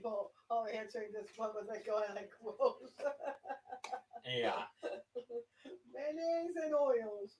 people answering this one was like going like gross. Yeah. Mayonnaise and oils.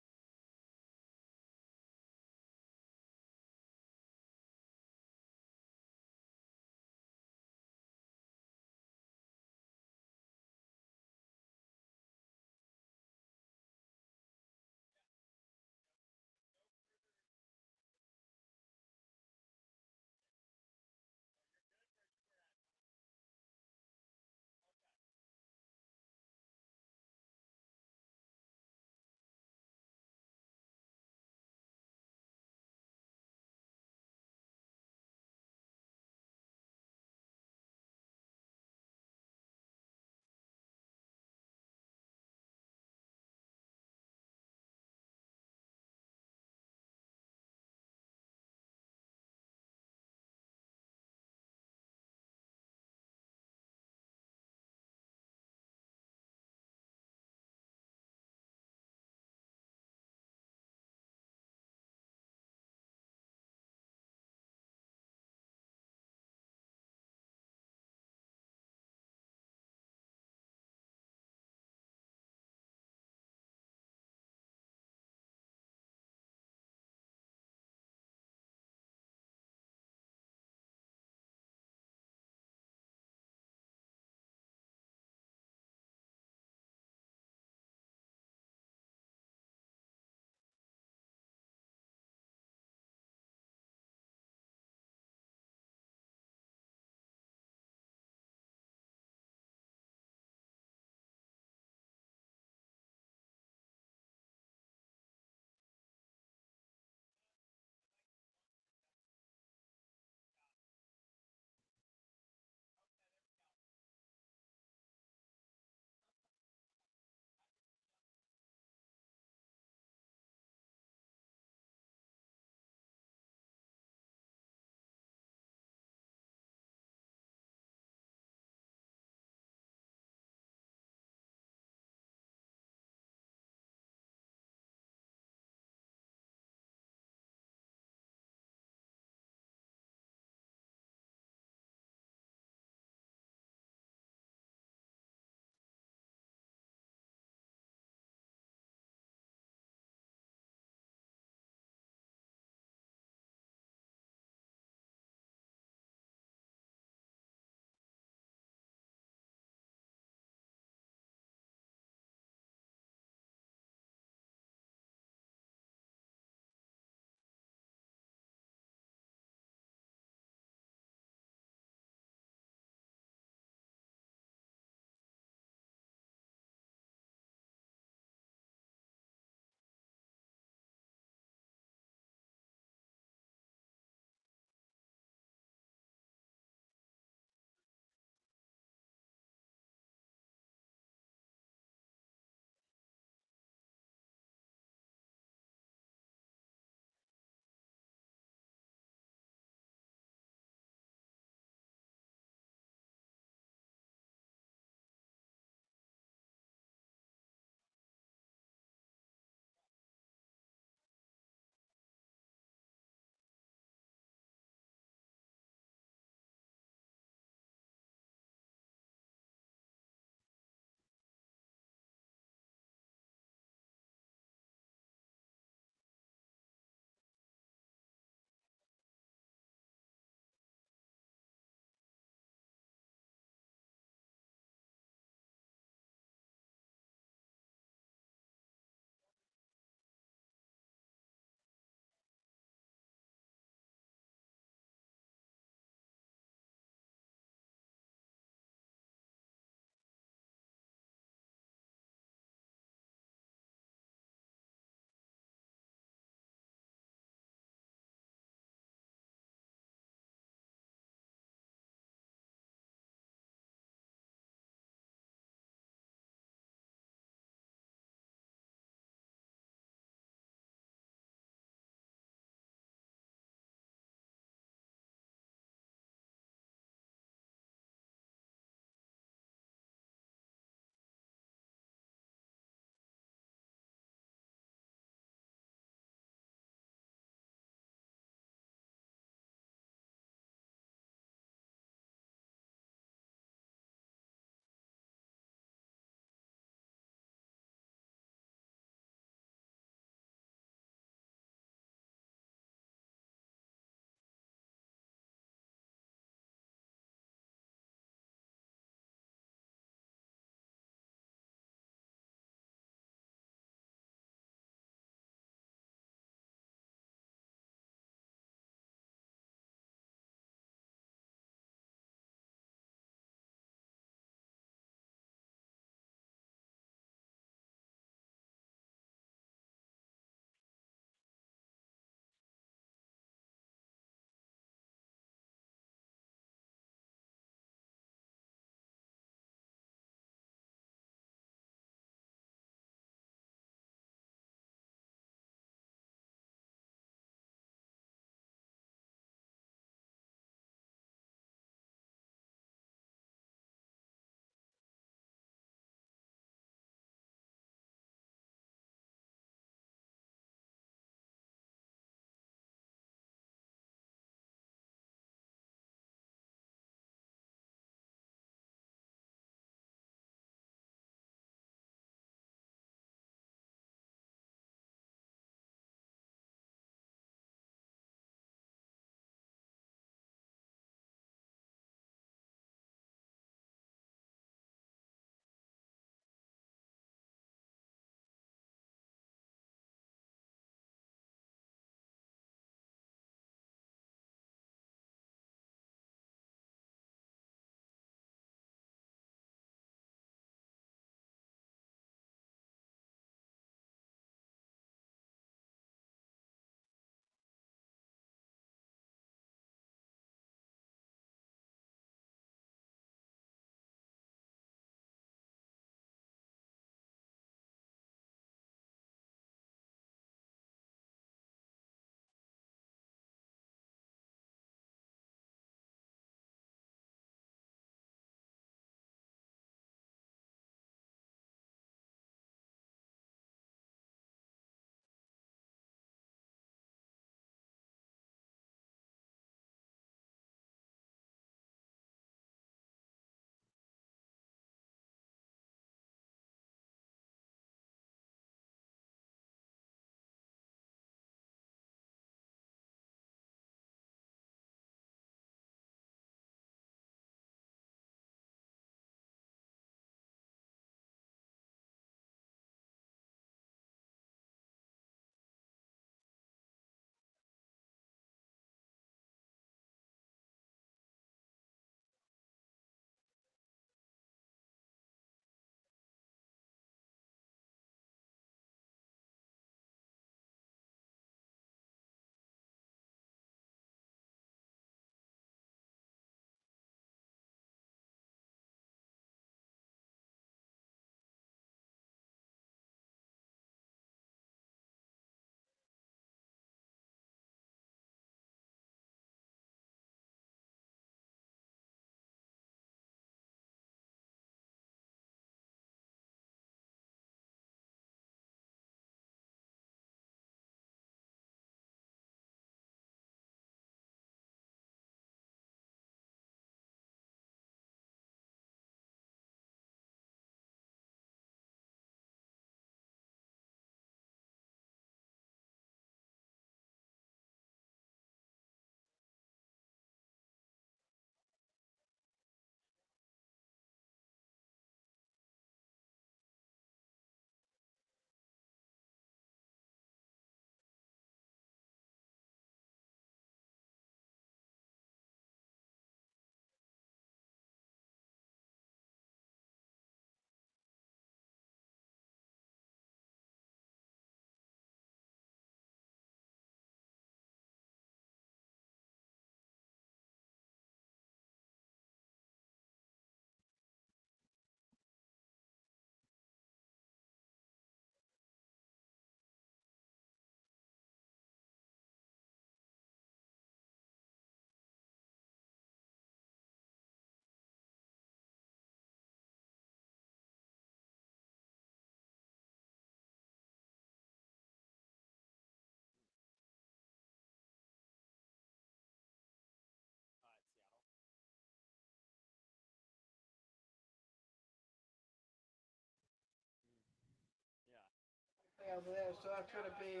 over there. So that's gonna be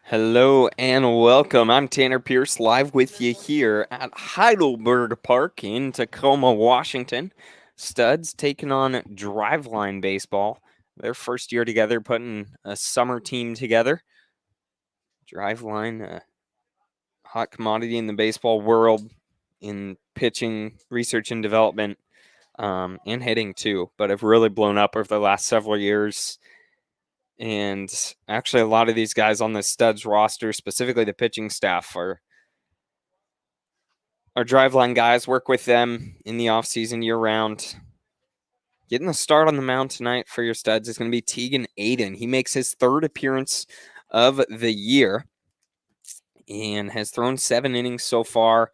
Hello and welcome. I'm Tanner Pierce, live with you here at Heidelberg Park in Tacoma, Washington. Studs taking on Driveline baseball. Their first year together, putting a summer team together. Driveline, a hot commodity in the baseball world in pitching, research and development, and hitting too, but have really blown up over the last several years. And actually, a lot of these guys on the Studs roster, specifically the pitching staff, are Driveline guys. Work with them in the offseason year round. Getting the start on the mound tonight for your Studs is going to be Tegan Aiden. He makes his third appearance of the year and has thrown 7 innings so far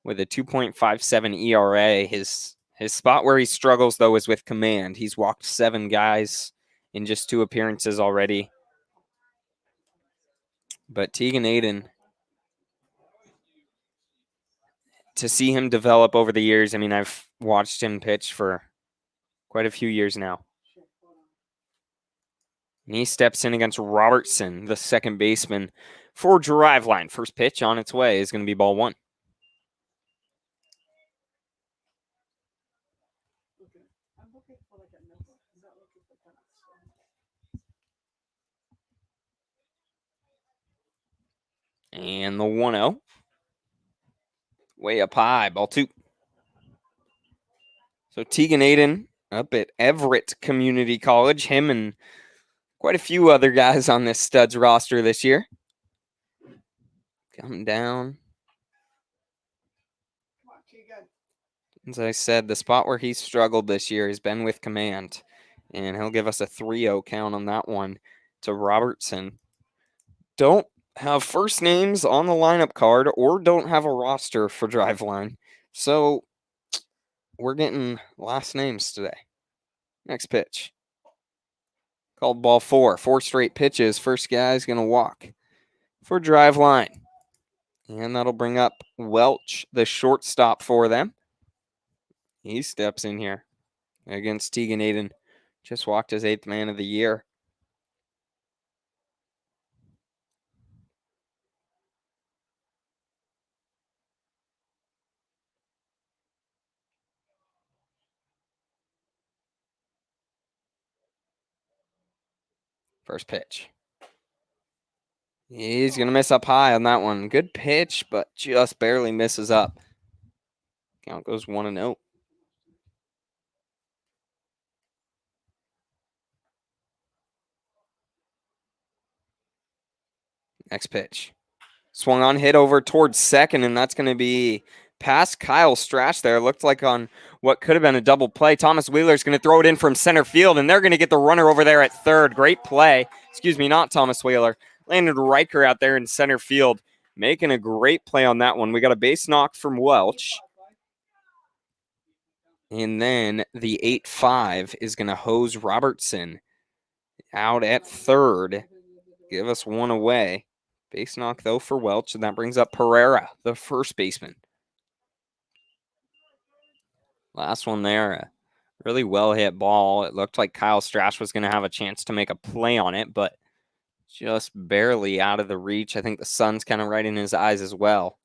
with a 2.57 ERA. His spot where he struggles, though, is with command. He's walked 7 guys in just 2 appearances already. But Tegan Aiden, to see him develop over the years, I mean, I've watched him pitch for quite a few years now. And he steps in against Robertson, the second baseman for Driveline. First pitch on its way is going to be ball 1. I'm looking for like a number. I'm not looking for that. And the 1-0. Way up high, ball 2. So Tegan Aiden up at Everett Community College. Him and quite a few other guys on this Studs roster this year. Coming down. Come on, Tegan. As I said, the spot where he's struggled this year has been with command. And he'll give us a 3-0 count on that one to Robertson. Don't have first names on the lineup card or don't have a roster for Driveline. So we're getting last names today. Next pitch. Called ball 4. 4 straight pitches. First guy's going to walk for Driveline. And that'll bring up Welch, the shortstop for them. He steps in here against Tegan Aiden. Just walked his 8th man of the year. First pitch. He's going to miss up high on that one. Good pitch, but just barely misses up. Count goes 1-0. Next pitch. Swung on, hit over towards second, and that's going to be past Kyle Strash there. Looked like on what could have been a double play. Thomas Wheeler's going to throw it in from center field, and they're going to get the runner over there at third. Great play. Excuse me, not Thomas Wheeler. Landon Riker out there in center field, making a great play on that one. We got a base knock from Welch. And then the 8-5 is going to hose Robertson out at third. Give us one away. Base knock, though, for Welch, and that brings up Pereira, the first baseman. Last one there, a really well-hit ball. It looked like Kyle Strash was going to have a chance to make a play on it, but just barely out of the reach. I think the sun's kind of right in his eyes as well.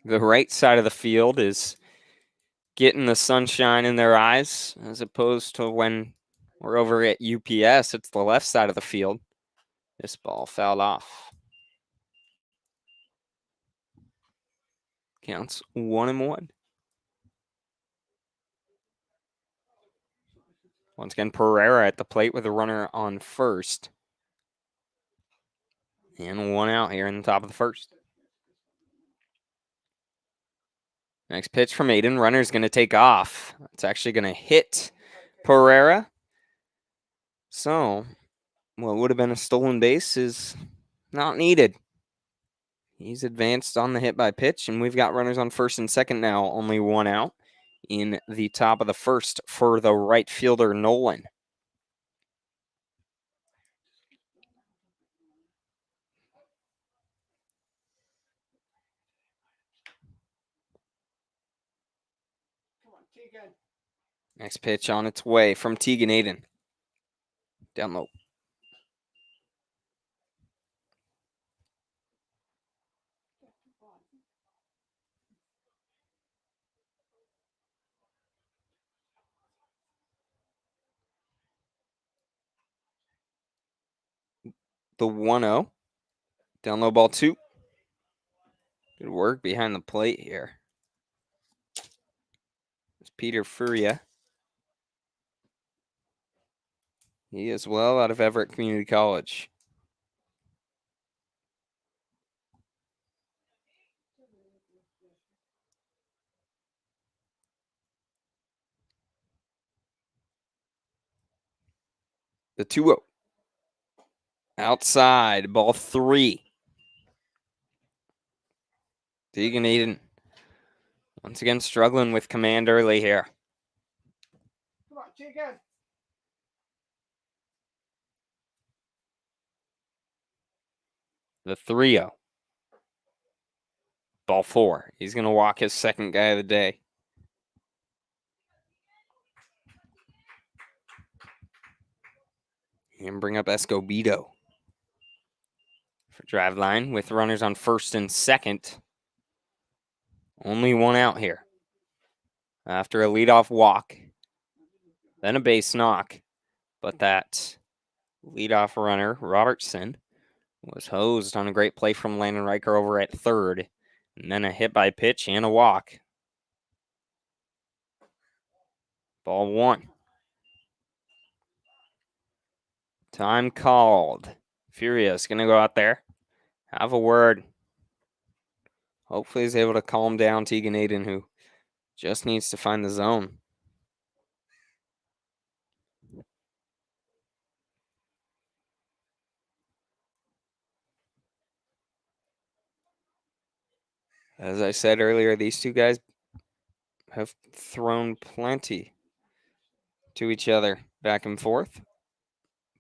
The right side of the field is getting the sunshine in their eyes, as opposed to when we're over at UPS, it's the left side of the field. This ball fouled off. Counts 1-1. Once again, Pereira at the plate with a runner on first. And 1 out here in the top of the first. Next pitch from Aiden. Runner's going to take off. It's actually going to hit Pereira. So, what would have been a stolen base is not needed. He's advanced on the hit by pitch, and we've got runners on first and second now. Only 1 out in the top of the first for the right fielder, Nolan. Tegan. Next pitch on its way from Tegan Aiden. Down low. The 1-0. Down low ball 2. Good work behind the plate here. It's Peter Furia. He is well out of Everett Community College. The 2-0. Outside, ball 3. Tegan Aiden once again struggling with command early here. Come on, Tegan. The 3-0. Ball 4. He's going to walk his second guy of the day. And bring up Escobedo for Driveline with runners on first and second. Only one out here. After a leadoff walk, then a base knock. But that leadoff runner, Robertson, was hosed on a great play from Landon Riker over at third. And then a hit by pitch and a walk. Ball 1. Time called. Furious going to go out there. Have a word. Hopefully he's able to calm down Tegan Aiden, who just needs to find the zone. As I said earlier, these two guys have thrown plenty to each other back and forth,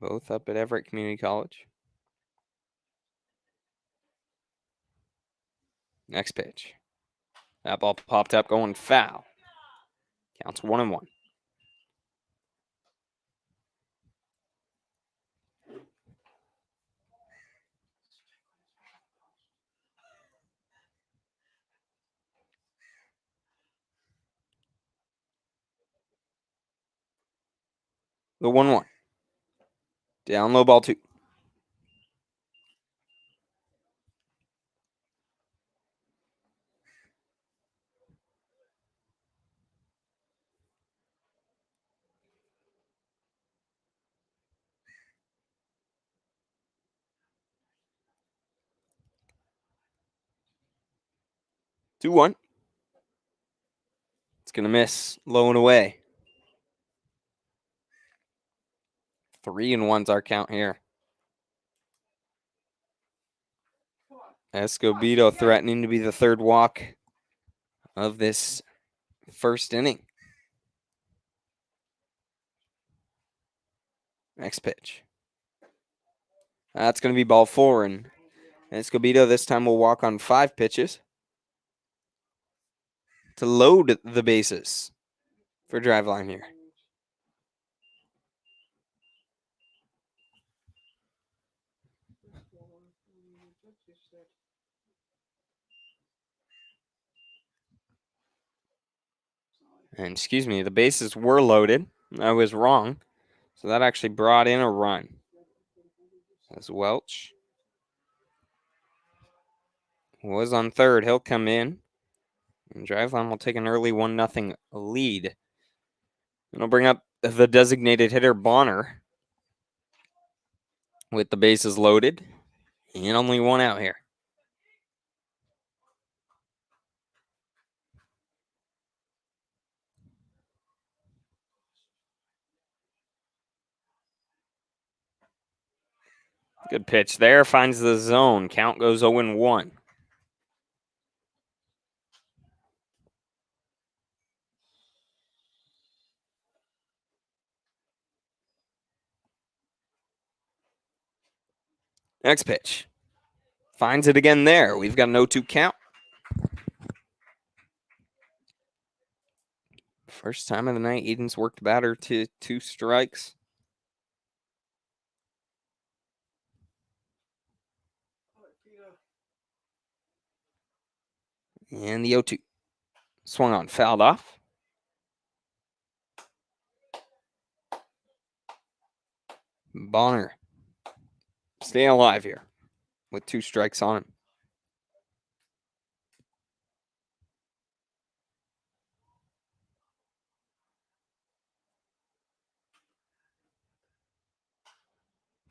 both up at Everett Community College. Next pitch. That ball popped up going foul. Counts 1-1. The 1-1. Down low ball 2. Two one. It's going to miss. Low and away. 3-1's our count here. Escobedo threatening to be the third walk of this first inning. Next pitch. That's going to be ball 4, and Escobedo this time will walk on 5 pitches to load the bases for Driveline here. And excuse me, the bases were loaded. I was wrong. So that actually brought in a run. As Welch was on third. He'll come in. And Driveline will take an early 1-0 lead. And we'll bring up the designated hitter, Bonner, with the bases loaded. And only one out here. Good pitch there. Finds the zone. Count goes 0-1. Next pitch. Finds it again there. We've got an 0-2 count. First time of the night, Eden's worked batter to 2 strikes. And the 0-2. Swung on, fouled off. Bonner staying alive here with 2 strikes on him.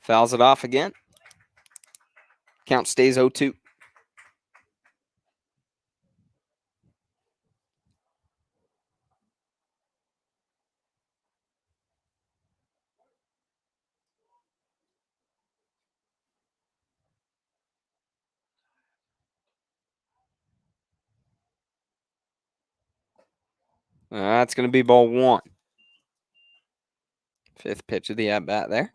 Fouls it off again. Count stays 0-2. That's going to be ball 1. 5th pitch of the at-bat there.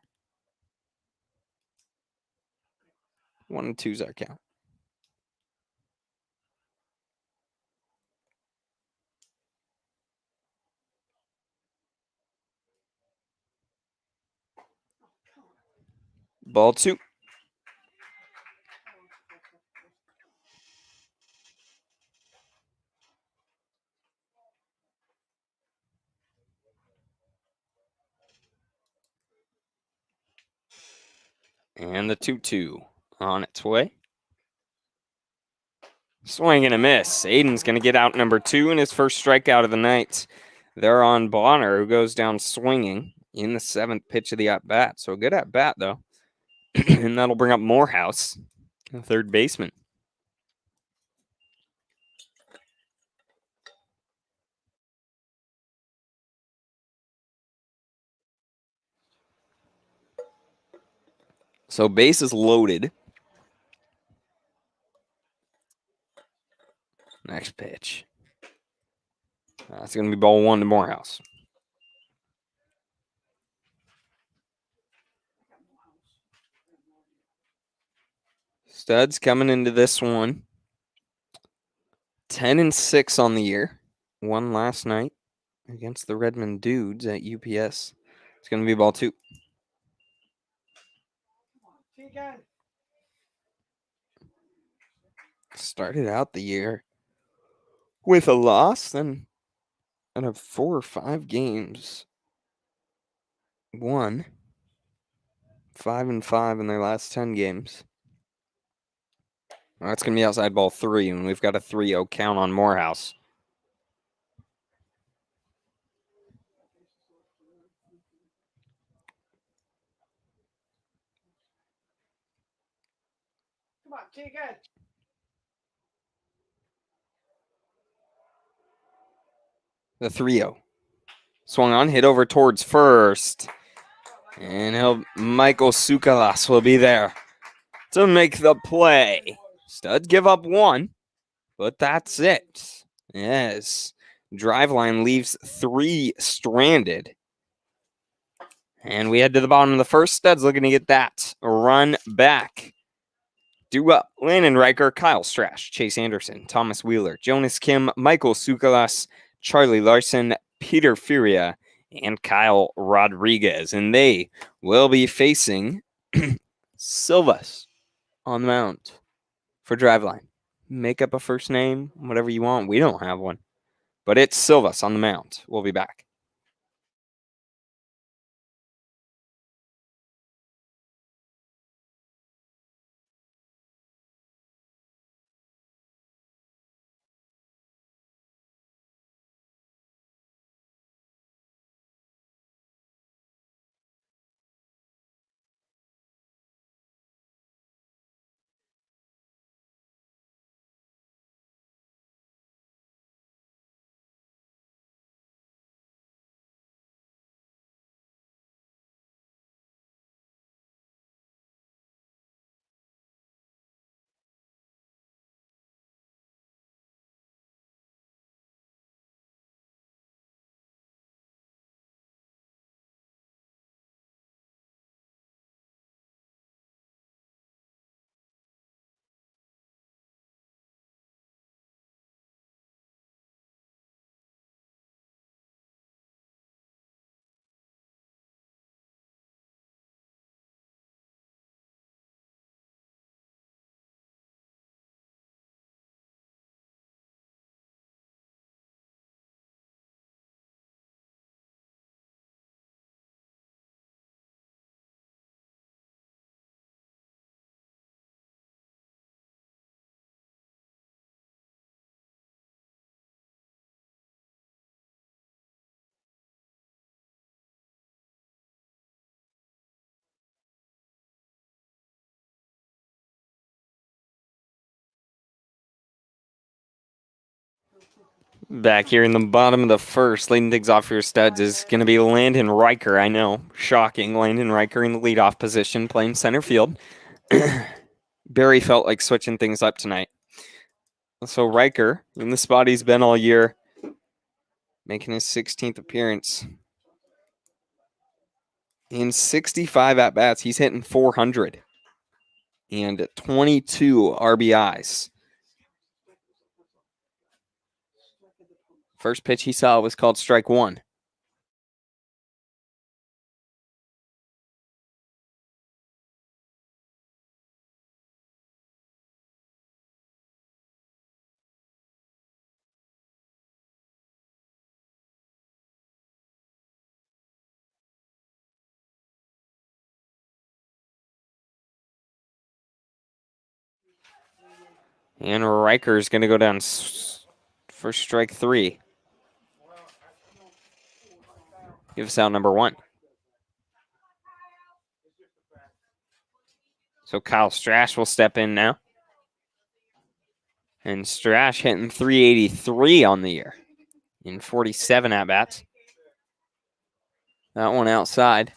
1-2's our count. Ball 2. And the 2-2 on its way. Swing and a miss. Aiden's going to get out number 2 and his first strikeout of the night. They're on Bonner, who goes down swinging in the 7th pitch of the at-bat. So a good at-bat, though. And that'll bring up Morehouse, the third baseman. So base is loaded. Next pitch. That's going to be ball 1 to Morehouse. Studs coming into this one. 10-6 on the year. Won last night against the Redmond Dudes at UPS. It's going to be ball 2. Started out the year with a loss, then out of 4 or 5 games, won 5-5 in their last 10 games. Well, that's going to be outside ball 3, and we've got a 3-0 count on Morehouse. Come on, take it. The 3-0. Swung on, hit over towards first. And Michael Sukalas will be there to make the play. Studs give up 1, but that's it. Yes. Driveline leaves 3 stranded. And we head to the bottom of the first. Studs looking to get that run back. Due up, Landon Riker, Kyle Strash, Chase Anderson, Thomas Wheeler, Jonas Kim, Michael Sukalas, Charlie Larson, Peter Furia, and Kyle Rodriguez. And they will be facing Silvas on the mound for Driveline. Make up a first name, whatever you want. We don't have one. But it's Silvas on the mound. We'll be back. Back here in the bottom of the first, leading things off for your studs is going to be Landon Riker. I know, shocking. Landon Riker in the leadoff position, playing center field. Barry felt like switching things up tonight. So Riker, in the spot he's been all year, making his 16th appearance. In 65 at-bats, he's hitting 400 and 22 RBIs. First pitch he saw was called strike one. And Riker's going to go down for strike three. Give us out number one. So Kyle Strash will step in now. And Strash hitting 383 on the year in 47 at-bats. That one outside.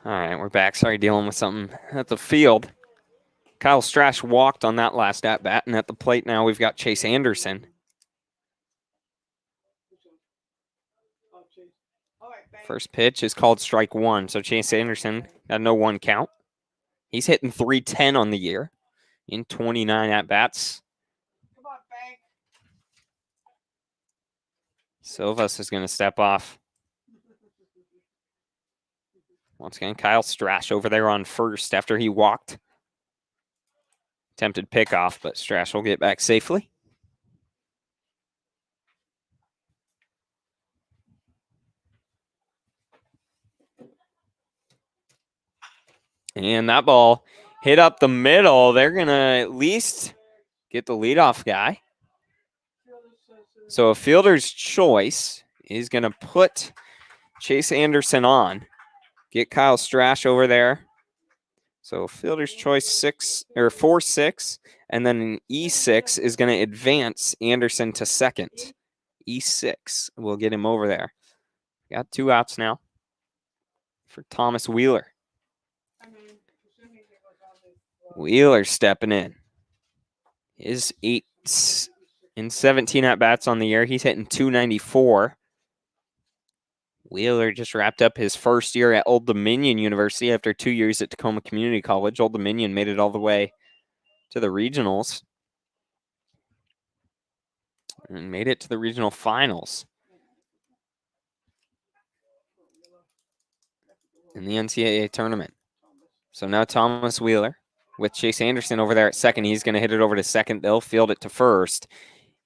All right, we're back. Sorry, dealing with something at the field. Kyle Strash walked on that last at-bat, and at the plate now we've got Chase Anderson. First pitch is called strike one, so Chase Anderson got no one count. He's hitting 310 on the year in 29 at-bats. Silvas is going to step off. Once again, Kyle Strash over there on first after he walked. Attempted pickoff, but Strash will get back safely. And that ball hit up the middle. They're going to at least get the leadoff guy. So a fielder's choice is going to put Chase Anderson on. Get Kyle Strash over there. So fielder's choice 4-6, and then an E6 is going to advance Anderson to second. E6 will get him over there. Got two outs now for Thomas Wheeler. Wheeler stepping in. His 8 in 17 at-bats on the year. He's hitting 294. Wheeler just wrapped up his first year at Old Dominion University after 2 years at Tacoma Community College. Old Dominion made it all the way to the regionals and made it to the regional finals. in the NCAA tournament. So now Thomas Wheeler with Chase Anderson over there at second. He's going to hit it over to second. They'll field it to first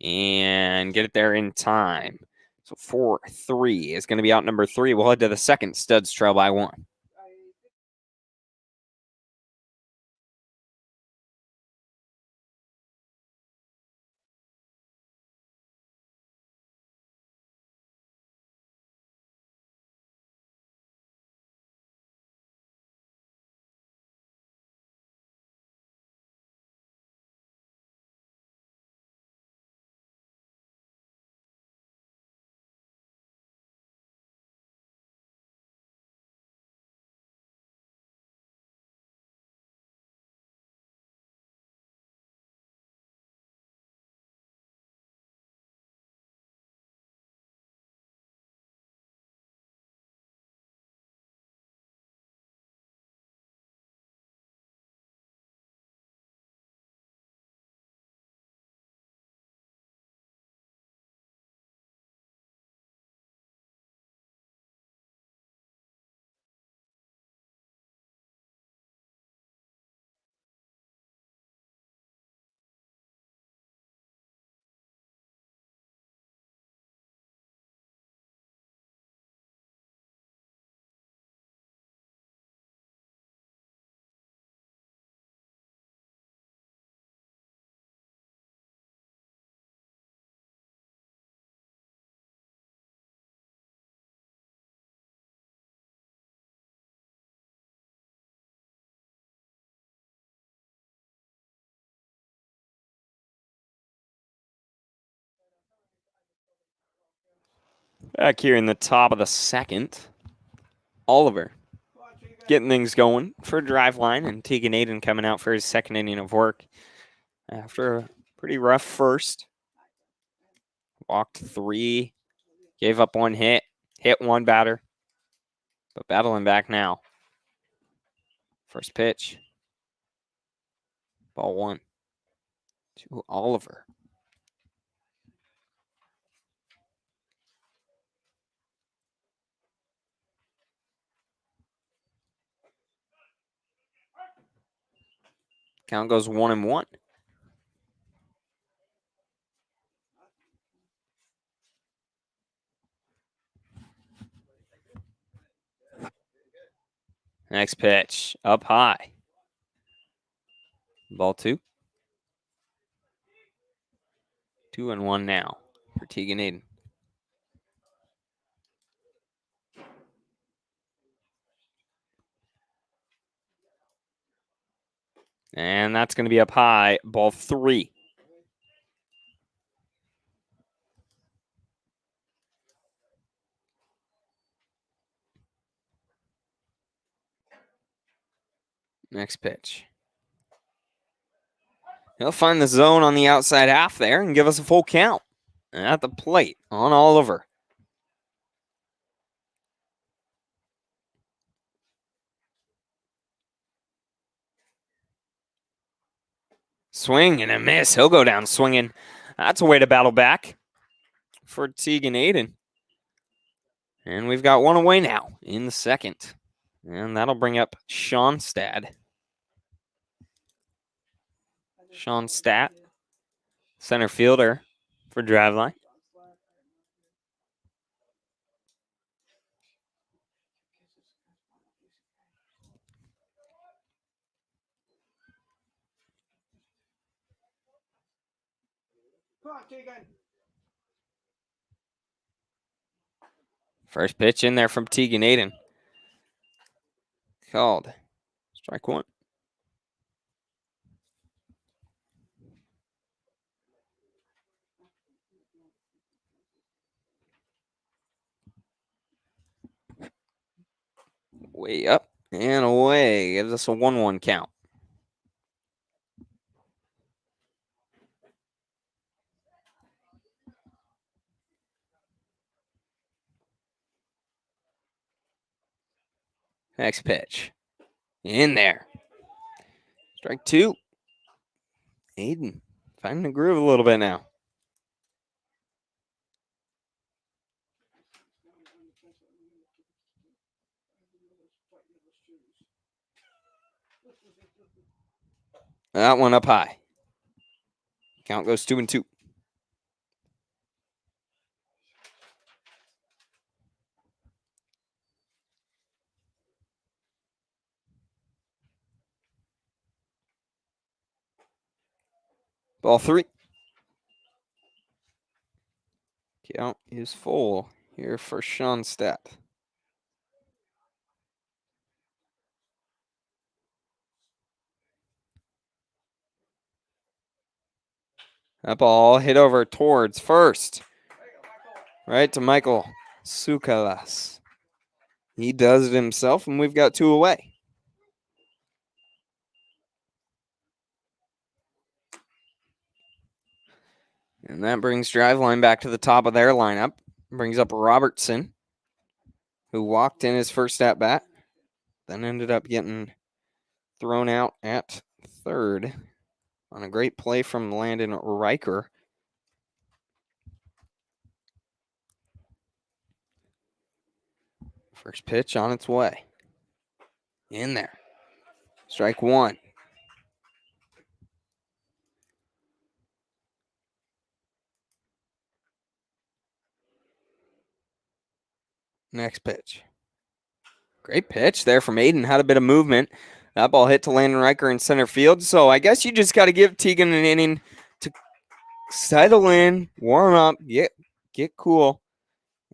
and get it there in time. So 4-3 is going to be out number 3. We'll head to the second. Studs trail by 1. Back here in the top of the second, Oliver getting things going for Driveline, and Tegan Aiden coming out for his second inning of work after a pretty rough first. Walked 3, gave up 1 hit, hit 1 batter, but battling back now. First pitch, ball 1 to Oliver. Count goes 1-1. Next pitch, up high. Ball 2. 2-1 now for Tegan Aiden. And that's going to be up high, ball 3. Next pitch. He'll find the zone on the outside half there and give us a full count. At the plate on Oliver. Swing and a miss. He'll go down swinging. That's a way to battle back for Tegan Aiden. And we've got 1 away now in the second. And that'll bring up Sean Stad. Sean Stat, center fielder for Driveline. First pitch in there from Tegan Aiden. Called. Strike 1. Way up and away. Gives us a 1-1 count. Next pitch. In there. Strike 2. Aiden finding the groove a little bit now. That one up high. Count goes 2-2. Ball 3. Count is full here for Schoenstatt. That ball hit over towards first. Right to Michael Sukalas. He does it himself, and we've got 2 away. And that brings Driveline back to the top of their lineup. Brings up Robertson, who walked in his first at bat, then ended up getting thrown out at third on a great play from Landon Riker. First pitch on its way. In there. Strike 1. Next pitch. Great pitch there from Aiden. Had a bit of movement. That ball hit to Landon Riker in center field. So I guess you just got to give Tegan an inning to settle in, warm up, get cool.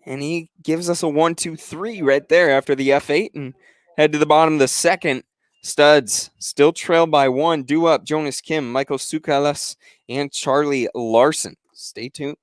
And he gives us a 1-2-3 right there after the F8 and head to the bottom of the second. Studs still trailed by 1. Due up Jonas Kim, Michael Sukalas, and Charlie Larson. Stay tuned.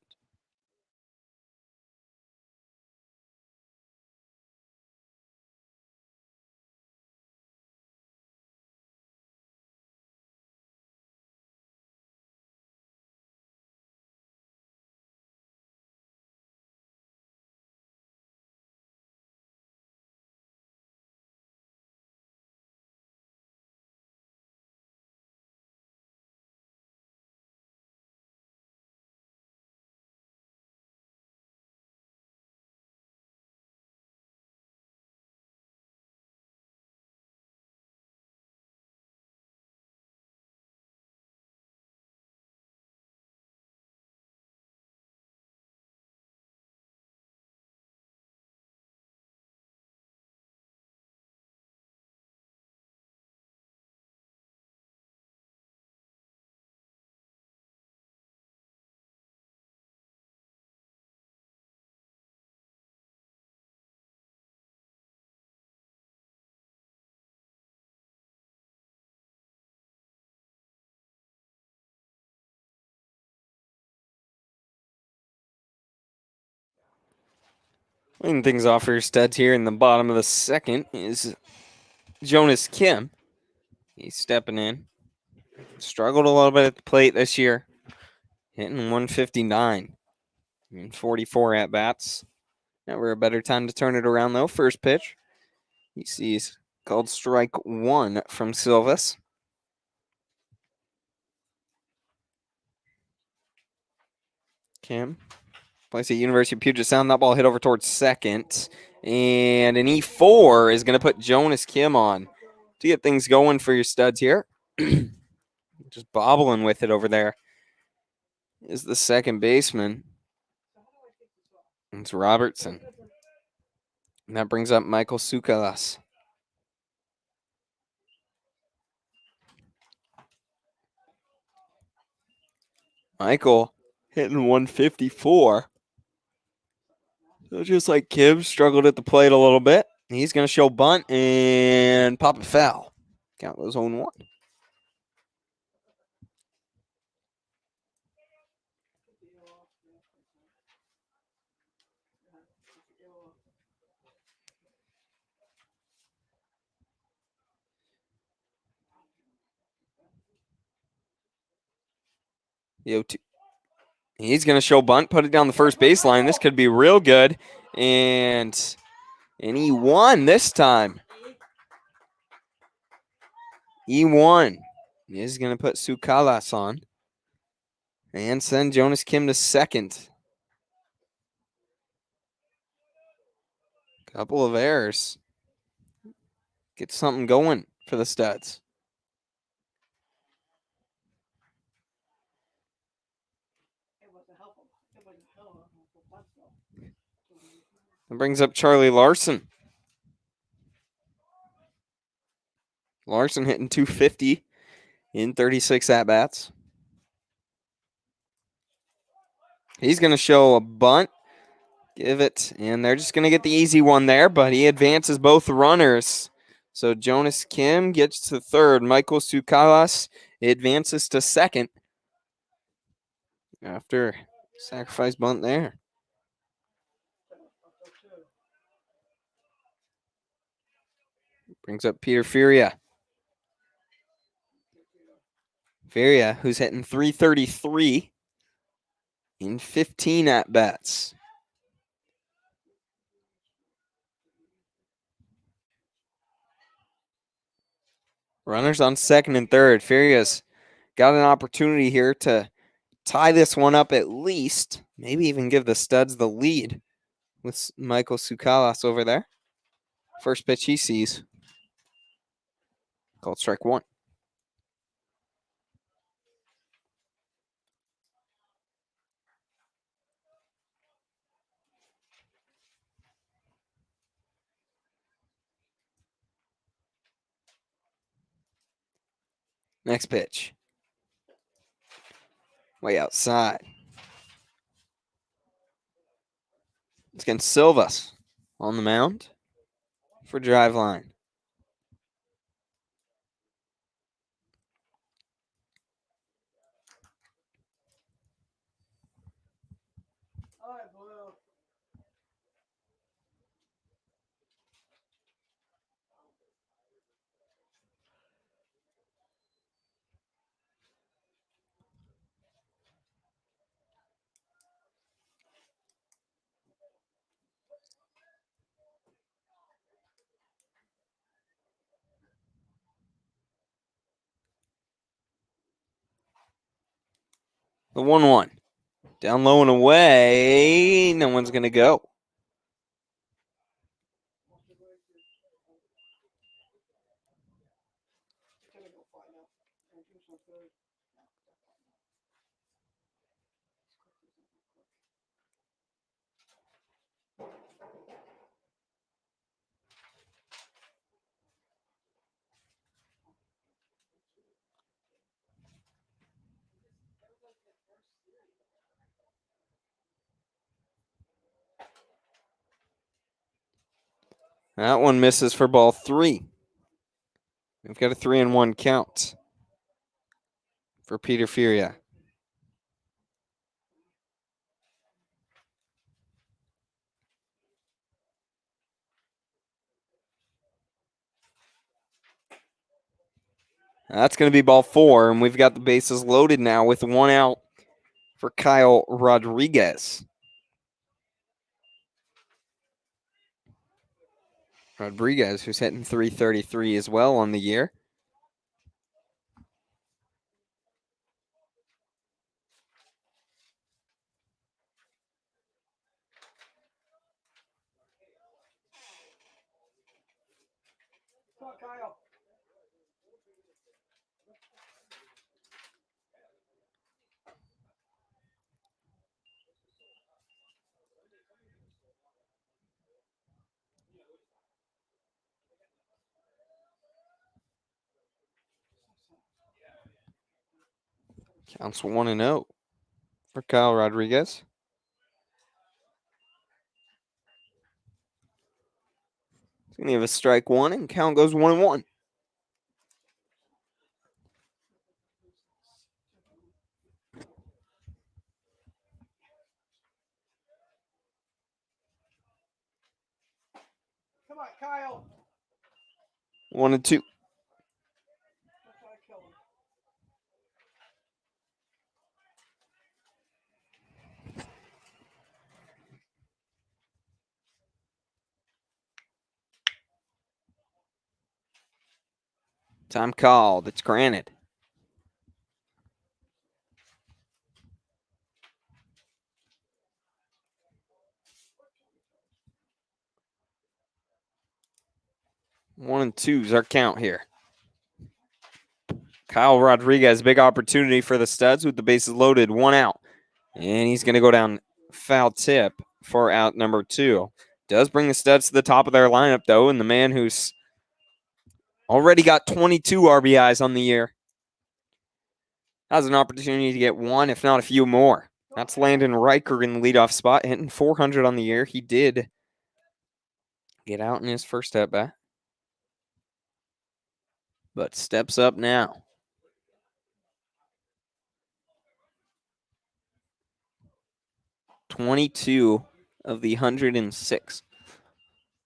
Leading things off for your studs here in the bottom of the second is Jonas Kim. He's stepping in. Struggled a little bit at the plate this year. Hitting 159 in 44 at-bats. Never a better time to turn it around, though. First pitch. He sees called strike 1 from Silvas. Kim plays at University of Puget Sound. That ball hit over towards second. And an E4 is going to put Jonas Kim on to get things going for your studs here. Just bobbling with it over there is the second baseman. It's Robertson. And that brings up Michael Sukalas. Michael hitting 154. So just like Kim, struggled at the plate a little bit. He's going to show bunt and pop it foul. Count goes 0-1. He's going to show bunt, put it down the first baseline. This could be real good. And he won this time. He won. He's going to put Sukalas on and send Jonas Kim to second. Couple of errors. Get something going for the Studs. It was a hell of a bunch though. That brings up Charlie Larson. Larson hitting 250 in 36 at-bats. He's going to show a bunt. Give it, and they're just going to get the easy one there, but he advances both runners. So Jonas Kim gets to third. Michael Sukalas advances to second after sacrifice bunt there. Brings up Peter Furia. Furia, who's hitting 333 in 15 at-bats. Runners on second and third. Furia's got an opportunity here to tie this one up at least. Maybe even give the Studs the lead with Michael Sukalas over there. First pitch he sees. Called strike one. Next pitch. Way outside. It's against Silvas on the mound for Driveline. All right, Blue. The 1-1. Down low and away. No one's going to go. That one misses for ball three. We've got a 3-1 count for Peter Furia. That's going to be ball four, and we've got the bases loaded now with one out for Kyle Rodriguez. Rodriguez, who's hitting 333 as well on the year. Come on, Kyle. Counts 1-0 for Kyle Rodriguez. He's going to give a strike one, and count goes 1-1. Come on, Kyle. 1-2. Time called. It's granted. 1-2 is our count here. Kyle Rodriguez, big opportunity for the Studs with the bases loaded, 1 out. And he's going to go down foul tip for out number 2. Does bring the Studs to the top of their lineup, though, and the man who's already got 22 RBIs on the year has an opportunity to get one, if not a few more. That's Landon Riker in the leadoff spot, hitting 400 on the year. He did get out in his first at bat, but steps up now. "22 of the 106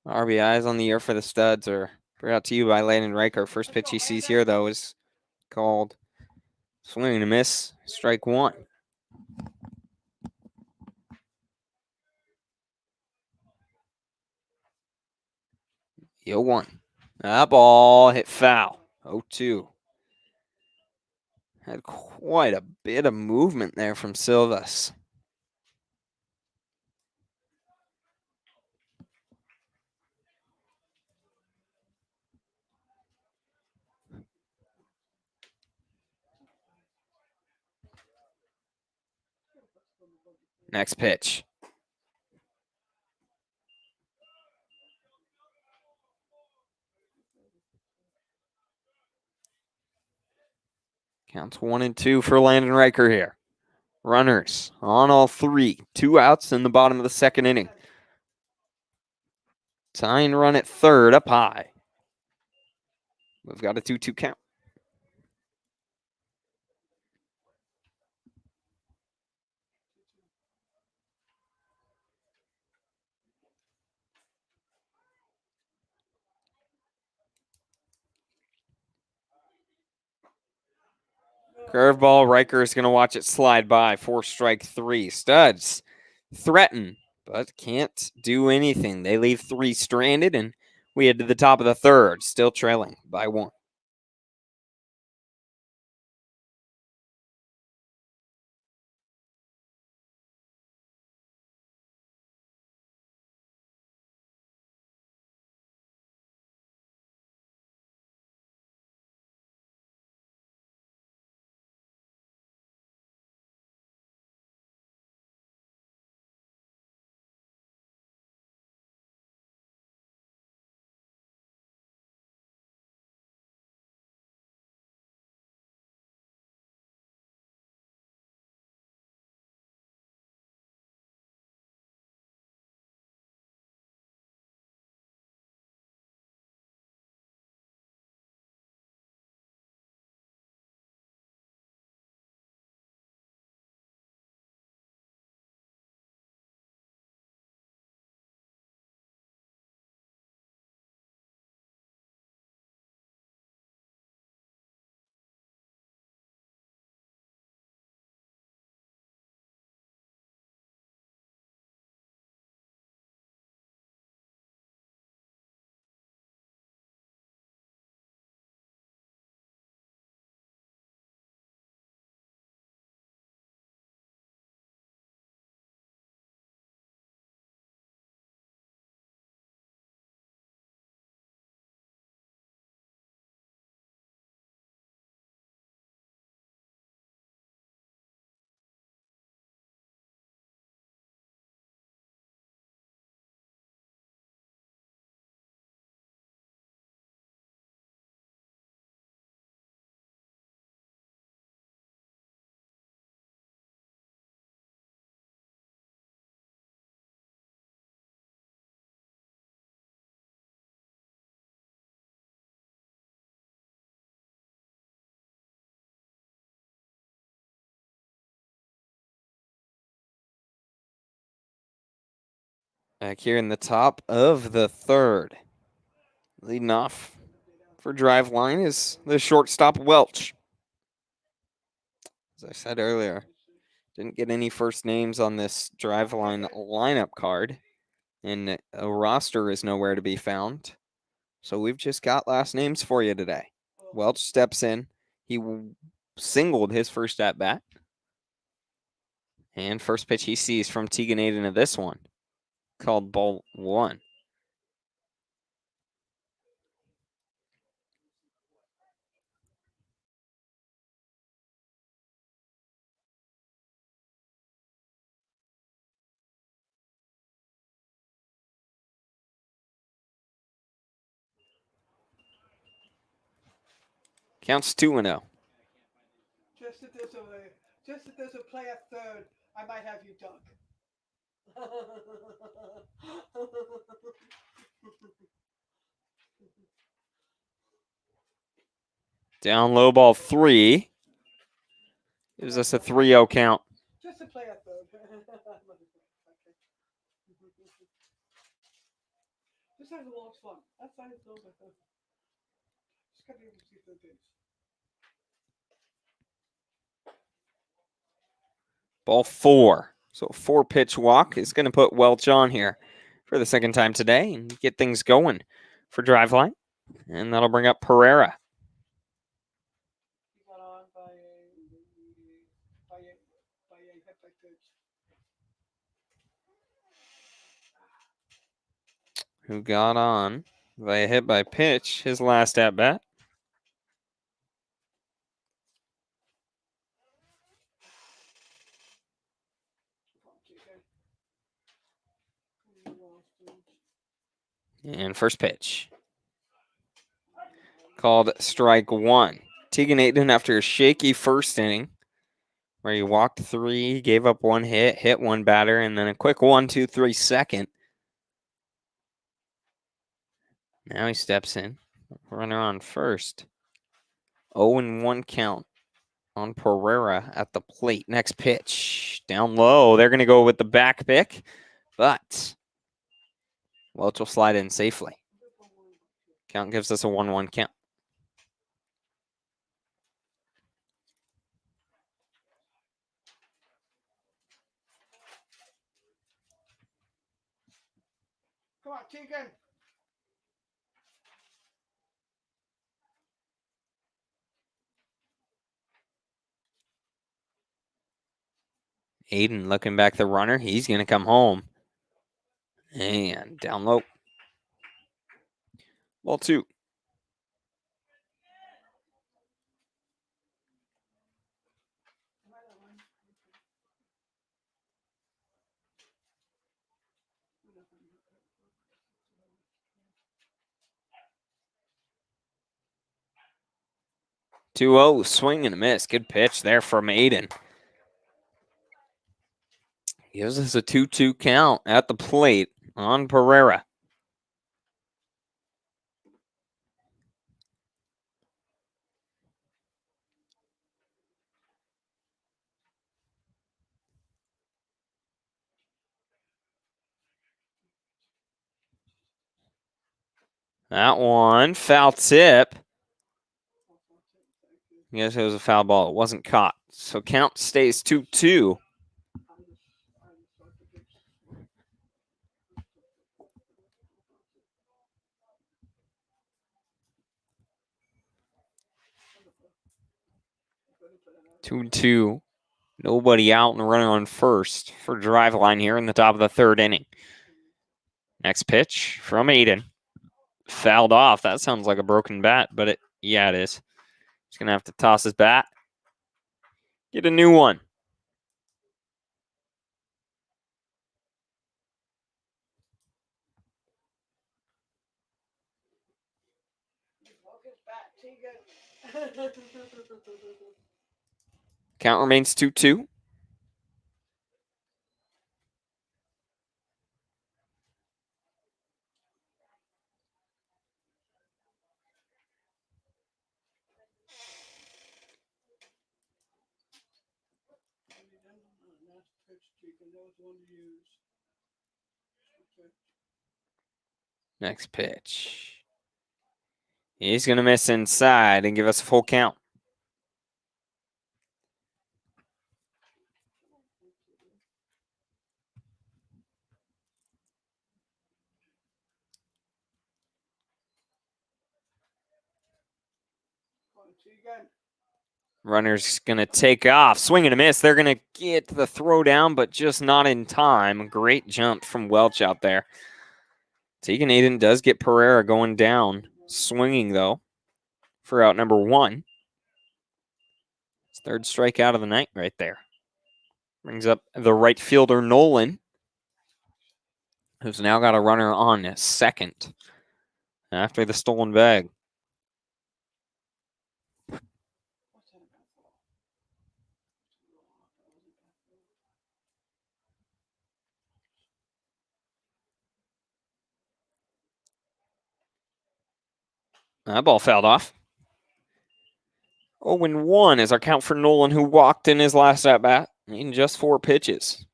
RBIs on the year for the Studs are brought to you by Landon Riker. First pitch he sees here, though, is called swing and a miss, strike 1. Yo 1. That ball hit foul. 0-2. Had quite a bit of movement there from Silvas. Next pitch. Counts 1-2 for Landon Riker here. Runners on all 3. 2 outs in the bottom of the second inning. Tying run at third up high. We've got a 2-2 count. Curveball, Riker is going to watch it slide by for strike 3. Studs threaten, but can't do anything. They leave 3 stranded, and we head to the top of the third, still trailing by 1. Back here in the top of the third. Leading off for Driveline is the shortstop Welch. As I said earlier, didn't get any first names on this Driveline lineup card, and a roster is nowhere to be found. So we've just got last names for you today. Welch steps in. He singled his first at bat. And first pitch he sees from Tegan Aiden of this one, called ball 1. Counts 2-0. Just that there's a play at third, I might have you duck. Down low ball 3. Gives us a 3-0 count. Just a play at third. This side of the wall is fun. That side is those are fun. Just gotta be able to see third base. Ball 4. So 4-pitch walk is going to put Welch on here for the second time today and get things going for Driveline. And that'll bring up Pereira. He got on by a hit by pitch. Who got on by a hit by pitch his last at bat. And first pitch. Called strike 1. Tegan Ayton, after a shaky first inning, where he walked 3, gave up 1 hit 1 batter, and then a quick 1-2-3 second. Now he steps in. Runner on first. 0-1 count on Pereira at the plate. Next pitch. Down low. They're going to go with the back pick, but Welch will slide in safely. Count gives us a 1-1 count. Come on, Tegan. Aiden looking back the runner. He's going to come home. And down low. Ball 2. Two-0, swing and a miss. Good pitch there from Aiden. Gives us a 2-2 count at the plate on Pereira. That one, foul tip. Yes, it was a foul ball. It wasn't caught. So count stays 2-2. Two. Nobody out and running on first for Driveline here in the top of the third inning. Next pitch from Aiden. Fouled off. That sounds like a broken bat, but it is. He's going to have to toss his bat. Get a new one. Count remains 2-2. Next pitch. He's going to miss inside and give us a full count. Runner's going to take off. Swing and a miss. They're going to get the throw down, but just not in time. Great jump from Welch out there. Tegan Aiden does get Pereira going down. Swinging, though, for out number 1. His third strikeout of the night right there. Brings up the right fielder, Nolan, who's now got a runner on second after the stolen bag. That ball fouled off. 0-1 is our count for Nolan, who walked in his last at bat in just 4 pitches.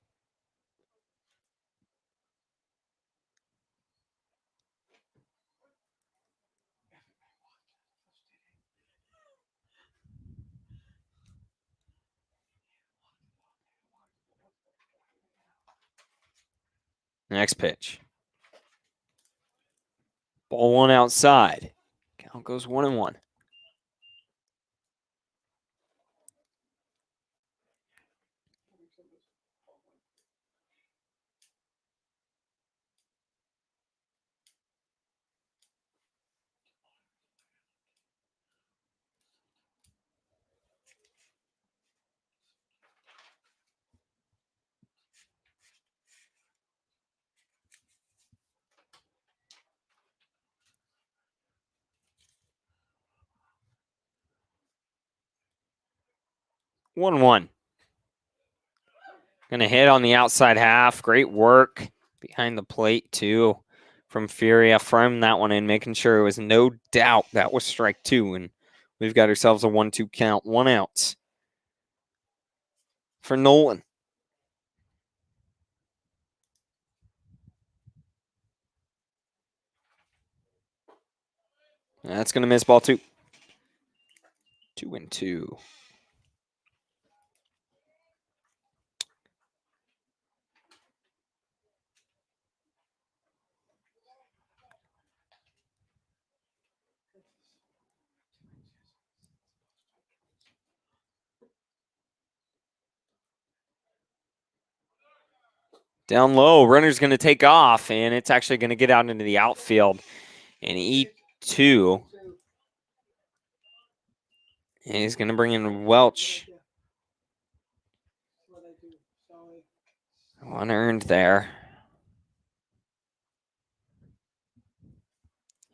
Next pitch. Ball 1 outside. Count goes 1-1. One. Gonna hit on the outside half. Great work behind the plate too from Furia. From that one in, making sure it was no doubt that was strike 2, and we've got ourselves a 1-2 count. 1 out for Nolan. That's gonna miss ball 2. 2-2. Down low, runner's going to take off, and it's actually going to get out into the outfield and eat 2. And he's going to bring in Welch. 1 earned there.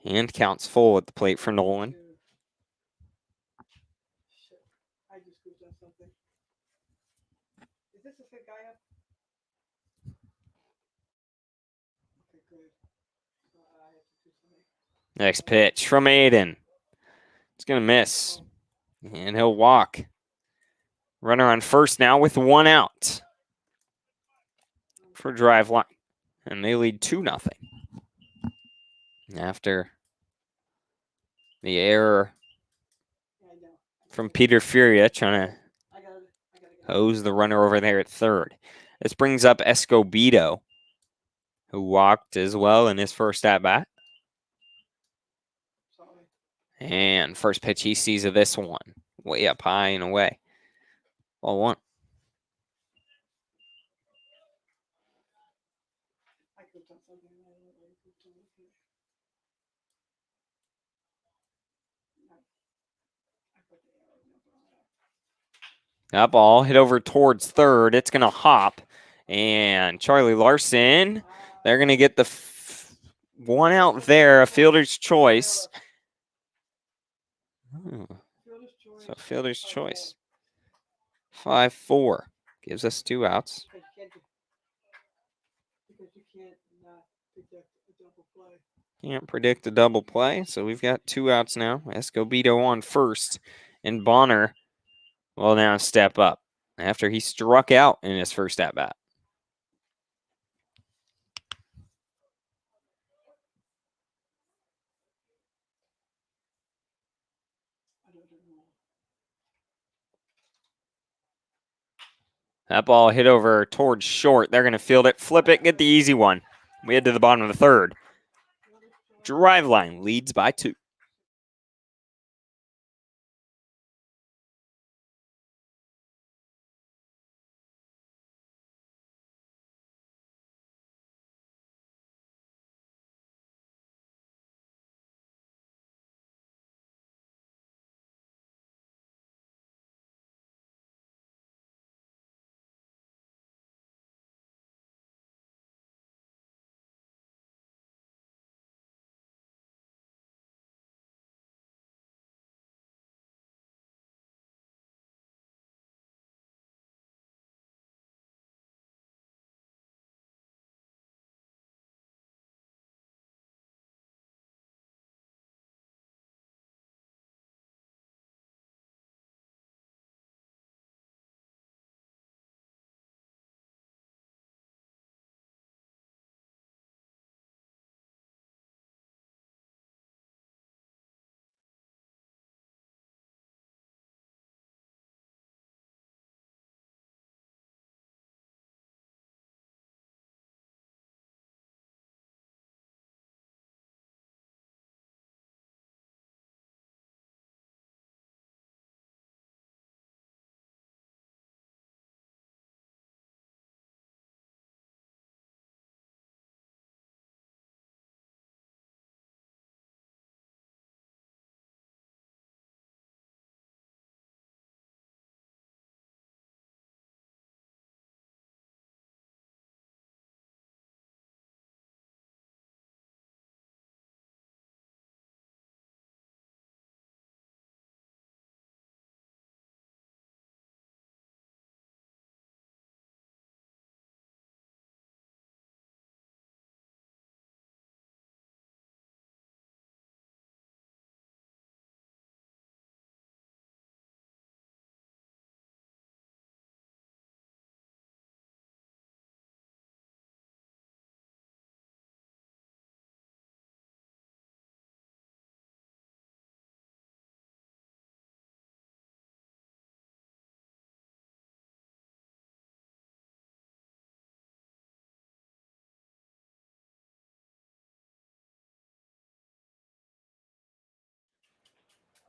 And counts full at the plate for Nolan. I just goofed on something. Is this the same guy up? Okay, good. I have to do something. Next pitch from Aiden. It's going to miss. And he'll walk. Runner on first now with 1 out for Driveline. And they lead 2-0. After the error from Peter Furia trying to hose the runner over there at third. This brings up Escobedo, who walked as well in his first at-bat. And first pitch he sees of this one. Way up high and away. Ball 1. That ball hit over towards third. It's going to hop. And Charlie Larson, they're going to get the 1 out there, a fielder's choice. So fielder's choice. 5-4 gives us 2 outs. Can't predict a double play, so we've got 2 outs now. Escobedo on first, and Bonner will now step up after he struck out in his first at-bat. That ball hit over towards short. They're going to field it, flip it, get the easy one. We head to the bottom of the third. Driveline leads by 2.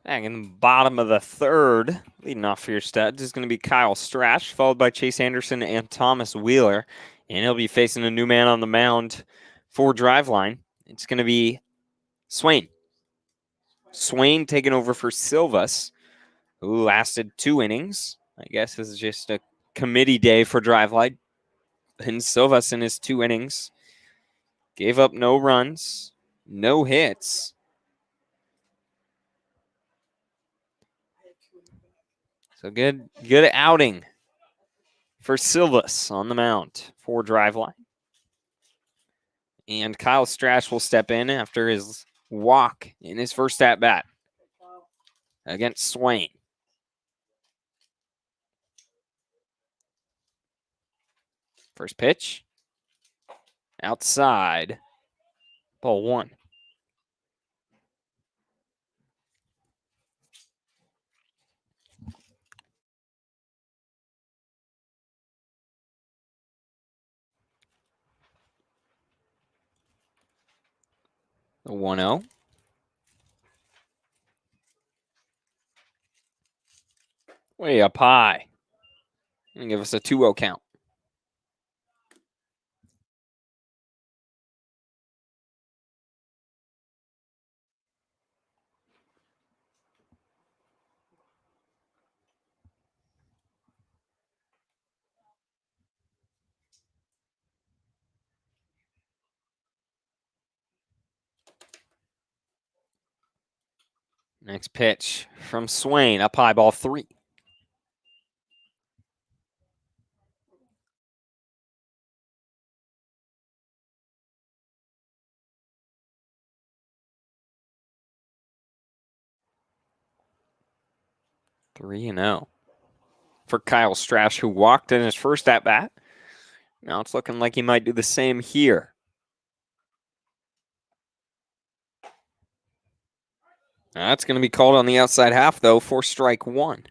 Back in the bottom of the third, leading off for your studs is going to be Kyle Strash, followed by Chase Anderson and Thomas Wheeler. And he'll be facing a new man on the mound for Driveline. It's going to be Swain. Swain taking over for Silvas, who lasted 2 innings. I guess this is just a committee day for Driveline. And Silvas in his 2 innings gave up no runs, no hits. So good outing for Silvas on the mound for Driveline. And Kyle Strash will step in after his walk in his first at-bat against Swain. First pitch. Outside. Ball 1. The 1-0. Way up high. And give us a 2-0 count. Next pitch from Swain. Up high, ball 3. Three and 0 for Kyle Strash, who walked in his first at bat. Now it's looking like he might do the same here. That's going to be called on the outside half, though, for strike 1.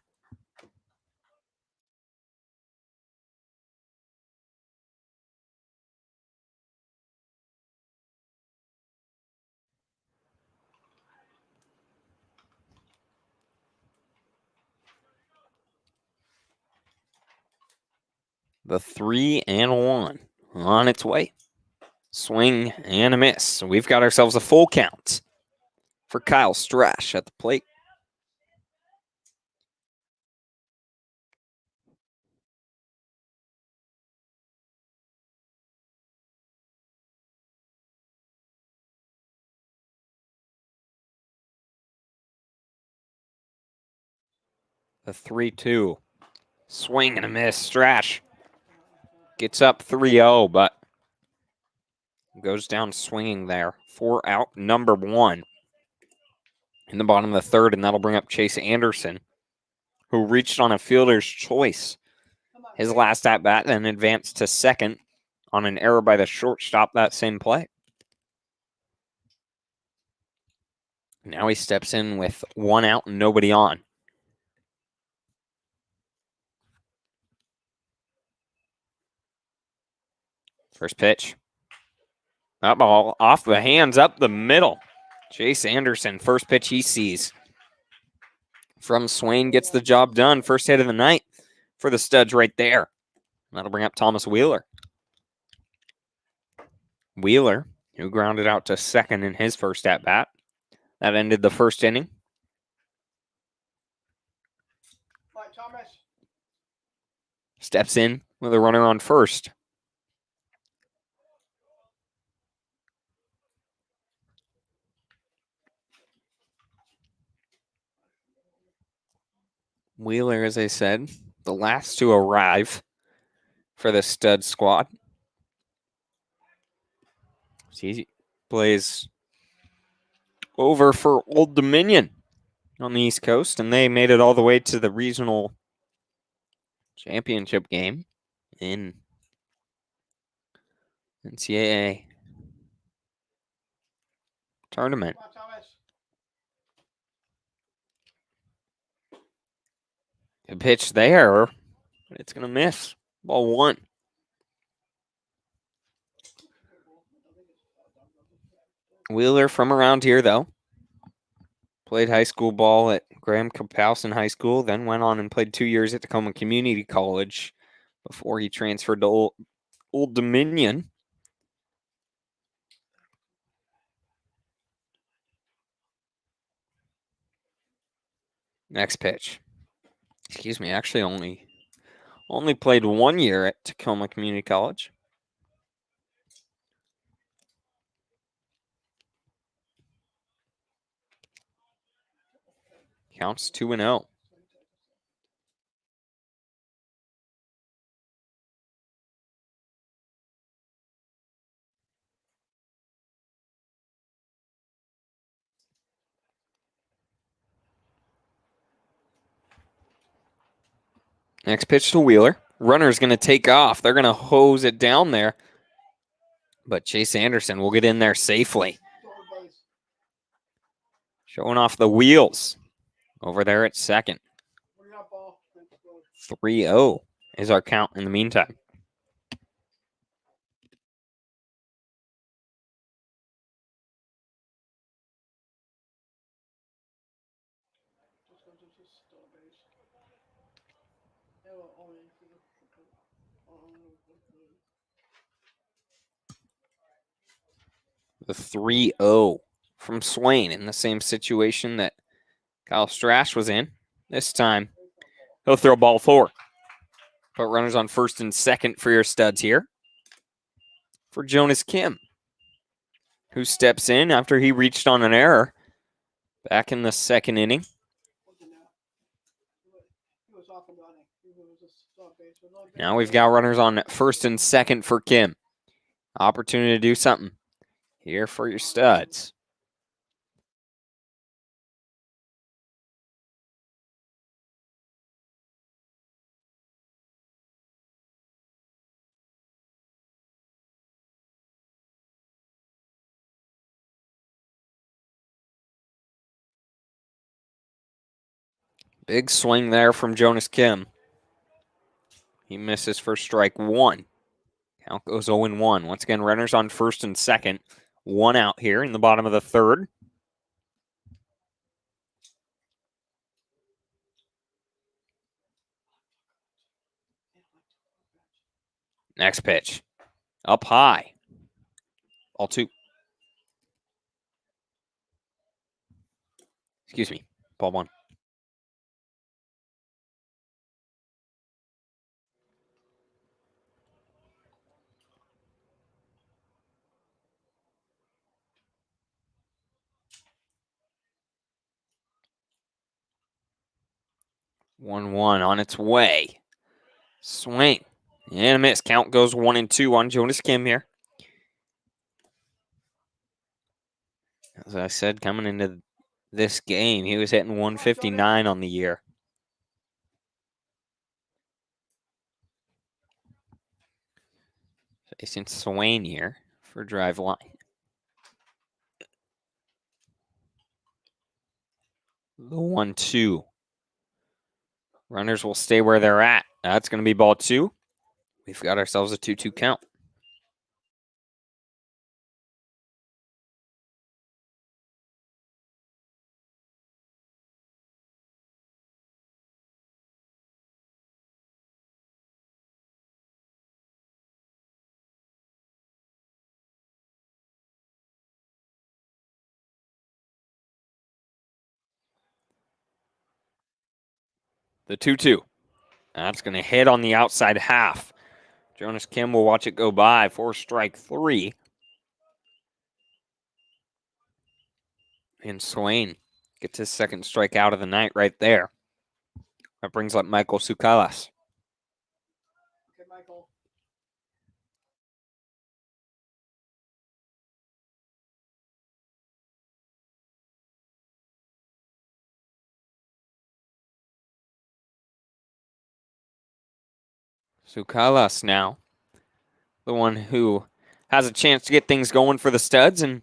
The 3-1 on its way. Swing and a miss. We've got ourselves a full count for Kyle Strash at the plate. The 3-2. Swing and a miss. Strash gets up 3-0, but goes down swinging there. 4 out, number 1 in the bottom of the third, and that'll bring up Chase Anderson, who reached on a fielder's choice his last at-bat and advanced to second on an error by the shortstop that same play. Now he steps in with 1 out and nobody on. First pitch. That ball off the hands, up the middle. Chase Anderson, first pitch he sees from Swain, gets the job done. First hit of the night for the studs right there. That'll bring up Thomas Wheeler. Wheeler, who grounded out to second in his first at-bat. That ended the first inning. Steps in with a runner on first. Wheeler, as I said, the last to arrive for the stud squad. He plays over for Old Dominion on the East Coast, and they made it all the way to the regional championship game in NCAA tournament. Good pitch there, but it's going to miss. Ball 1. Wheeler from around here, though. Played high school ball at Graham Kapowsin High School, then went on and played 2 years at Tacoma Community College before he transferred to Old Dominion. Next pitch. Excuse me, actually only played 1 year at Tacoma Community College. Counts 2-0. Next pitch to Wheeler. Runner's going to take off. They're going to hose it down there. But Chase Anderson will get in there safely. Showing off the wheels over there at second. 3-0 is our count in the meantime. The 3-0 from Swain in the same situation that Kyle Strash was in. This time, he'll throw ball 4. Put runners on first and second for your studs here. For Jonas Kim, who steps in after he reached on an error back in the second inning. Now we've got runners on first and second for Kim. Opportunity to do something here for your studs. Big swing there from Jonas Kim. He misses for strike 1. Count goes 0-1. Once again, runners on first and second. 1 out here in the bottom of the third. Next pitch. Up high. Ball 2. Excuse me. Ball 1. One on its way. Swing. And a miss. Count goes 1-2 on Jonas Kim here. As I said, coming into this game, he was hitting 159 on the year. Facing Swain here for Driveline. The 1-2. Runners will stay where they're at. That's going to be ball 2. We've got ourselves a 2-2 count. The 2-2. That's going to hit on the outside half. Jonas Kim will watch it go by for strike 3. And Swain gets his second strikeout of the night right there. That brings up Michael Sukalas. Okay, Michael. Sukalas now, the one who has a chance to get things going for the studs, and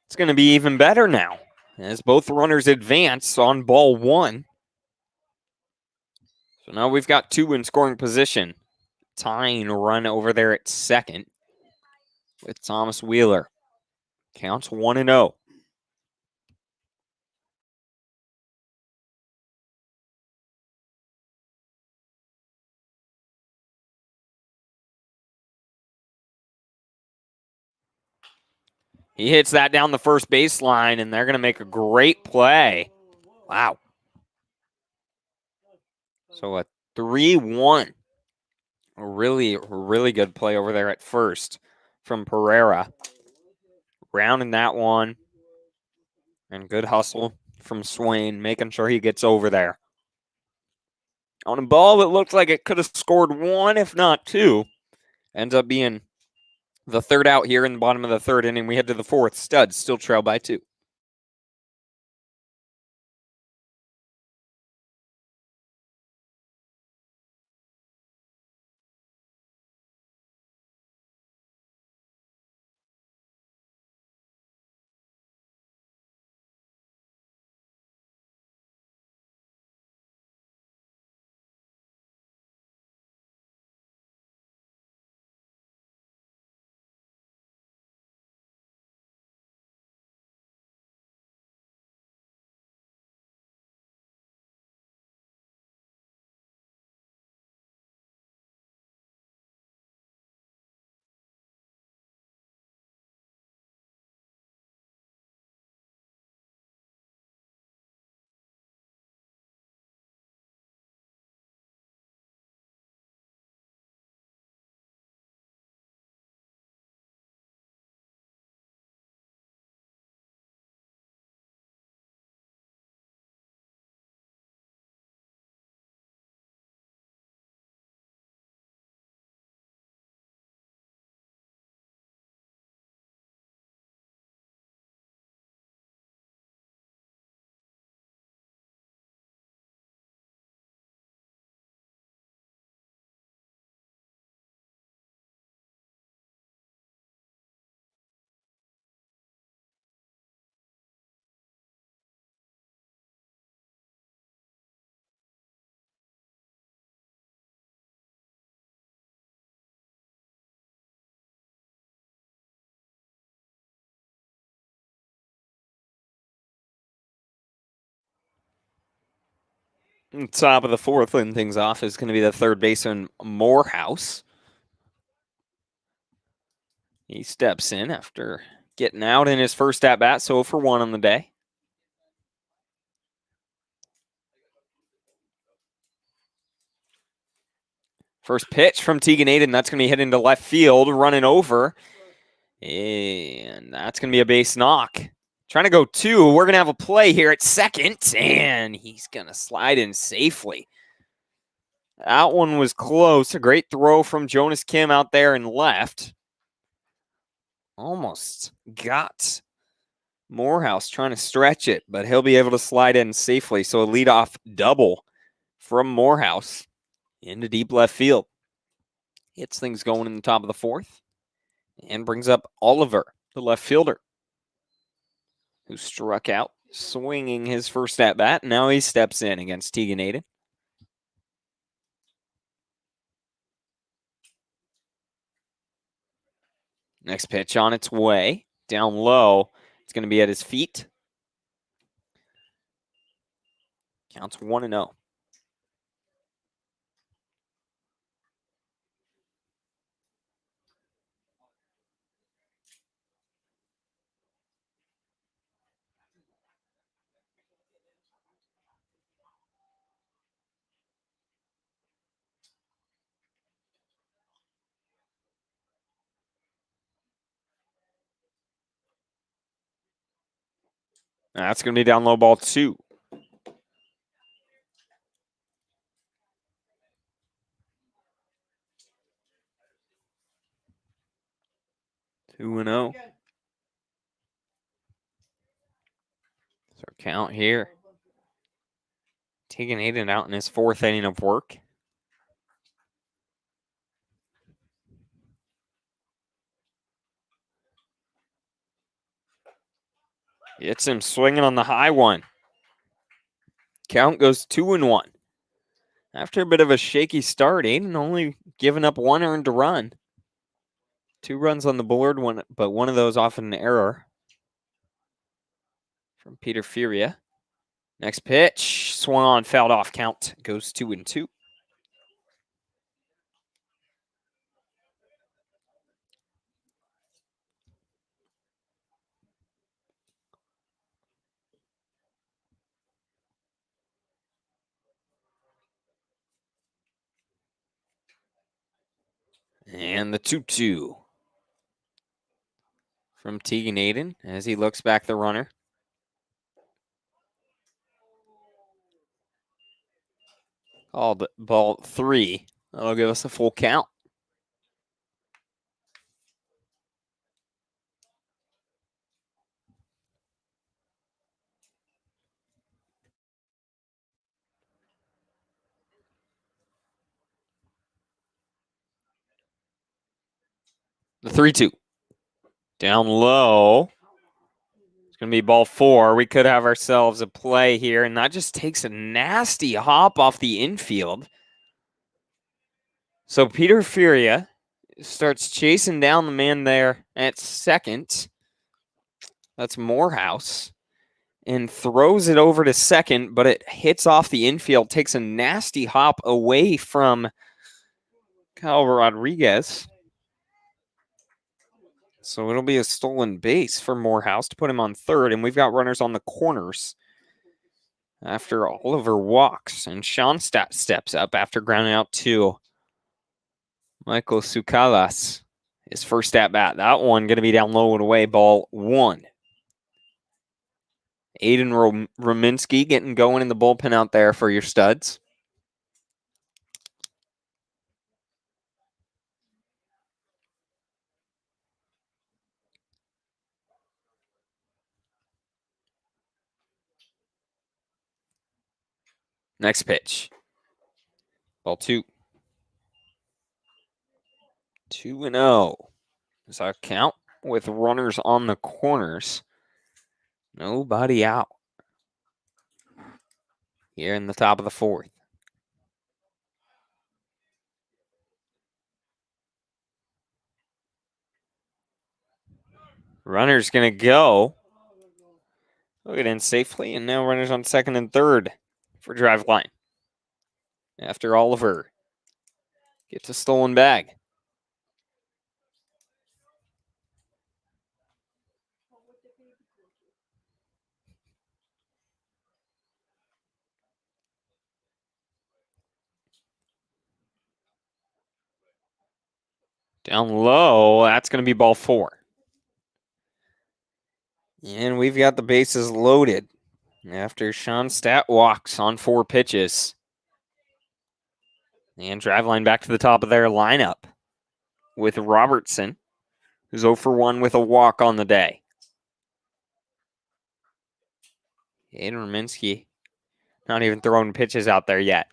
it's going to be even better now as both runners advance on ball 1. So now we've got 2 in scoring position. Tying a run over there at second with Thomas Wheeler. Counts 1-0. He hits that down the first baseline, and they're going to make a great play. Wow. So a 3-1. A really, really good play over there at first from Pereira. Rounding that one. And good hustle from Swain, making sure he gets over there. On a ball that looked like it could have scored one, if not two. Ends up being the third out here in the bottom of the third inning. We head to the fourth. Studs still trail by 2. Top of the fourth, leading things off, is going to be the third baseman, Morehouse. He steps in after getting out in his first at-bat, so for 1 on the day. First pitch from Tegan Aiden. That's going to be hit into left field, running over. And that's going to be a base knock. Trying to go 2. We're going to have a play here at second, and he's going to slide in safely. That one was close. A great throw from Jonas Kim out there and left. Almost got Morehouse trying to stretch it, but he'll be able to slide in safely. So a leadoff double from Morehouse into deep left field. Gets things going in the top of the fourth and brings up Oliver, the left fielder, who struck out, swinging his first at bat. Now he steps in against Tegan Aiden. Next pitch on its way, down low. It's going to be at his feet. Counts 1-0. That's going to be down low, ball 2. Two and 0. So count here. Tegan Aiden out in his 4th inning of work. It's him swinging on the high one. Count goes 2-1. After a bit of a shaky start, Aiden only giving up 1 earned run. 2 runs on the board, but one of those off an error from Peter Furia. Next pitch, swung on, fouled off. Count goes 2-2. And the 2-2 from Tegan Aiden as he looks back the runner. Called ball 3. That'll give us a full count. The 3-2. Down low. It's going to be ball 4. We could have ourselves a play here, and that just takes a nasty hop off the infield. So Peter Furia starts chasing down the man there at second. That's Morehouse. And throws it over to second, but it hits off the infield, takes a nasty hop away from Kyle Rodriguez. So it'll be a stolen base for Morehouse to put him on third, and we've got runners on the corners after Oliver walks, and Schoenstatt steps up after grounding out 2. Michael Sukalas, his first at bat. That one going to be down low and away, ball 1. Aiden Rominski getting going in the bullpen out there for your studs. Next pitch. Ball 2. 2-0. Is our count with runners on the corners. Nobody out. Here in the top of the 4th. Runner's going to go. Look it in safely, and now runners on second and third for Driveline. After Oliver gets a stolen bag. Down low, that's going to be ball 4. And we've got the bases loaded after Schoenstatt walks on 4 pitches. And Driveline back to the top of their lineup with Robertson, who's 0 for 1 with a walk on the day. Aiden Rominski not even throwing pitches out there yet.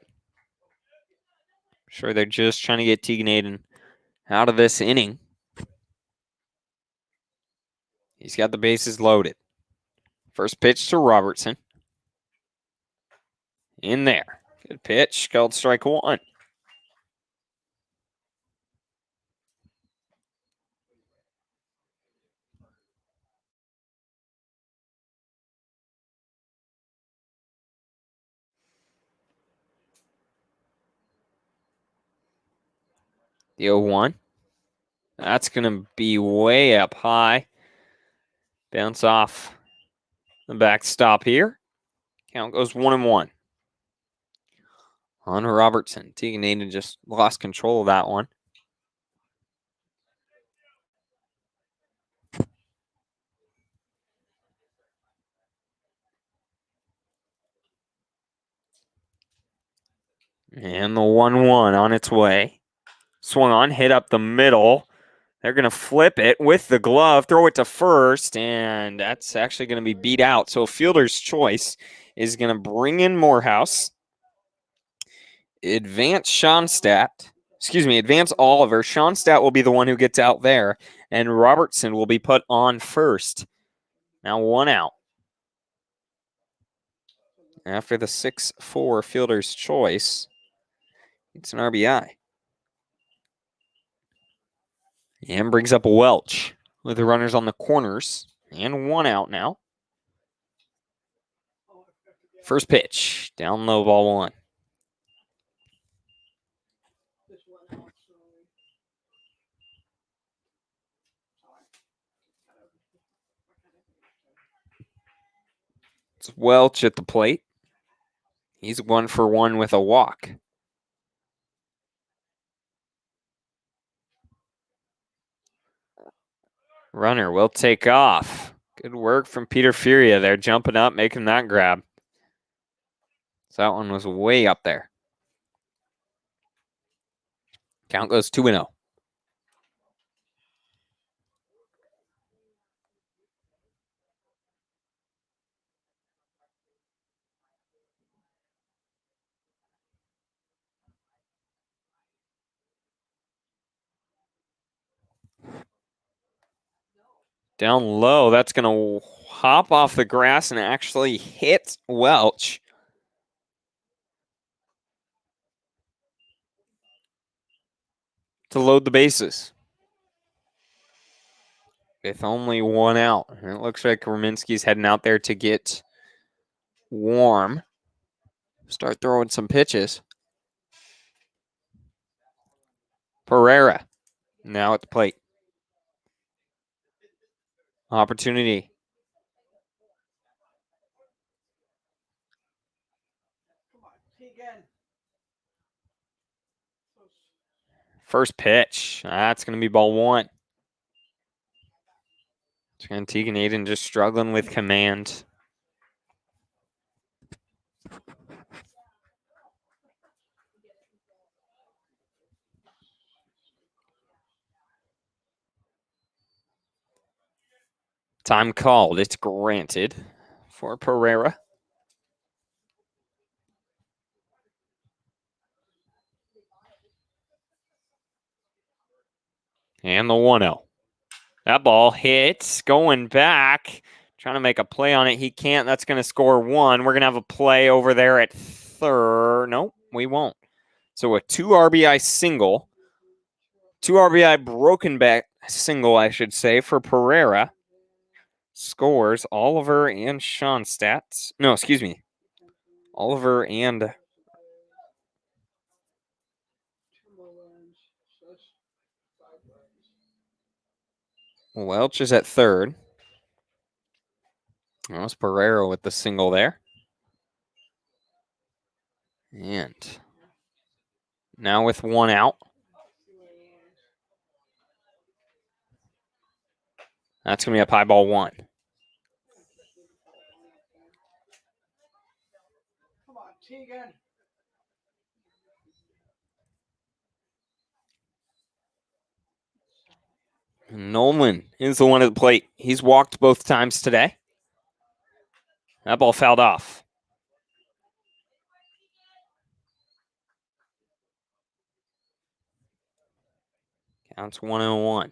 Sure, they're just trying to get Tegan Aiden out of this inning. He's got the bases loaded. First pitch to Robertson. In there. Good pitch. Called strike 1. The 0-1. That's going to be way up high. Bounce off the backstop here. Count goes 1-1. On Robertson. Tegan Aiden just lost control of that one. And the 1-1 on its way. Swung on, hit up the middle. They're going to flip it with the glove, throw it to first, and that's actually going to be beat out. So fielder's choice is going to bring in Morehouse. Advance Oliver. Schoenstatt will be the one who gets out there, and Robertson will be put on first. Now 1 out. After the 6-4 fielder's choice, it's an RBI. And brings up Welch with the runners on the corners, and 1 out now. First pitch, down low, ball 1. It's Welch at the plate. He's 1 for 1 with a walk. Runner will take off. Good work from Peter Furia there, jumping up, making that grab. So that one was way up there. Count goes 2-0. Down low, that's going to hop off the grass and actually hit Welch. To load the bases. With only one out. And it looks like Rominski's heading out there to get warm. Start throwing some pitches. Pereira now at the plate. Opportunity. First pitch. That's going to be ball one. Tegan Aiden just struggling with command. Time called. It's granted for Pereira. And the 1-0. That ball hits, going back, trying to make a play on it. He can't. That's going to score one. We're going to have a play over there at third. Nope, we won't. So a 2 RBI single, 2 RBI broken back single, I should say, for Pereira. Scores Oliver and Schoenstatt. No, excuse me. Oliver and Welch is at third. That was Pereira with the single there. And now with one out. That's going to be a high ball one. Come on, Tegan. Nolan is the one at the plate. He's walked both times today. That ball fouled off. Counts 1-1.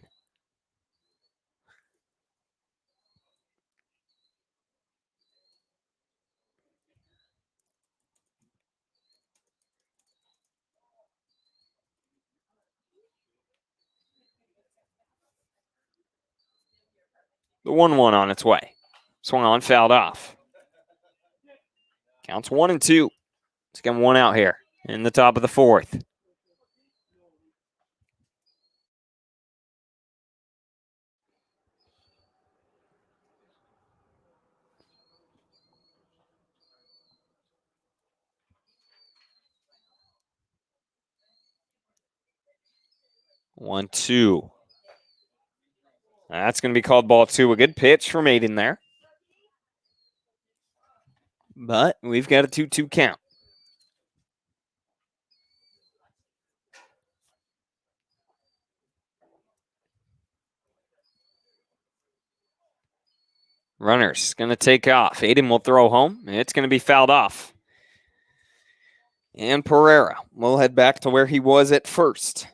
The 1-1 on its way. Swung on, fouled off. Counts 1-2. Let's get one out here in the top of the fourth. One, two. That's going to be called ball two. A good pitch from Aiden there. But we've got a 2-2 count. Runner's going to take off. Aiden will throw home. It's going to be fouled off. And Pereira will head back to where he was at first.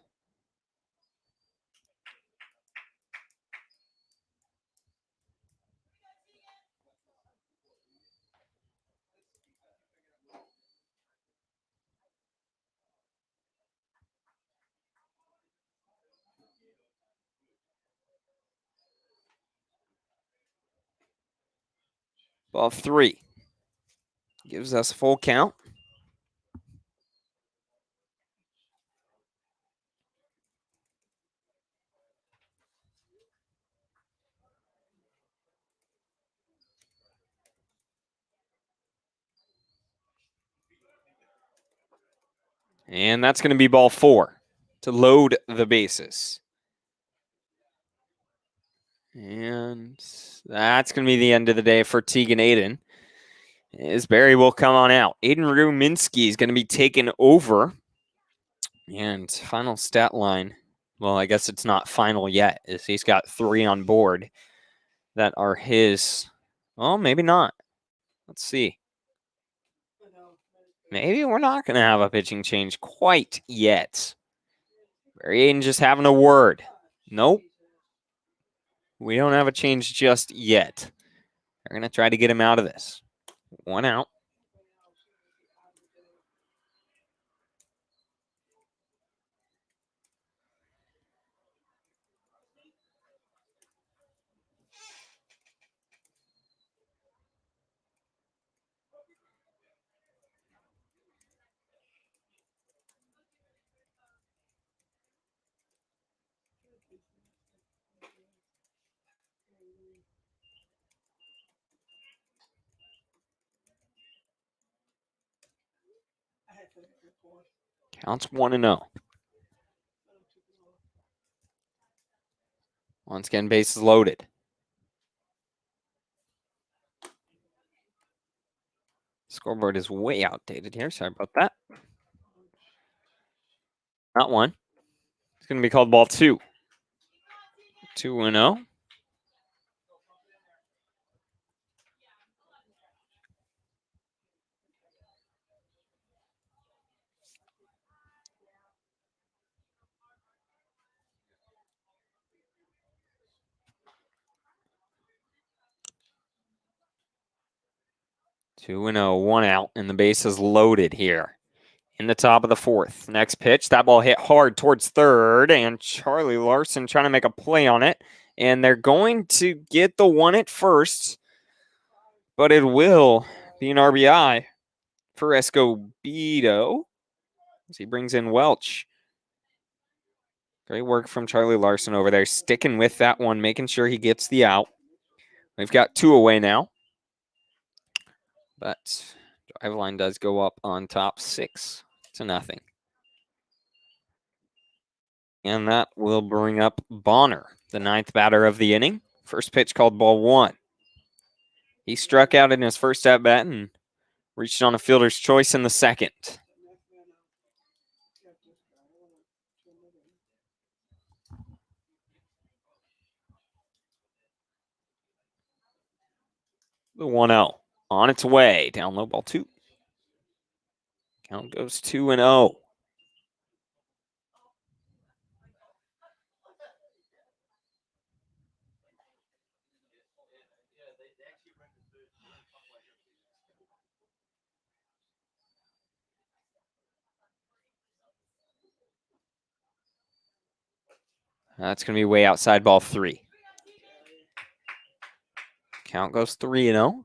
Ball three. Gives us a full count. And that's going to be ball four to load the bases. And that's going to be the end of the day for Tegan Aiden. As Barry will come on out. Aiden Ruminski is going to be taken over. And final stat line. Well, I guess it's not final yet, as he's got 3 on board that are his. Well, maybe not. Let's see. Maybe we're not going to have a pitching change quite yet. Barry Aiden just having a word. Nope. We don't have a change just yet. They're going to try to get him out of this. 1 out. Counts 1-0. Once again, bases loaded. Scoreboard is way outdated here. Sorry about that. Not 1. It's going to be called ball 2. 2-0. Two and 0, 1 out, and the base is loaded here in the top of the 4th. Next pitch, that ball hit hard towards third, and Charlie Larson trying to make a play on it. And they're going to get the 1 at first, but it will be an RBI for Escobedo as he brings in Welch. Great work from Charlie Larson over there, sticking with that one, making sure he gets the out. We've got 2 away now, but Driveline does go up on top 6-0. And that will bring up Bonner, the 9th batter of the inning. First pitch called ball 1. He struck out in his first at bat and reached on a fielder's choice in the second. The 1-0 on its way. Down low, ball 2. Count goes 2-0. That's going to be way outside ball 3. Count goes 3-0.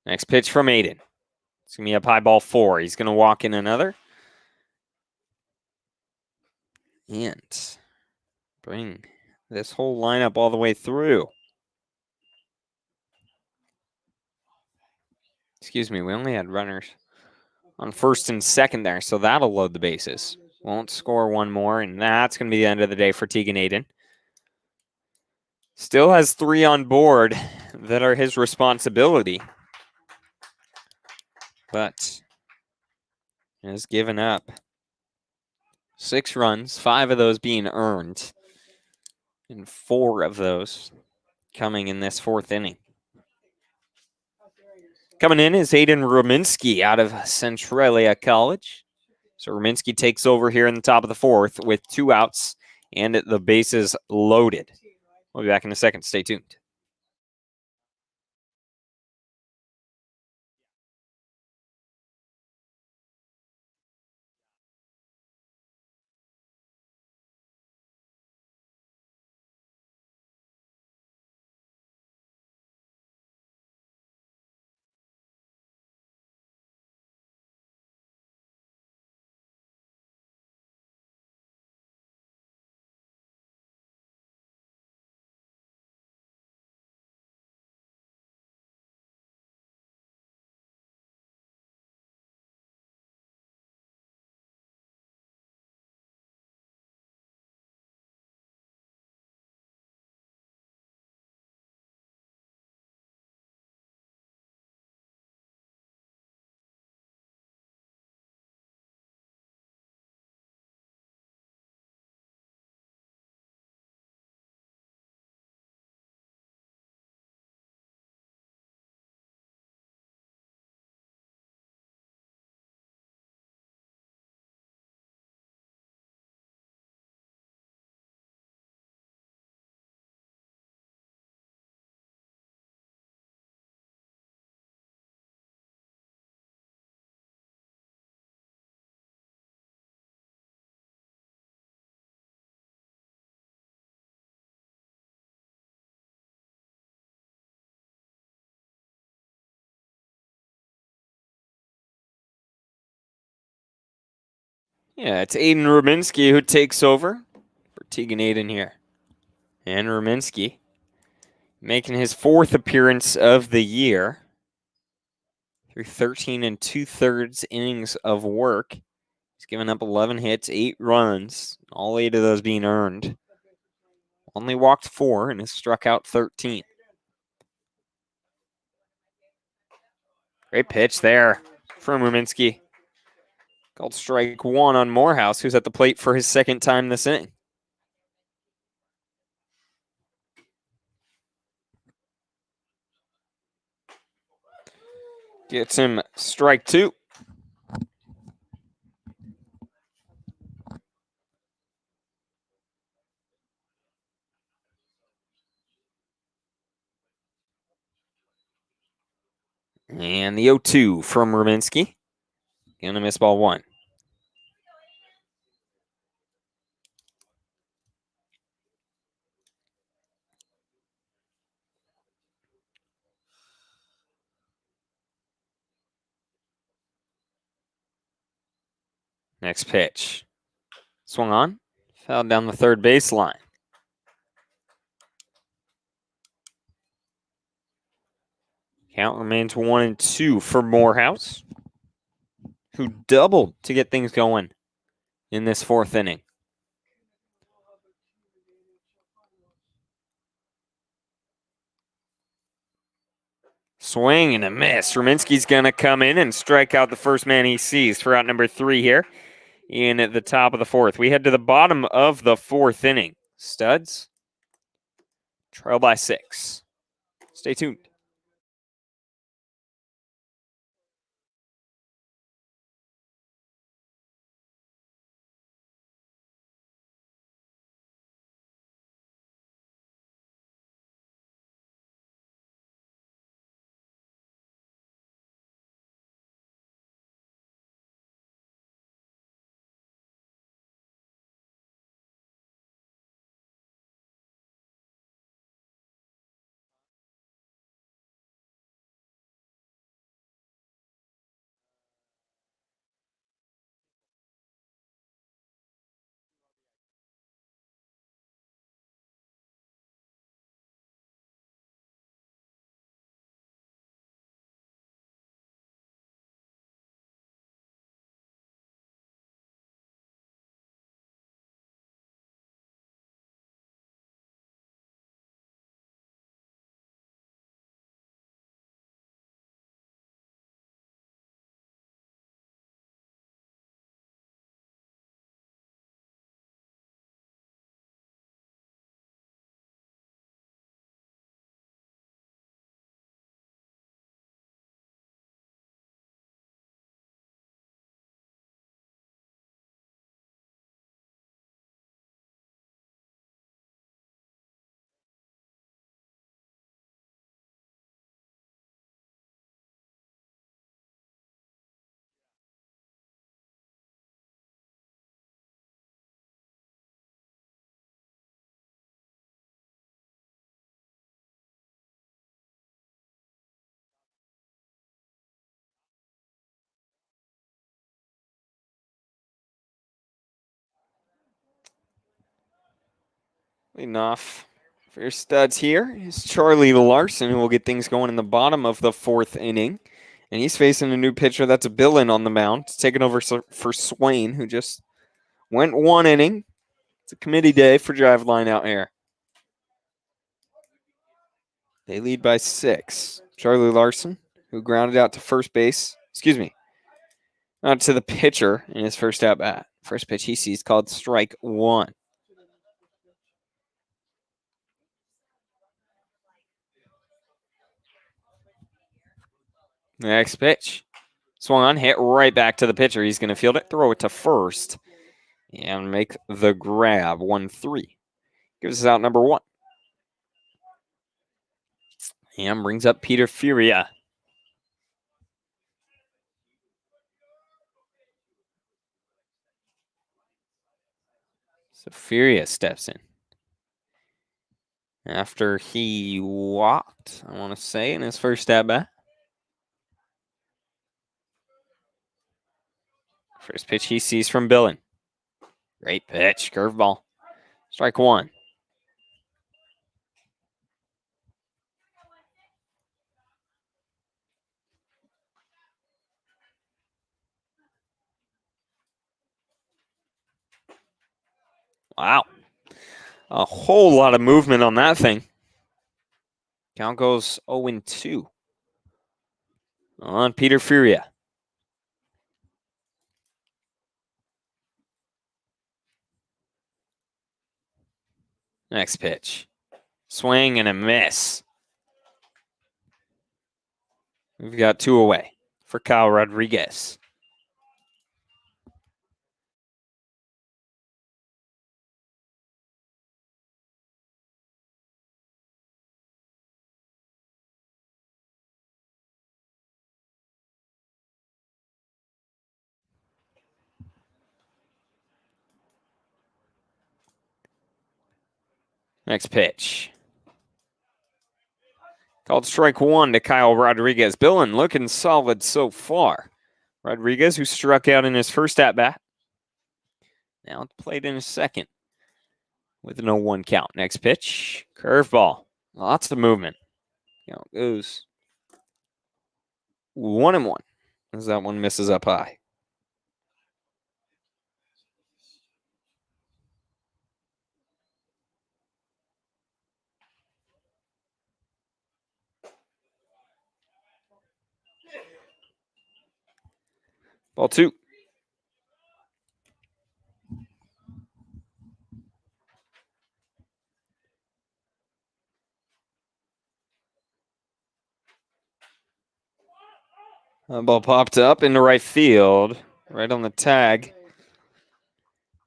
Next pitch from Aiden. It's going to be up high ball 4. He's going to walk in another. And bring this whole lineup all the way through. Excuse me, we only had runners on first and second there, so that'll load the bases. Won't score 1 more, and that's going to be the end of the day for Tegan Aiden. Still has 3 on board that are his responsibility, but has given up 6 runs, 5 of those being earned, and 4 of those coming in this 4th inning. Coming in is Aiden Ruminski out of Centralia College. So Ruminski takes over here in the top of the 4th with 2 outs and the bases loaded. We'll be back in a second. Stay tuned. Yeah, it's Aiden Ruminski who takes over for Tegan Aiden here. And Ruminski making his 4th appearance of the year through 13 2/3 innings of work. He's given up 11 hits, 8 runs, all 8 of those being earned. Only walked 4 and has struck out 13. Great pitch there from Ruminski. Called strike 1 on Morehouse, who's at the plate for his 2nd time this inning. Gets him strike 2. And the 0-2 from Ruminski. Gonna miss ball 1. Next pitch. Swung on. Fouled down the third baseline. Count remains 1-2 for Morehouse, who doubled to get things going in this 4th inning. Swing and a miss. Ruminski's going to come in and strike out the first man he sees for out number 3 here in the top of the 4th. We head to the bottom of the 4th inning. Studs, trail by 6. Stay tuned. Leading off for your studs here is Charlie Larson, who will get things going in the bottom of the 4th inning. And he's facing a new pitcher. That's a Billin on the mound. Taking over for Swain, who just went 1 inning. It's a committee day for Driveline out here. They lead by 6. Charlie Larson, who grounded out to first base. Out to the pitcher in his first at bat. First pitch he sees called strike 1. Next pitch. Swung on, hit right back to the pitcher. He's going to field it, throw it to first, and make the grab. 1-3. Gives us out number 1. And brings up Peter Furia. So Furia steps in. After he walked, I want to say, in his first at bat. First pitch he sees from Billin. Great pitch. Curveball. Strike one. Wow. A whole lot of movement on that thing. Count goes 0-2 on Peter Furia. Next pitch. Swing and a miss. We've got 2 away for Kyle Rodriguez. Next pitch. Called strike one to Kyle Rodriguez. Billin looking solid so far. Rodriguez, who struck out in his first at-bat, now played in his second with an 0-1 count. Next pitch, curveball. Lots of movement. Count goes 1-1 as that one misses up high. Ball 2. Ball popped up into right field, right on the tag.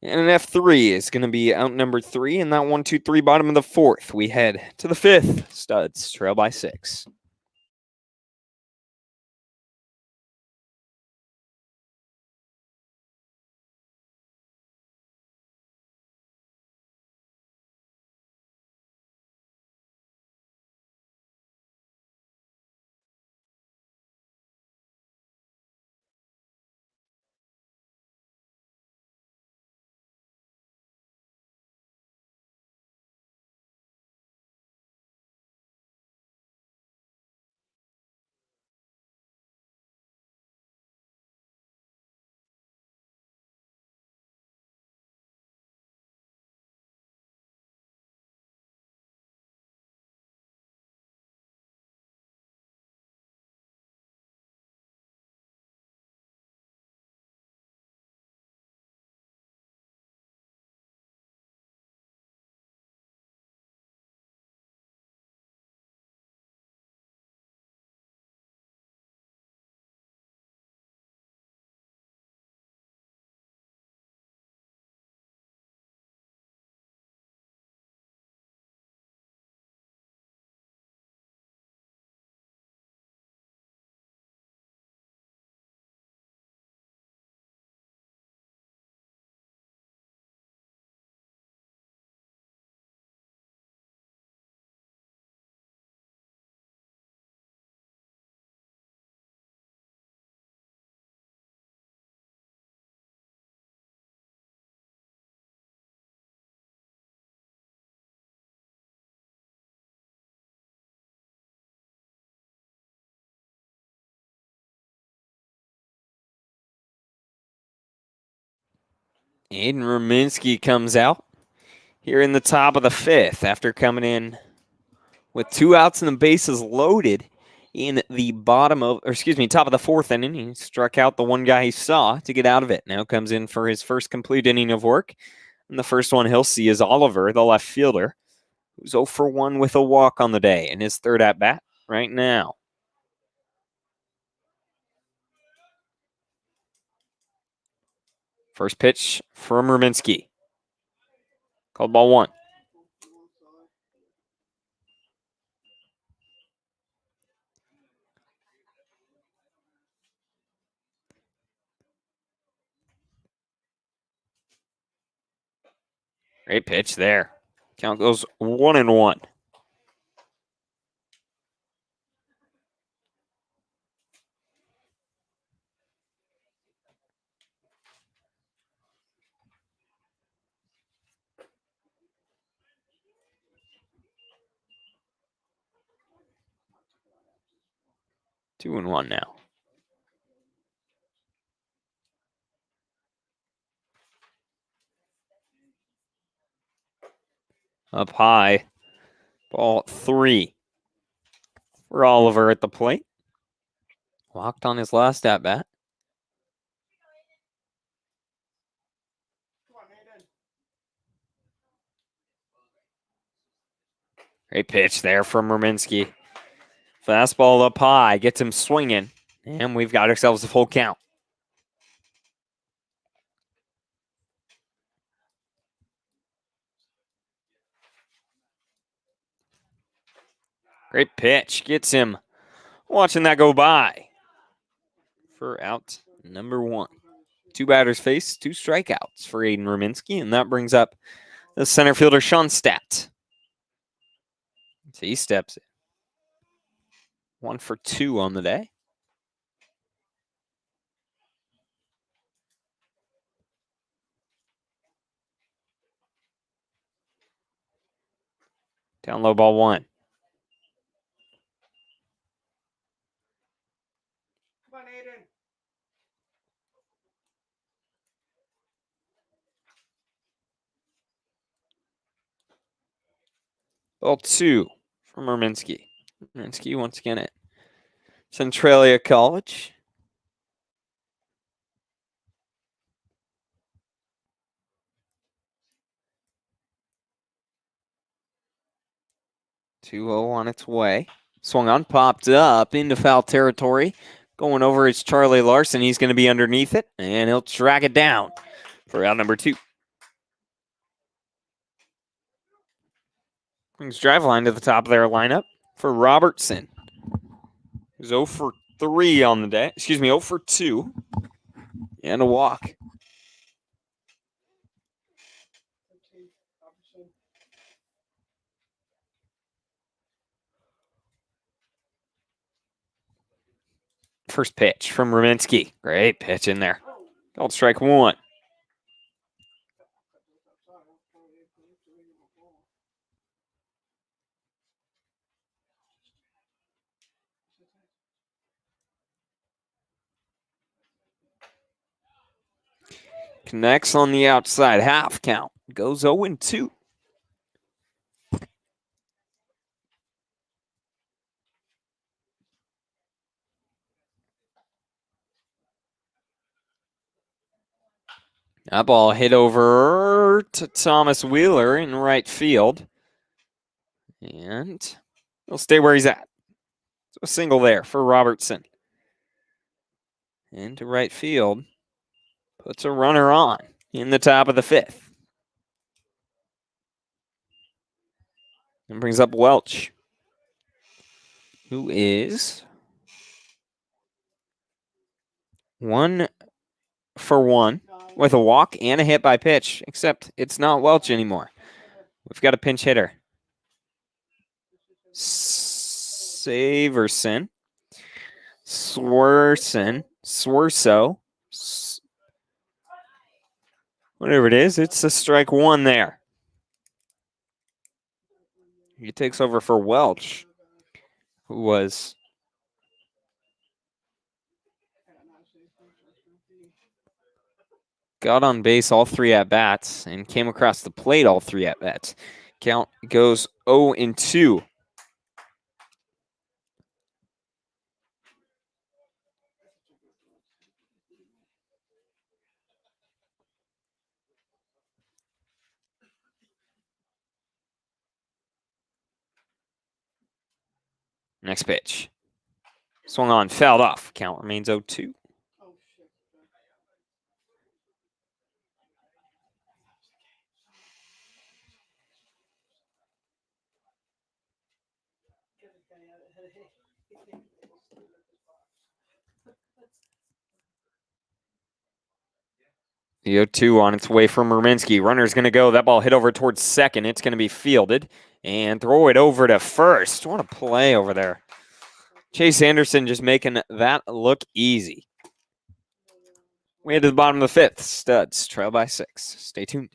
And an F3 is going to be out number 3 in that 1-2-3 bottom of the 4th. We head to the 5th. Studs trail by 6. Aiden Ruminski comes out here in the top of the 5th after coming in with 2 outs and the bases loaded in the top of the 4th inning. He struck out the one guy he saw to get out of it. Now comes in for his first complete inning of work. And the first one he'll see is Oliver, the left fielder, who's 0 for 1 with a walk on the day in his 3rd at bat right now. First pitch from Ruminski. Called ball 1. Great pitch there. Count goes 1-1. 2-1 now. Up high. Ball 3 for Oliver at the plate. Walked on his last at bat. Great pitch there from Rominski. Fastball up high, gets him swinging, and we've got ourselves a full count. Great pitch, gets him watching that go by for out number 1. 2 batters faced, 2 strikeouts for Aiden Rominski, and that brings up the center fielder Schoenstatt. So he steps in. 1 for 2 on the day. Down low, ball 1. Come on, Aiden. Ball 2 from Rominski. Rominski once again at Centralia College. Two-0 on its way. Swung on, popped up into foul territory. Going over is Charlie Larson. He's going to be underneath it, and he'll track it down for out number 2. Brings Driveline to the top of their lineup for Robertson. He's 0 for 3 on the day. 0 for 2. And a walk. First pitch from Rominski. Great pitch in there. Called strike 1. Connects on the outside. Half count. Goes 0-2. That ball hit over to Thomas Wheeler in right field. And he'll stay where he's at. So a single there for Robertson. Into right field. Puts a runner on in the top of the 5th. And brings up Welch, who is 1 for 1 with a walk and a hit by pitch, except it's not Welch anymore. We've got a pinch hitter. Saverson. Swerso. Whatever it is, it's a strike 1 there. He takes over for Welch, who was got on base all 3 at-bats and came across the plate all 3 at-bats. Count goes 0-2. Next pitch. Swung on, fouled off. Count remains 0-2. The 0-2 on its way from Rominski. Runner's going to go. That ball hit over towards second. It's going to be fielded. And throw it over to first. What a play over there. Chase Anderson just making that look easy. We head to the bottom of the 5th. Studs trail by 6. Stay tuned.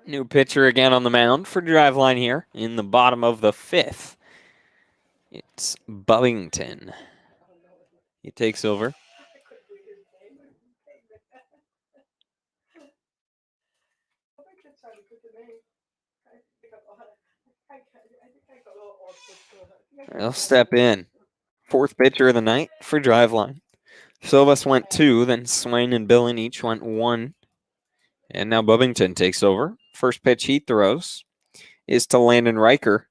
New pitcher again on the mound for Driveline here in the bottom of the 5th. It's Bovington. He takes over. They'll step in. 4th pitcher of the night for Driveline. Silvas went 2, then Swain and Billen each went 1. And now Bovington takes over. First pitch he throws is to Landon Riker.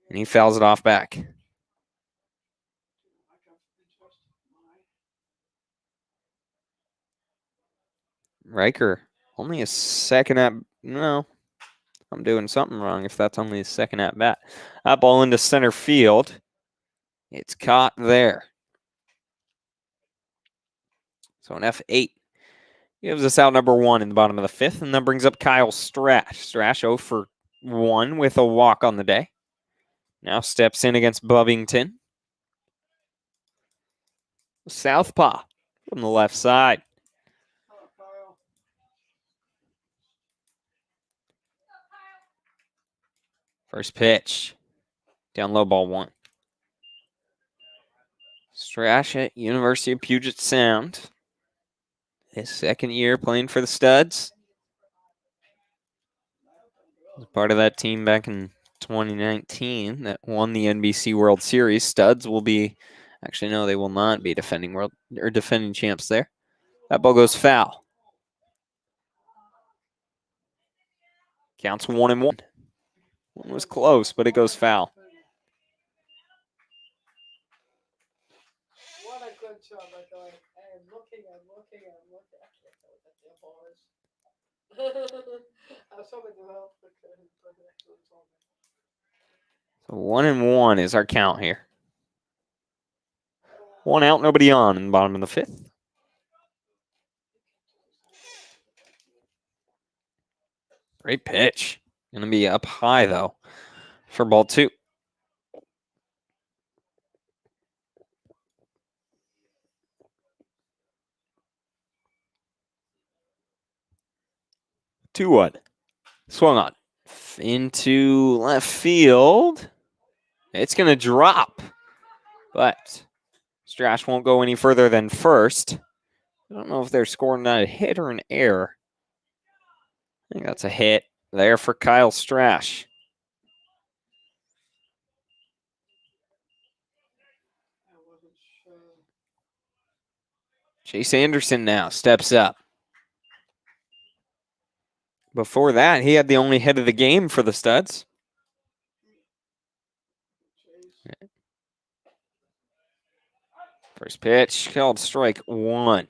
And he fouls it off back. Riker, only a second at... No, I'm doing something wrong if that's only a second at bat. That ball into center field. It's caught there. So an F8 gives us out number 1 in the bottom of the 5th, and then brings up Kyle Strash. Strash 0 for 1 with a walk on the day. Now steps in against Bovington. Southpaw from the left side. First pitch. Down low, ball 1. Strash at University of Puget Sound. His 2nd year playing for the Studs. Was part of that team back in 2019 that won the NBC World Series. Studs will be, actually no, they will not be defending champs there. That ball goes foul. Counts 1-1. One was close, but it goes foul. What a good job, I thought. I am looking. I can't tell what that damn ball is. I was hoping to help, but So 1-1 is our count here. 1 out, nobody on in the bottom of the 5th. Great pitch. Going to be up high, though, for ball 2. Two one. Swung on. Into left field. It's going to drop. But Strash won't go any further than first. I don't know if they're scoring that a hit or an error. I think that's a hit there for Kyle Strash. Chase Anderson now steps up. Before that, he had the only hit of the game for the Studs. First pitch, called strike 1.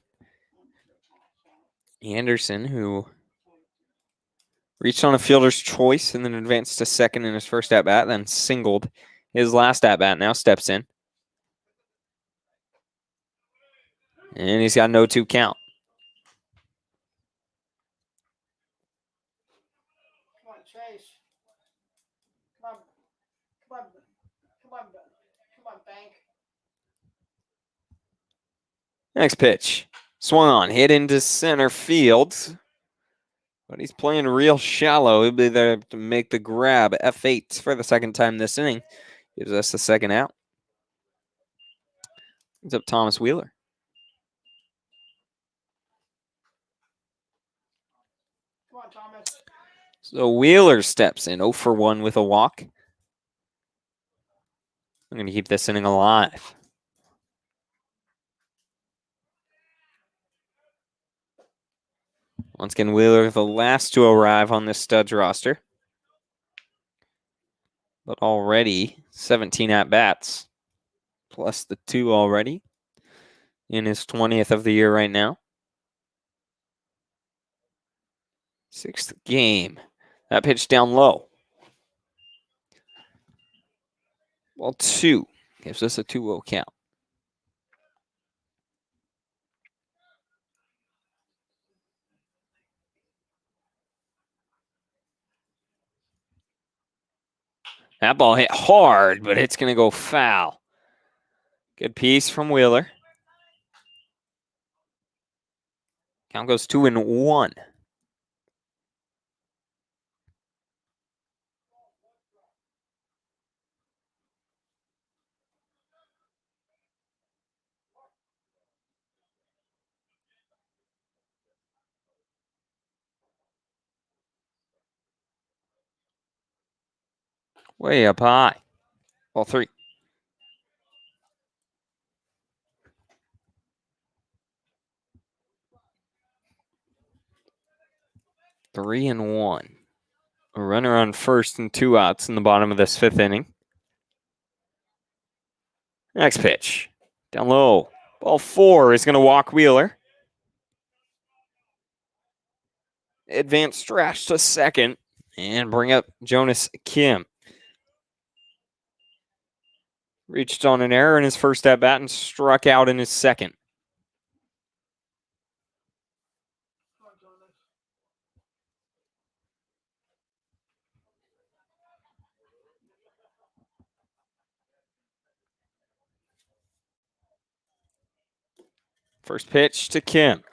Anderson, who reached on a fielder's choice and then advanced to second in his first at-bat, then singled his last at-bat, now steps in. And he's got no 2 count. come on, Chase. Come on, Bank. Next pitch. Swung on, hit into center field. But he's playing real shallow. He'll be there to make the grab. F8 for the 2nd time this inning. Gives us the 2nd out. Brings up Thomas Wheeler. Come on, Thomas. So Wheeler steps in 0 for 1 with a walk. I'm going to keep this inning alive. Once again, Wheeler the last to arrive on this Studs roster. But already 17 at-bats. Plus the 2 already. In his 20th of the year right now. 6th game. That pitch down low. Ball 2 gives us a 2-0 count. That ball hit hard, but it's going to go foul. Good piece from Wheeler. Count goes 2-1. Way up high. Ball 3. Three and one. A runner on first and 2 outs in the bottom of this 5th inning. Next pitch. Down low. Ball 4 is going to walk Wheeler. Advance Strash to second and bring up Jonas Kim. Reached on an error in his first at bat and struck out in his second. First pitch to Kim.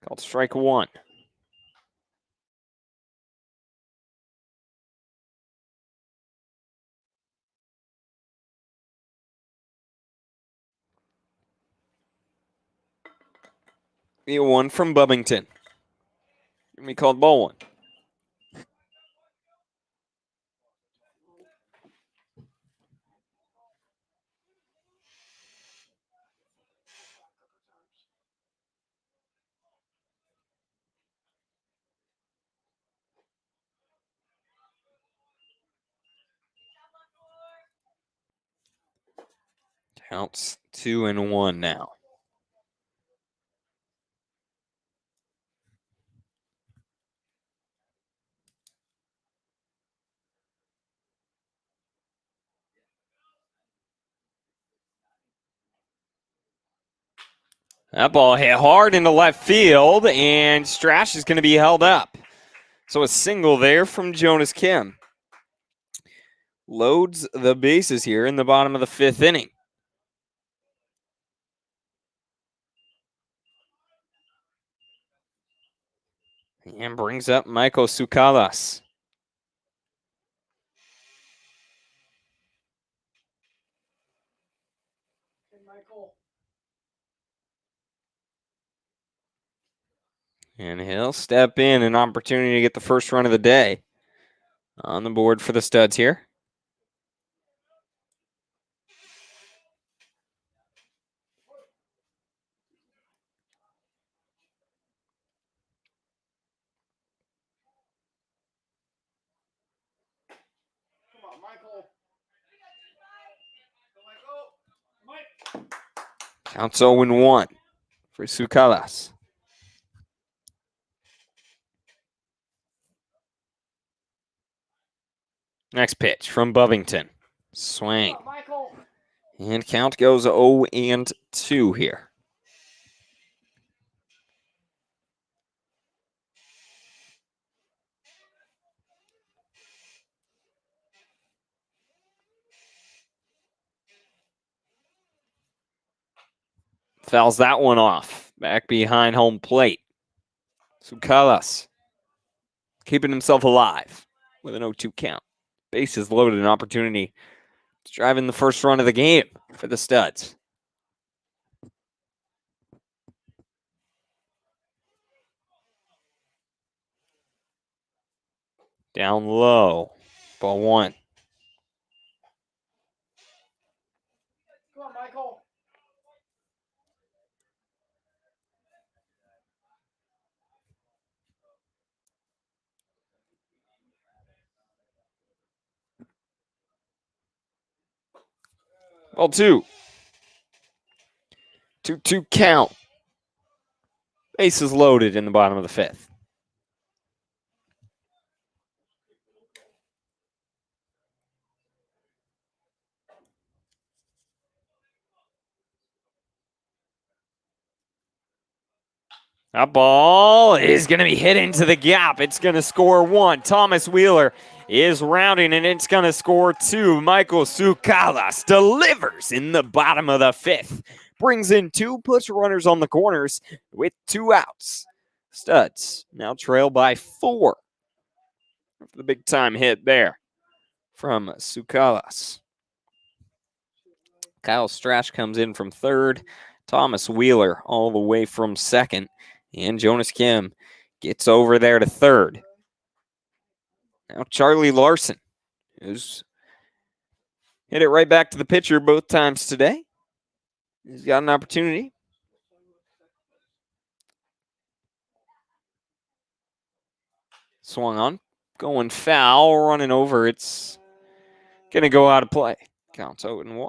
Called strike 1. The 1 from Bubbington. Gonna be called ball 1. Counts 2 and 1 now. That ball hit hard into left field, and Strash is going to be held up. So a single there from Jonas Kim. Loads the bases here in the bottom of the 5th inning. And brings up Michael Sukalas. And he'll step in, an opportunity to get the first run of the day on the board for the Studs here. Counts 0-1 for Sukalas. Next pitch from Bubbington. Swing. And count goes 0-2 here. Fouls that one off. Back behind home plate. Sukalas keeping himself alive with an 0-2 count. Bases loaded, an opportunity to drive in the first run of the game for the Studs. Down low. Ball 1. Come on, Michael. Ball 2. 2-2 count. Bases loaded in the bottom of the 5th. That ball is going to be hit into the gap. It's going to score 1. Thomas Wheeler is rounding, and it's going to score 2. Michael Sukalas delivers in the bottom of the 5th. Brings in 2, puts runners on the corners with 2 outs. Studs now trail by 4. The big time hit there from Sukalas. Kyle Strash comes in from 3rd. Thomas Wheeler all the way from 2nd. And Jonas Kim gets over there to 3rd. Now Charlie Larson who's hit it right back to the pitcher both times today. He's got an opportunity. Swung on, going foul, running over. It's going to go out of play. Counts 0-1.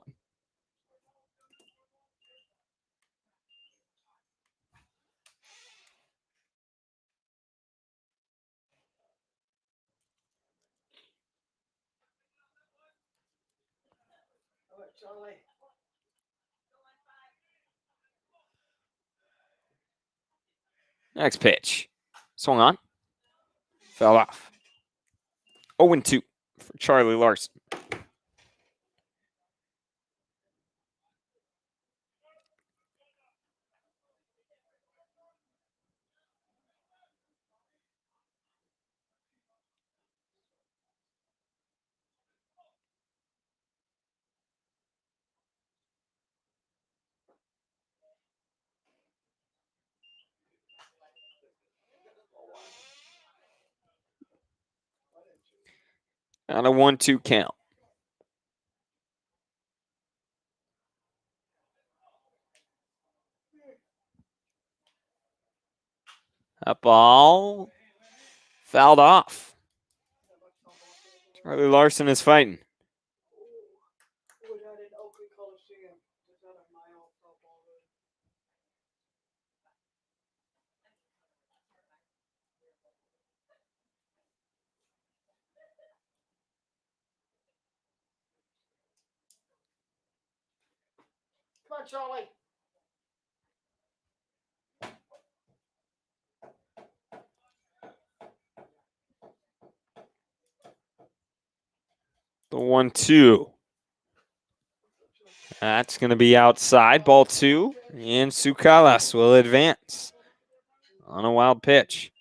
Next pitch. Swung on. Fell off. 0-2 for Charlie Larson. On a 1-2 count. That ball fouled off. Charlie Larson is fighting. Come on, Charlie. The 1-2. That's going to be outside. Ball 2. And Sukalas will advance on a wild pitch.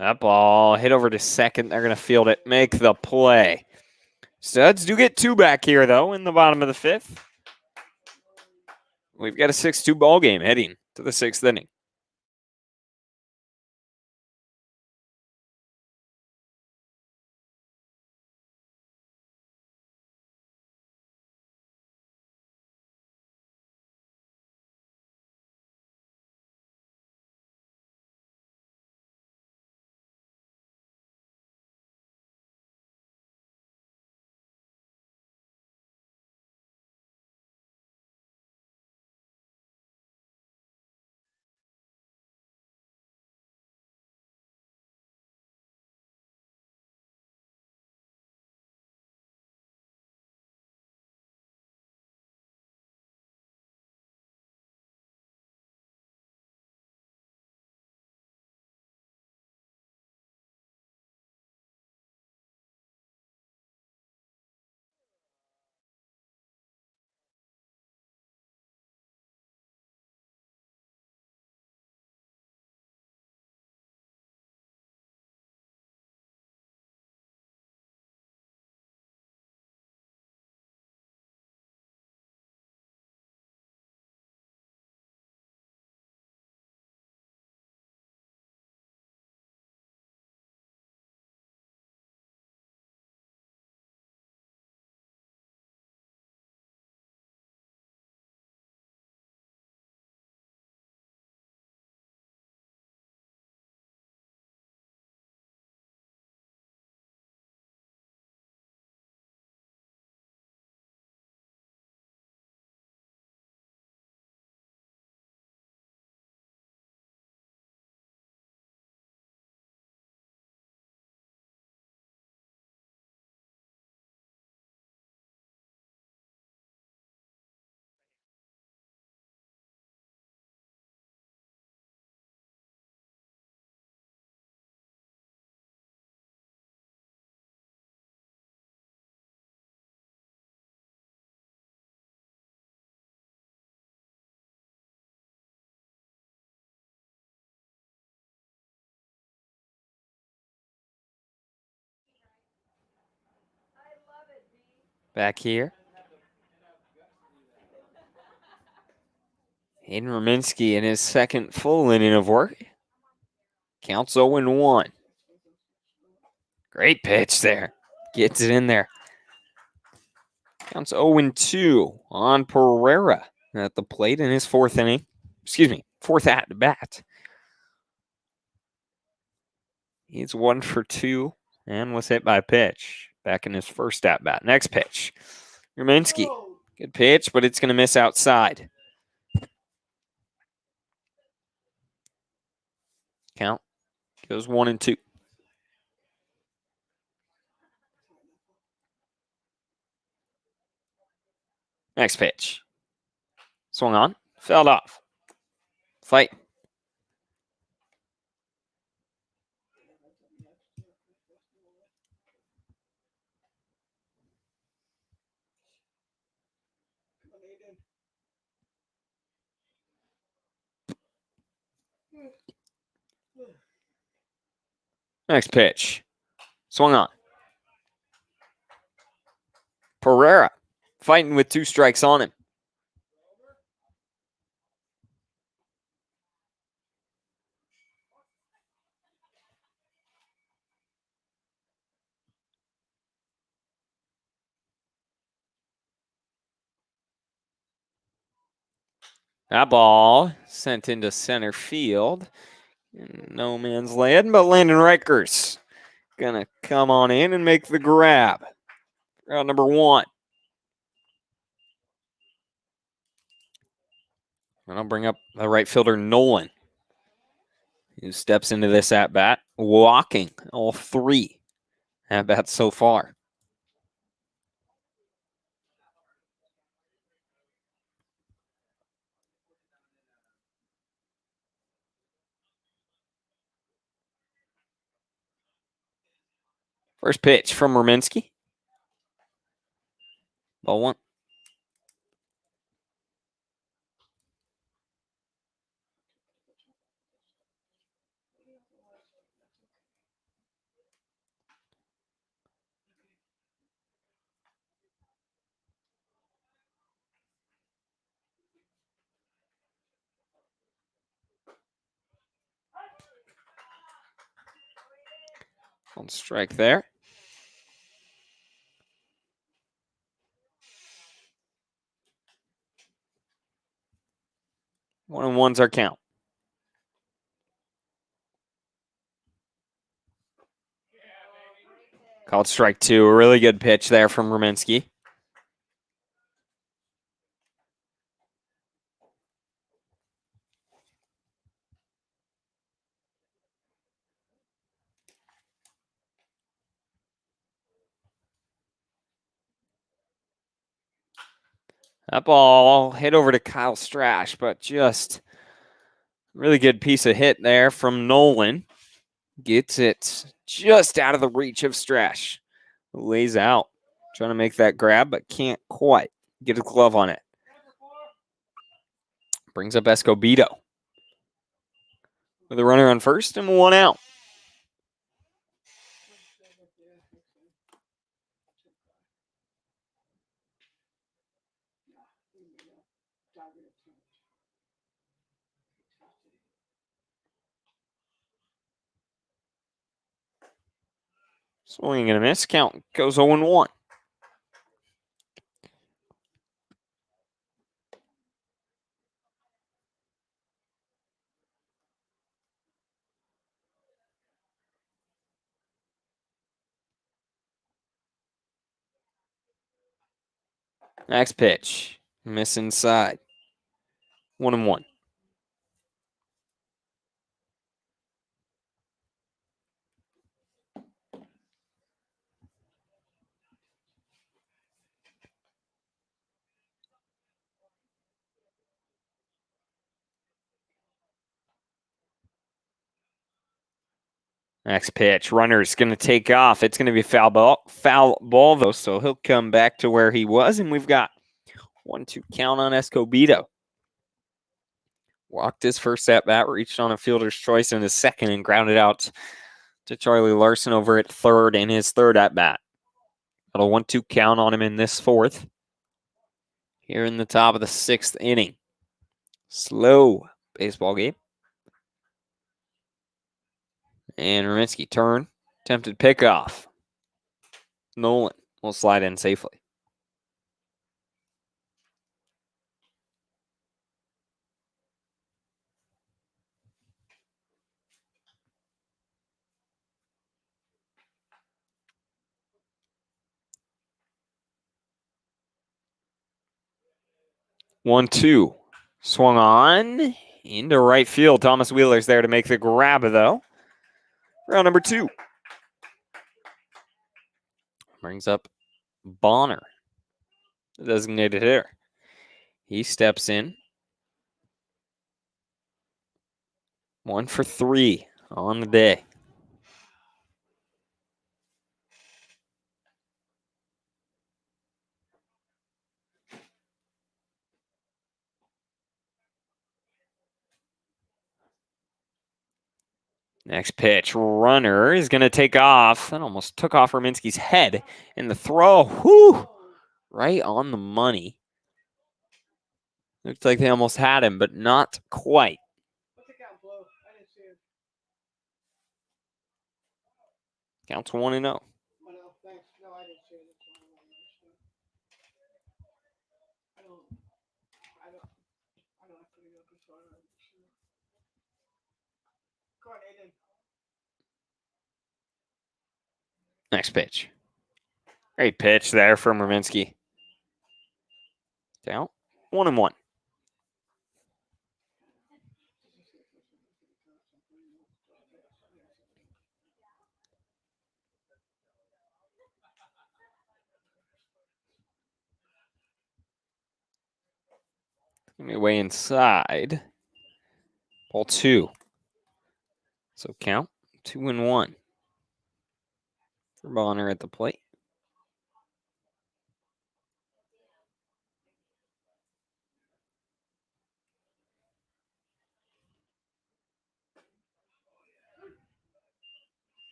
That ball hit over to second. They're going to field it, make the play. Studs do get 2 back here, though, in the bottom of the 5th. We've got a 6-2 ball game heading to the 6th inning. back here. Hayden Rominski in his second full inning of work. Counts 0-1. Great pitch there. Gets it in there. Counts 0-2 on Pereira at the plate in his fourth inning. Excuse me, fourth at bat. He's 1 for 2 and was hit by a pitch back in his first at bat. Next pitch. Rominski. Good pitch, but it's going to miss outside. Count goes 1-2. Next pitch. Swung on. Fouled off. Fight. Next pitch. Swung on. Pereira fighting with 2 strikes on him. That ball sent into center field. No man's land, but Landon Rikers gonna come on in and make the grab. Round number 1. And I'll bring up the right fielder, Nolan, who steps into this at-bat, walking all 3 at-bats so far. First pitch from Rominski. Ball 1. On strike there. 1-1's our count. Called strike 2. A really good pitch there from Rominski. That ball hit over to Kyle Strash, but just really good piece of hit there from Nolan. Gets it just out of the reach of Strash. Lays out. Trying to make that grab, but can't quite get a glove on it. Brings up Escobedo with a runner on first and 1 out. Swing and a miss. Count goes 0-1. Next pitch. Miss inside. 1-1. Next pitch. Runner's going to take off. It's going to be foul ball, though, so he'll come back to where he was, and we've got 1-2 count on Escobedo. Walked his first at-bat, reached on a fielder's choice in his second, and grounded out to Charlie Larson over at third in his third at-bat. Got a 1-2 count on him in this fourth. Here in the top of the 6th inning. Slow baseball game. And Reminsky turn. Attempted pickoff. Nolan will slide in safely. One, two. Swung on into right field. Thomas Wheeler's there to make the grab, though. Round number 2. Brings up Bonner, the designated hitter. He steps in. 1 for 3 on the day. Next pitch, runner is going to take off. That almost took off Reminsky's head. And the throw, whoo, right on the money. Looked like they almost had him, but not quite. What's the count, Blue? I didn't see it. Counts 1-0. Oh, no, thanks. No, I didn't see it. That's why I don't understand. I don't have to go this far. Go on, Aiden. Next pitch. Great pitch there from Reminsky. Down 1-1. Way inside. Ball 2. So count 2-1 for Bonner at the plate.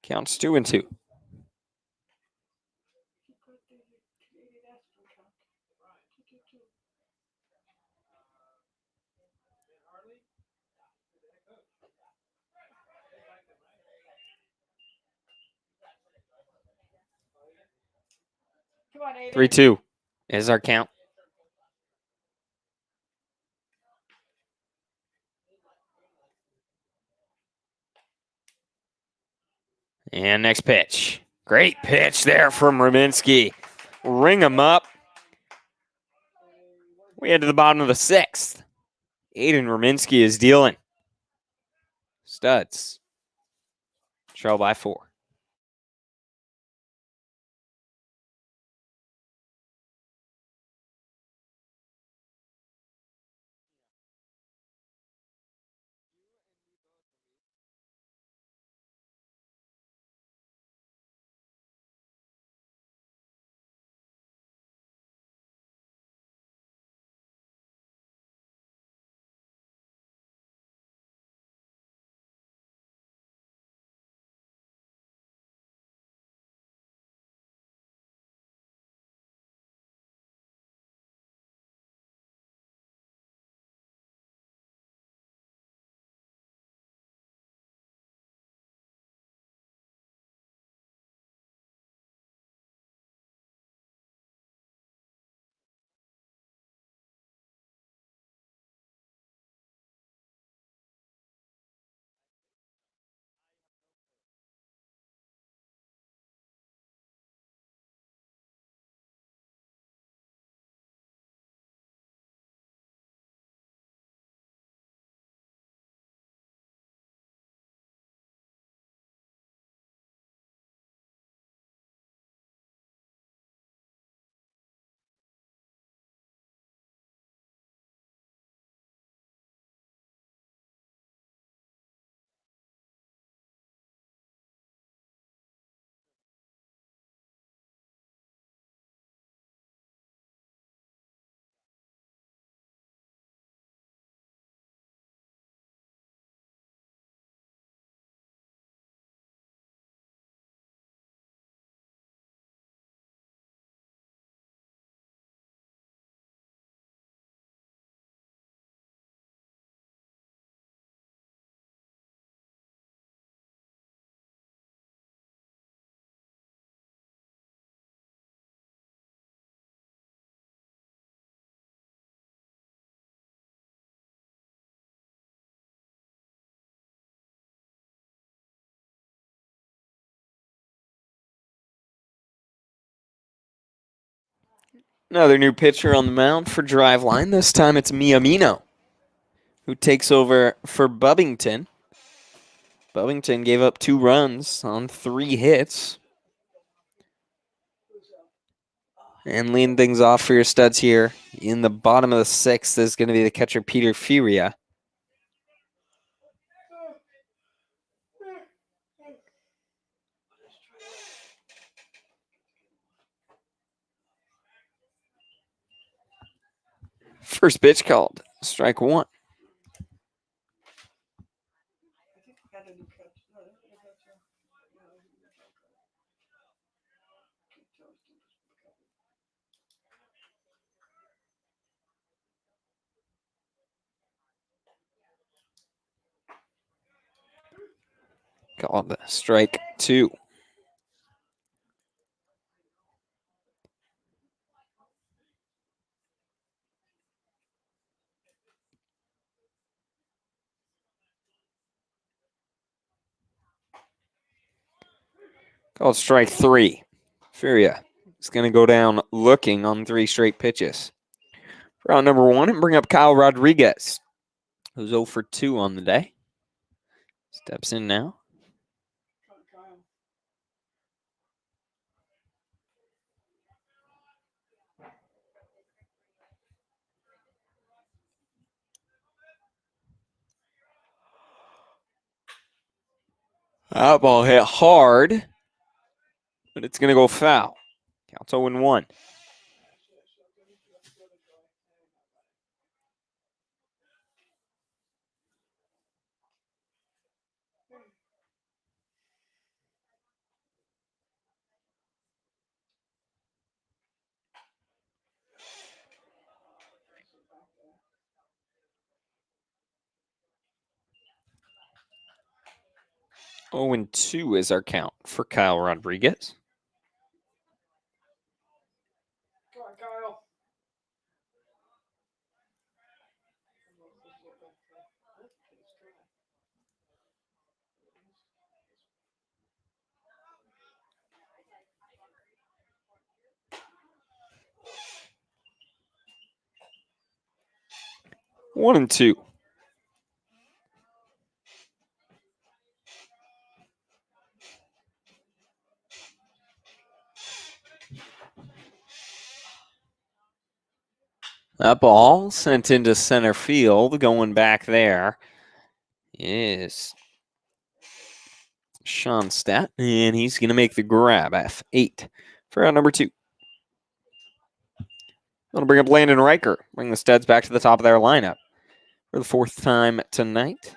Counts 2-2. Come on, Aiden. 3-2 is our count. And next pitch. Great pitch there from Reminsky. Ring him up. We head to the bottom of the 6th. Aiden Reminsky is dealing. Studs. Trail by 4. Another new pitcher on the mound for Driveline. This time it's Miyamino, who takes over for Bubbington. Bubbington gave up 2 runs on 3 hits. And leading things off for your studs here in the bottom of the 6th is going to be the catcher Peter Furia. First pitch called, strike 1. Called strike 2. Called strike 3. Furia is going to go down looking on 3 straight pitches. Round number 1 and bring up Kyle Rodriguez, who's 0 for 2 on the day. Steps in now. That ball hit hard, but it's going to go foul. Counts 0-1. Oh, and 2 is our count for Kyle Rodriguez. Come on, Kyle. One and 2. That ball sent into center field. Going back there is Sean Stat, and he's going to make the grab. F8 for round number 2. Going to bring up Landon Riker. Bring the studs back to the top of their lineup for the 4th time tonight.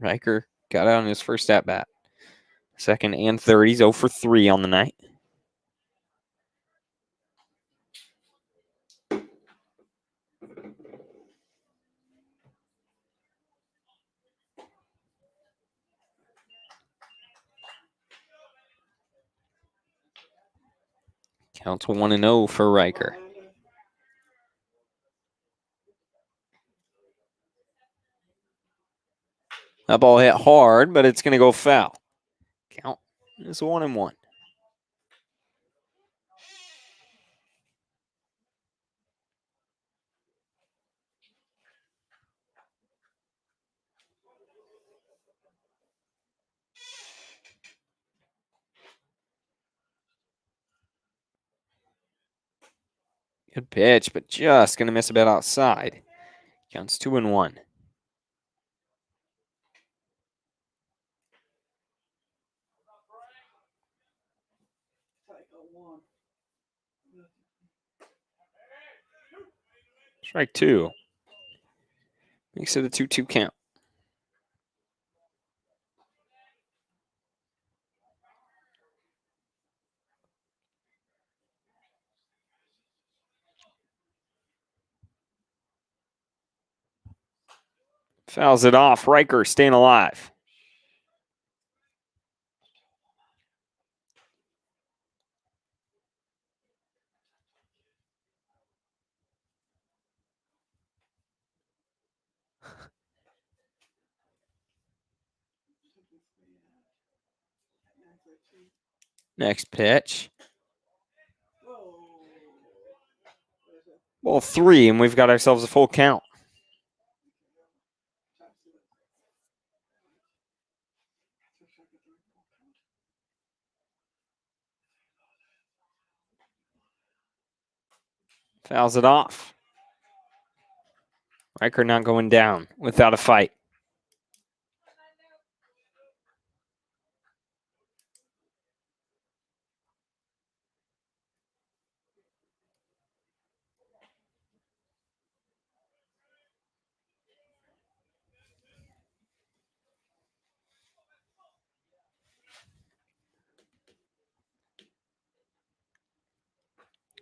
Riker got out on his first at bat. Second and third. He's 0 for 3 on the night. Counts 1-0 for Riker. That ball hit hard, but it's going to go foul. Count is 1-1. Good pitch, but just going to miss a bit outside. Counts 2-1. Strike 2. Makes it a 2-2 count. Fouls it off. Riker staying alive. Next pitch. Ball 3, and we've got ourselves a full count. Fouls it off. Riker not going down without a fight.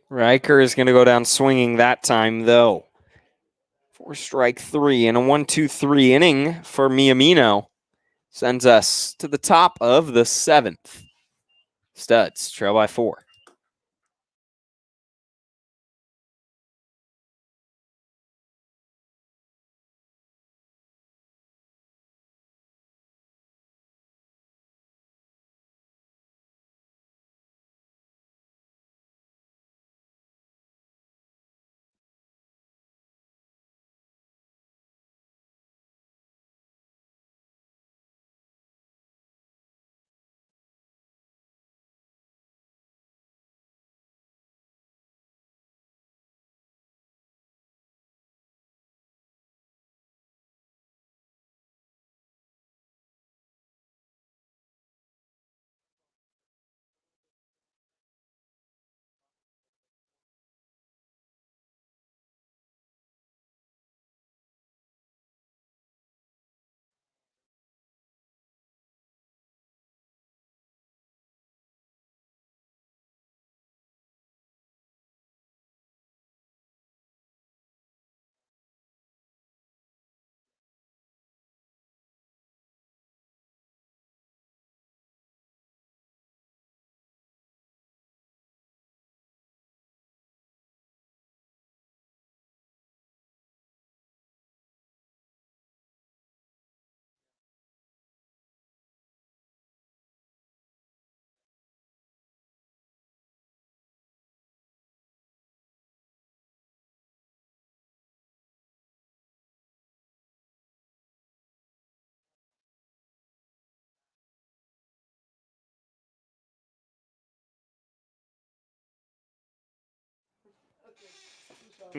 Riker is going to go down swinging that time, though. 4 strike 3 and a 1-2-3 inning for Miyamino sends us to the top of the 7th. Studs trail by 4.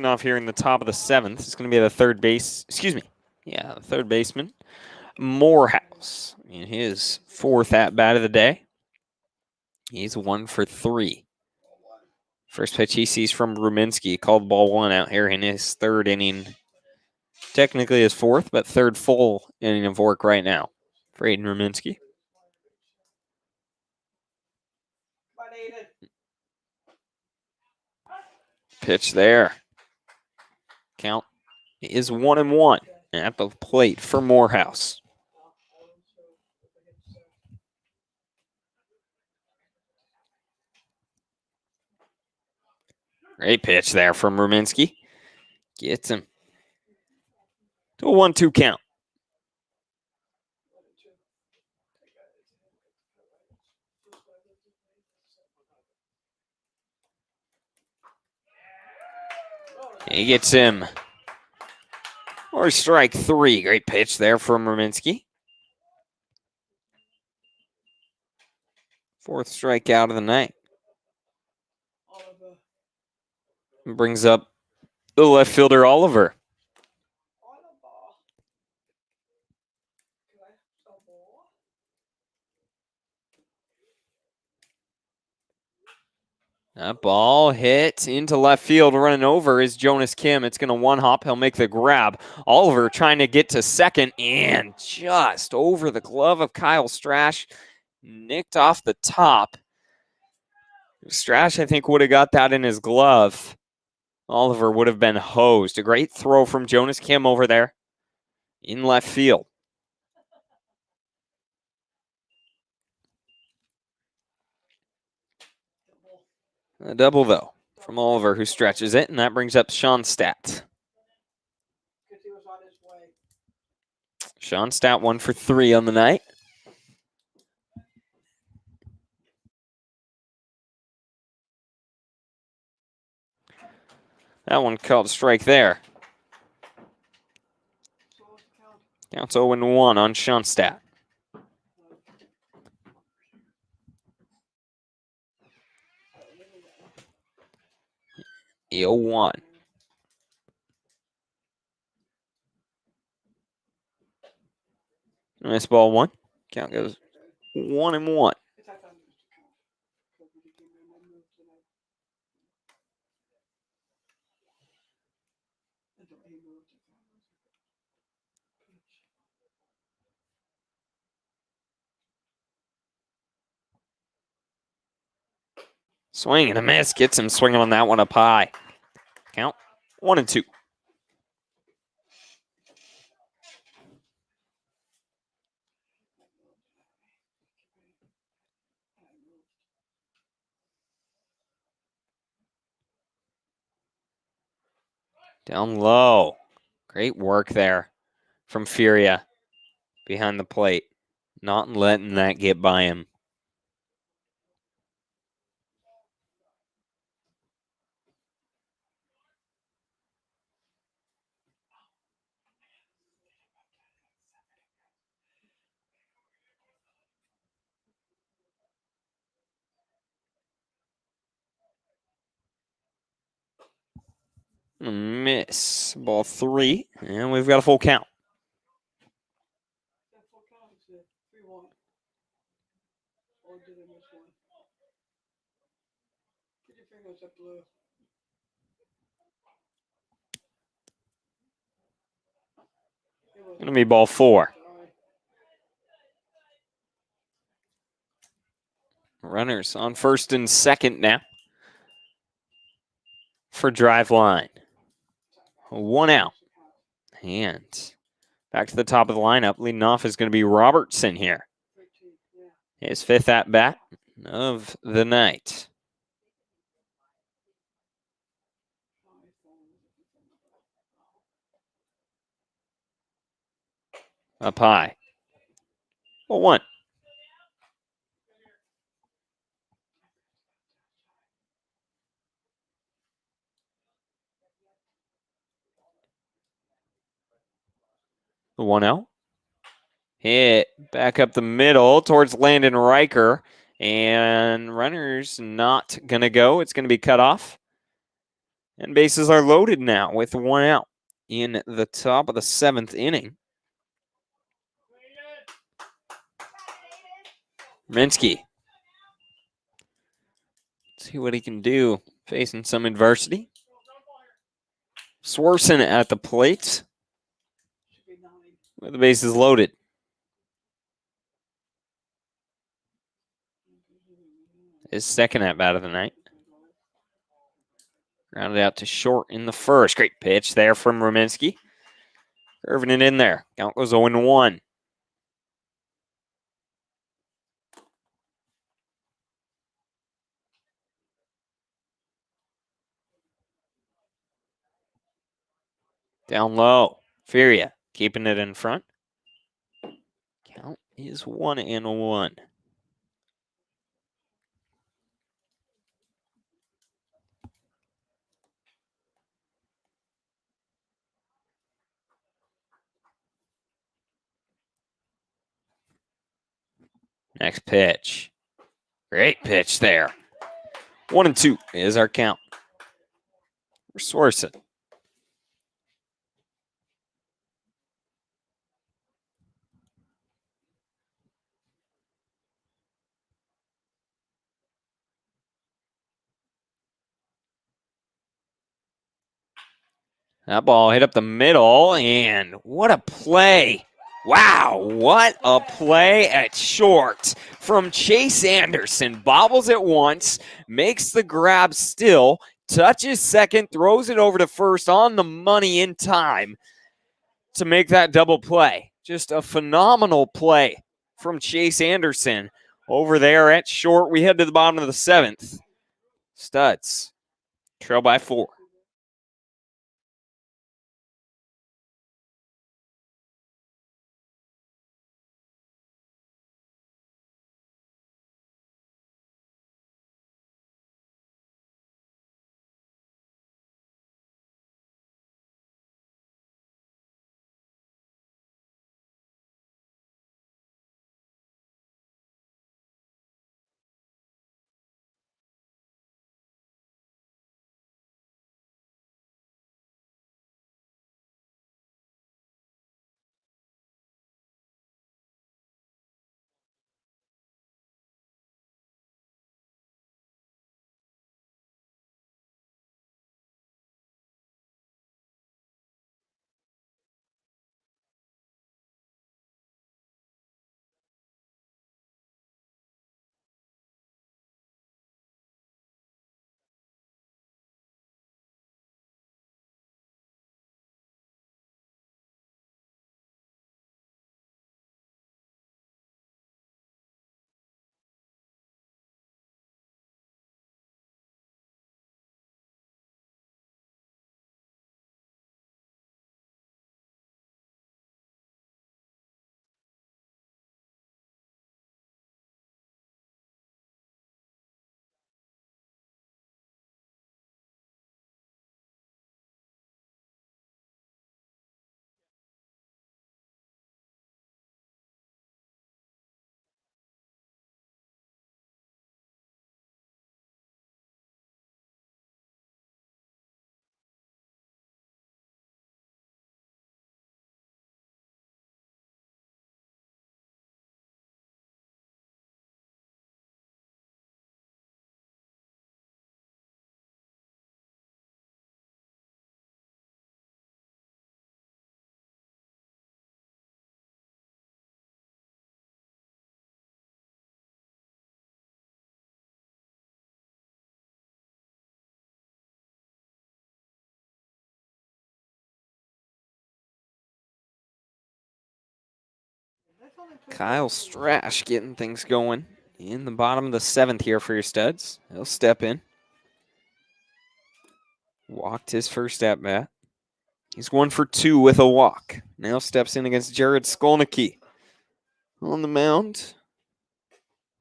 Off here in the top of the 7th. It's going to be the third baseman, Morehouse, in his 4th at-bat of the day. He's 1 for 3. First pitch he sees from Ruminski, called ball 1 out here in his 3rd inning. Technically his 4th, but 3rd full inning of work right now for Aiden Ruminski. Pitch there. Count is 1-1 at the plate for Morehouse. Great pitch there from Ruminski. Gets him to a 1-2 count. He gets him. Or strike 3. Great pitch there from Ruminski. 4th strikeout of the night. Brings up the left fielder, Oliver. That ball hit into left field. Running over is Jonas Kim. It's going to one-hop. He'll make the grab. Oliver trying to get to second and just over the glove of Kyle Strash. Nicked off the top. Strash, I think, would have got that in his glove. Oliver would have been hosed. A great throw from Jonas Kim over there in left field. A double, though, from Oliver, who stretches it, and that brings up Sean Stat. Sean Stat 1 for 3 on the night. That one called a strike there. So what's the count? Counts 0-1 on Schoenstatt. 0-1. Nice ball one. Count goes 1-1. It's that time to count. Because we came in and moved tonight. Until he moved to town. Swing and a miss. Gets him swinging on that one up high. Count 1-2. Down low. Great work there from Furia behind the plate. Not letting that get by him. Miss. Ball 3. And we've got a full count. That full count is 3-1. Or did I miss one? Get your fingers up blue. Gonna be ball 4. Runners on first and second now for Driveline. 1 out. And back to the top of the lineup. Leading off is going to be Robertson here. His 5th at bat of the night. Up high. 1. The 1-0. Hit back up the middle towards Landon Riker. And runners not going to go. It's going to be cut off. And bases are loaded now with 1 out in the top of the 7th inning. Minsky. See what he can do facing some adversity. Swerson at the plate with the bases loaded. His 2nd at bat of the night. Grounded out to short in the 1st. Great pitch there from Rominski. Curving it in there. Count goes 0-1. Down low. Furia keeping it in front. Count is 1-1. Next pitch. Great pitch there. 1-2 is our count. For Swerson. That ball hit up the middle, and what a play. Wow, what a play at short from Chase Anderson. Bobbles it once, makes the grab still, touches second, throws it over to first on the money in time to make that double play. Just a phenomenal play from Chase Anderson over there at short. We head to the bottom of the 7th. Studs trail by 4. Kyle Strash getting things going in the bottom of the 7th here for your Studs. He'll step in. Walked his first at bat. He's 1 for 2 with a walk. Now steps in against Jared Skolnicki on the mound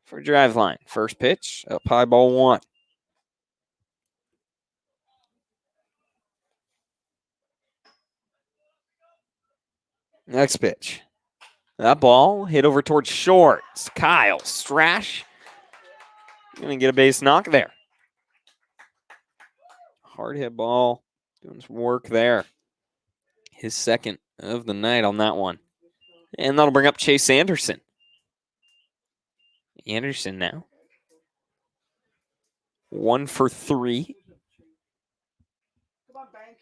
for Driveline. First pitch, up high, ball 1. Next pitch. That ball hit over towards short. It's Kyle Strash going to get a base knock there. Hard hit ball. Doing some work there. His second of the night on that one. And that'll bring up Chase Anderson. Anderson now 1 for 3. Come on, Bank.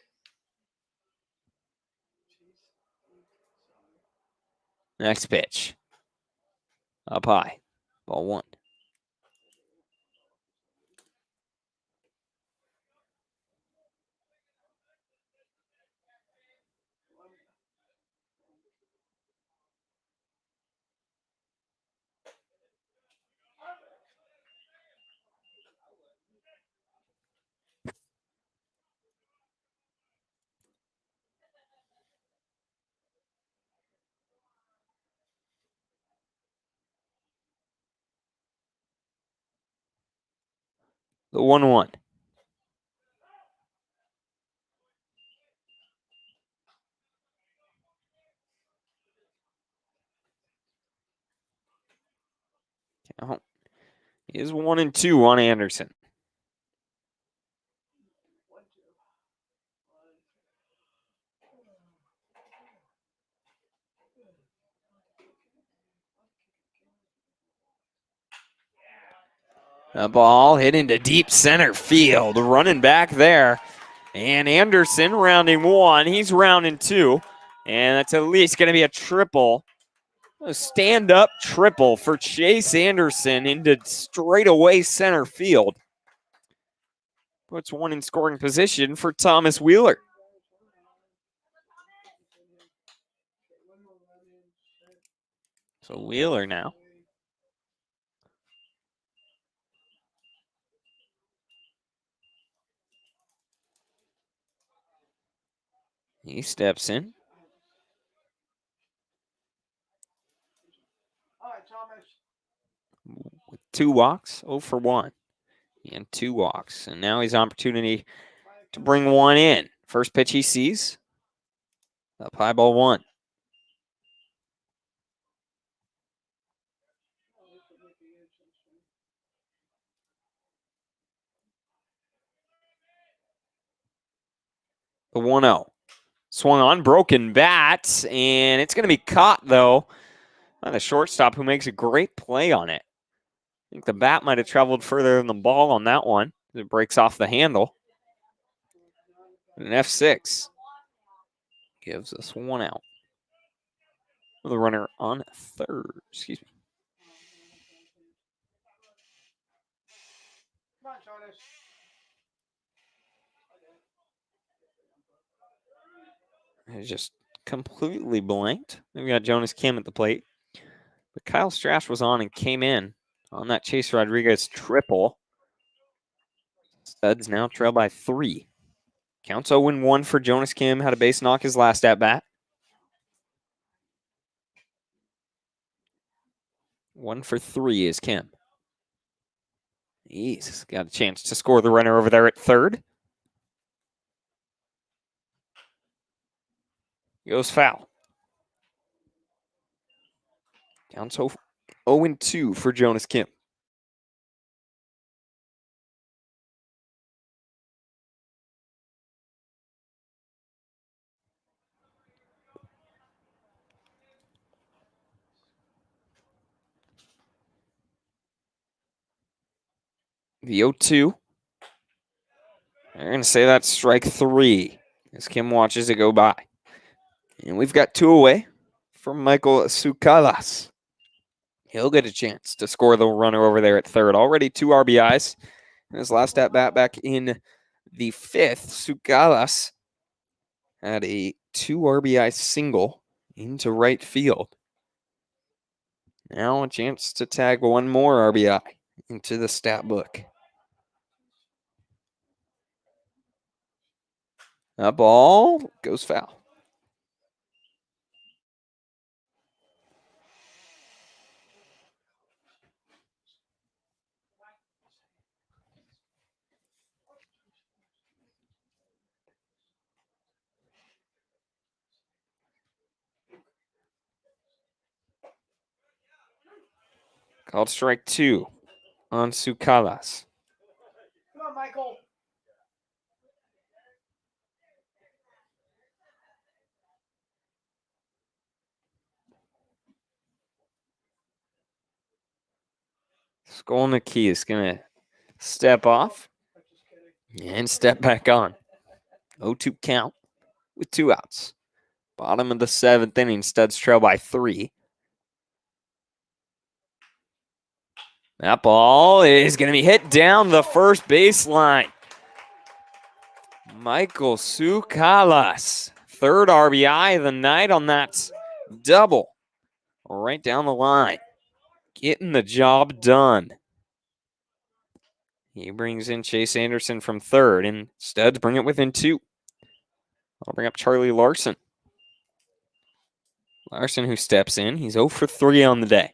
Next pitch. Up high. Ball 1. The 1-1. Count is 1-2 on Anderson. The ball hit into deep center field. Running back there. And Anderson rounding 1. He's rounding 2. And that's at least going to be a triple. A stand-up triple for Chase Anderson into straightaway center field. Puts 1 in scoring position for Thomas Wheeler. So Wheeler now. He steps in. All right, Thomas. With 2 walks, 0 for 1. And 2 walks. And now he's opportunity to bring 1 in. First pitch he sees. Up high, ball 1. The 1-0. Swung on, broken bat, and it's going to be caught, though, by the shortstop who makes a great play on it. I think the bat might have traveled further than the ball on that one. It breaks off the handle. An F6 gives us 1 out. With a runner on third. Excuse me. Come on, Thomas. It's just completely blanked. We've got Jonas Kim at the plate. But Kyle Strash was on and came in on that Chase Rodriguez triple. Studs now trail by 3. Counts 0-1 for Jonas Kim. Had a base knock his last at bat. 1 for 3 is Kim. He's got a chance to score the runner over there at third. Goes foul. Counts 0-2 for Jonas Kim. The 0-2. They're going to say that's strike 3 as Kim watches it go by. And we've got 2 away from Michael Sukalas. He'll get a chance to score the runner over there at third. Already 2 RBIs. In his last at bat back in the 5th, Sukalas had a 2 RBI single into right field. Now a chance to tag one more RBI into the stat book. That ball goes foul. Called strike 2 on Sukalas. Come on, Michael. Skolnicki is going to step off I'm just kidding. and step back on. 0-2 count with 2 outs. Bottom of the 7th inning, Studs trail by 3. That ball is going to be hit down the first baseline. Michael Sukalas, third RBI of the night on that double. Right down the line. Getting the job done. He brings in Chase Anderson from third, and Studs bring it within 2. I'll bring up Charlie Larson. Larson who steps in. He's 0 for 3 on the day.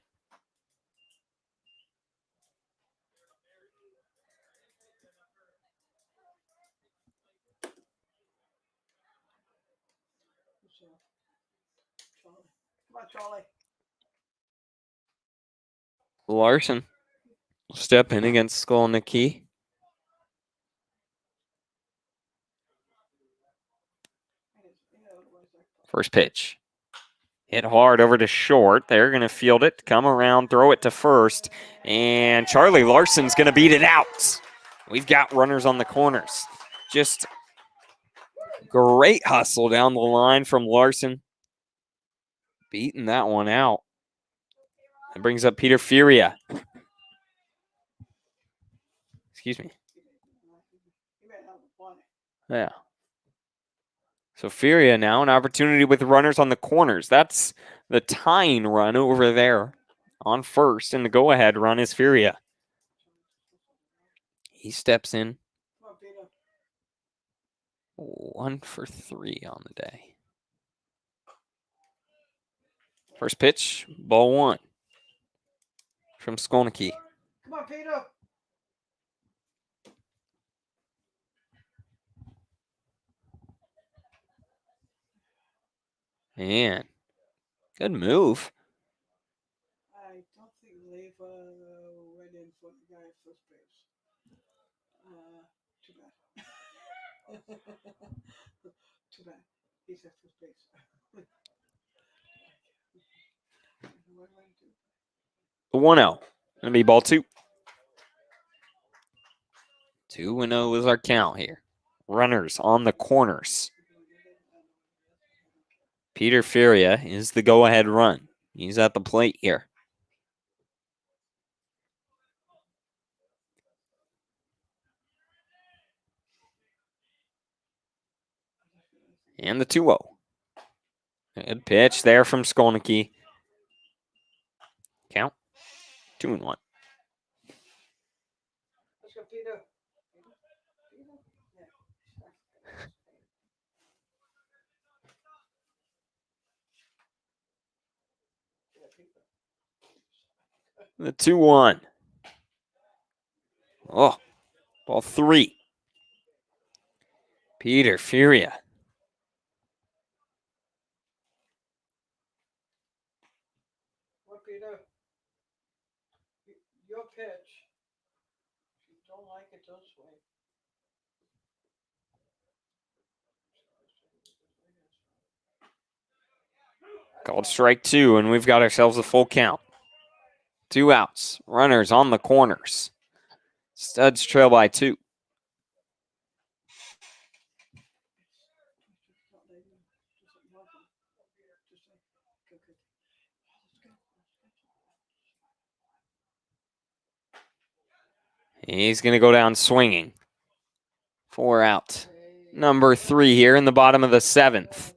Come on, Charlie. Larson will step in against Skolnicki. First pitch. Hit hard over to short. They're going to field it, come around, throw it to first. And Charlie Larson's going to beat it out. We've got runners on the corners. Just great hustle down the line from Larson. Beating that one out. That brings up Peter Furia. Excuse me. Yeah. So Furia now an opportunity with runners on the corners. That's the tying run over there on first, and the go-ahead run is Furia. He steps in. 1 for 3 on the day. First pitch, ball 1 from Skolnicki. Come on, Peter. And good move. I don't think Leva went in for the guy at first base. Too bad. Too bad. He's at first base. What do I do? 1-0. Gonna be ball 2. 2-0 is our count here. Runners on the corners. Peter Furia is the go-ahead run. He's at the plate here. And the 2-0. Good pitch there from Skolnicki. Count 2-1. Let's go, Peter. The 2-1. Oh, ball 3. Peter Furia. What, Peter? Your pitch. If you don't like it, don't swing. Called strike 2, and we've got ourselves a full count. 2 outs. Runners on the corners. Studs trail by 2. He's going to go down swinging. 4 out. Number 3 here in the bottom of the 7th.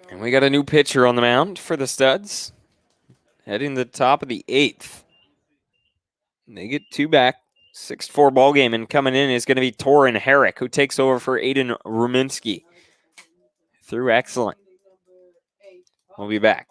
And we got a new pitcher on the mound for the Studs. Heading to the top of the 8th. They get 2 back. 6-4 ball game, and coming in is going to be Torin Herrick, who takes over for Aiden Ruminski. Threw excellent. We'll be back.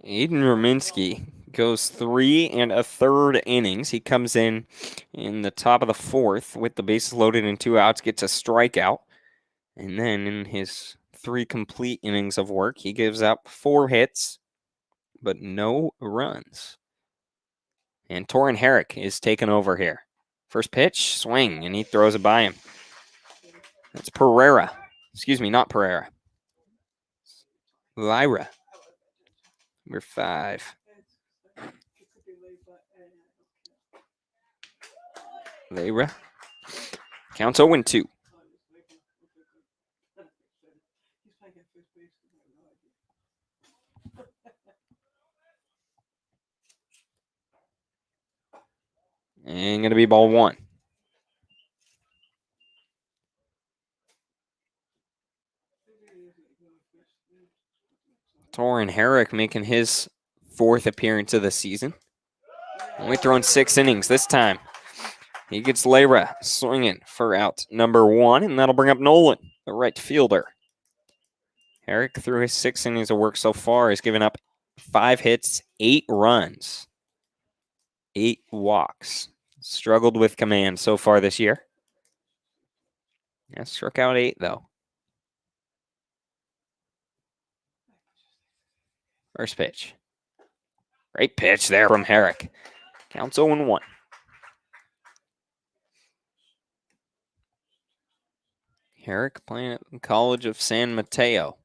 Aiden Ruminski goes 3 1/3 innings. He comes in the top of the 4th with the bases loaded and 2 outs, gets a strikeout. And then in his 3 complete innings of work, he gives up 4 hits, but no runs. And Torin Herrick is taking over here. First pitch, swing, and he throws it by him. That's Pereira. Excuse me, not Pereira. Lyra. Number 5. Lyra. Counts 0-2. And going to be ball 1. Torin Herrick making his 4th appearance of the season. Only thrown 6 innings this time. He gets Lyra swinging for out number 1, and that'll bring up Nolan, the right fielder. Herrick, through his 6 innings of work so far, has given up 5 hits, 8 runs, 8 walks. Struggled with command so far this year. Yeah, struck out 8, though. First pitch. Great pitch there from Herrick. Counts 0-1. Herrick playing at the College of San Mateo.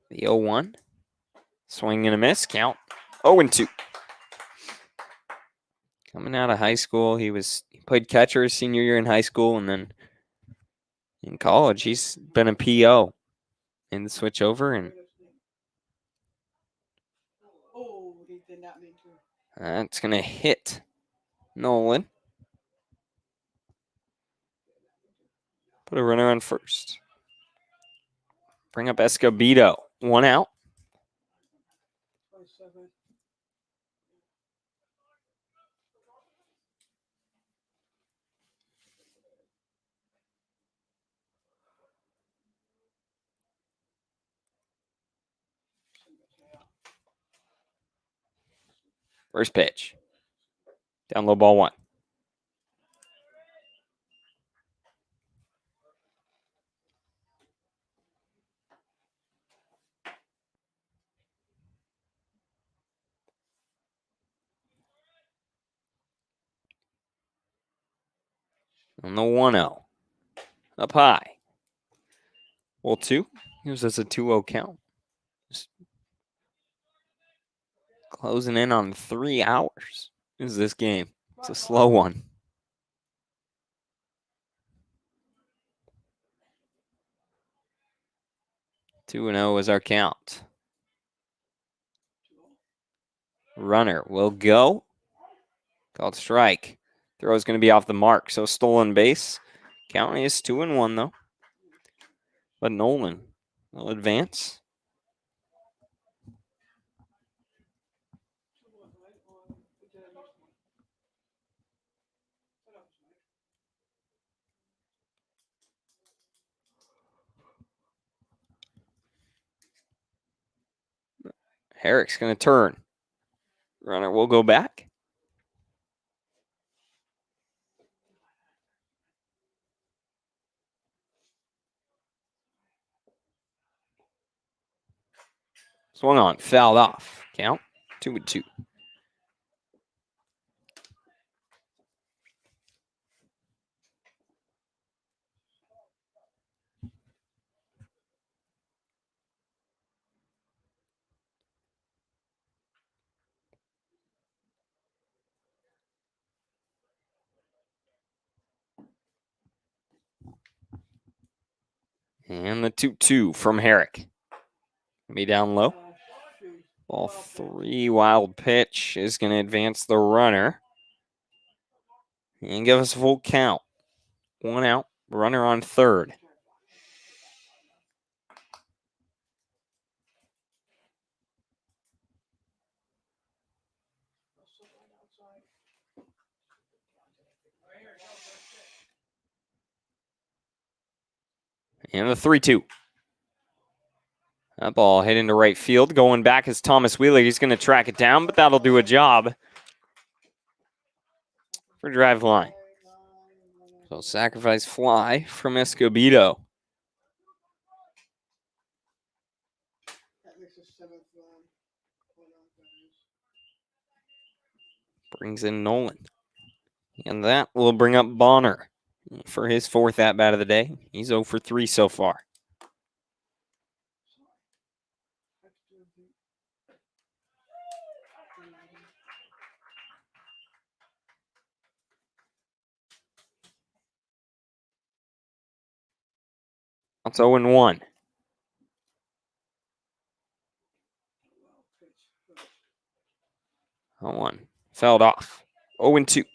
The 0-1. Swing and a miss. Count 0-2. Coming out of high school, he played catcher his senior year in high school, and then in college, he's been a PO. And the switch over, and that's going to hit Nolan. Put a runner on first. Bring up Escobedo. 1 out. First pitch. Down low, ball 1. On the 1-0. Up high. Well, 2. Gives us a 2-0 count. Just closing in on 3 hours is this game. It's a slow one. 2-0 is our count. Runner will go. Called strike. Throw is going to be off the mark, so stolen base. Count is 2-1 though. But Nolan will advance. Herrick's going to turn. Runner will go back. Swung on, fouled off. Count 2-2. And the 2-2 from Herrick. Be down low. Ball 3, wild pitch is going to advance the runner. And give us a full count. 1 out, runner on third. And the 3-2. That ball hit into right field. Going back is Thomas Wheeler. He's going to track it down, but that'll do a job for Driveline. So sacrifice fly from Escobedo. Brings in Nolan. And that will bring up Bonner for his 4th at-bat of the day. He's 0 for 3 so far. It's 0-1. 0-1. Fouled off. 0-2.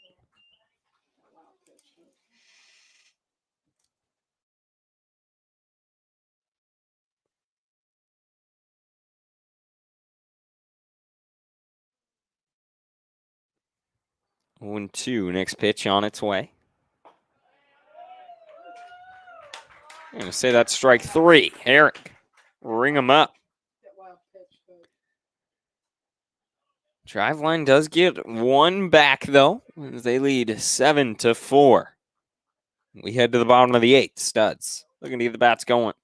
One, 2. Next pitch on its way. I'm going to say that's strike 3. Herrick, ring him up. Driveline does get 1 back, though, as they lead 7-4. We head to the bottom of the 8th. Studs looking to get the bats going.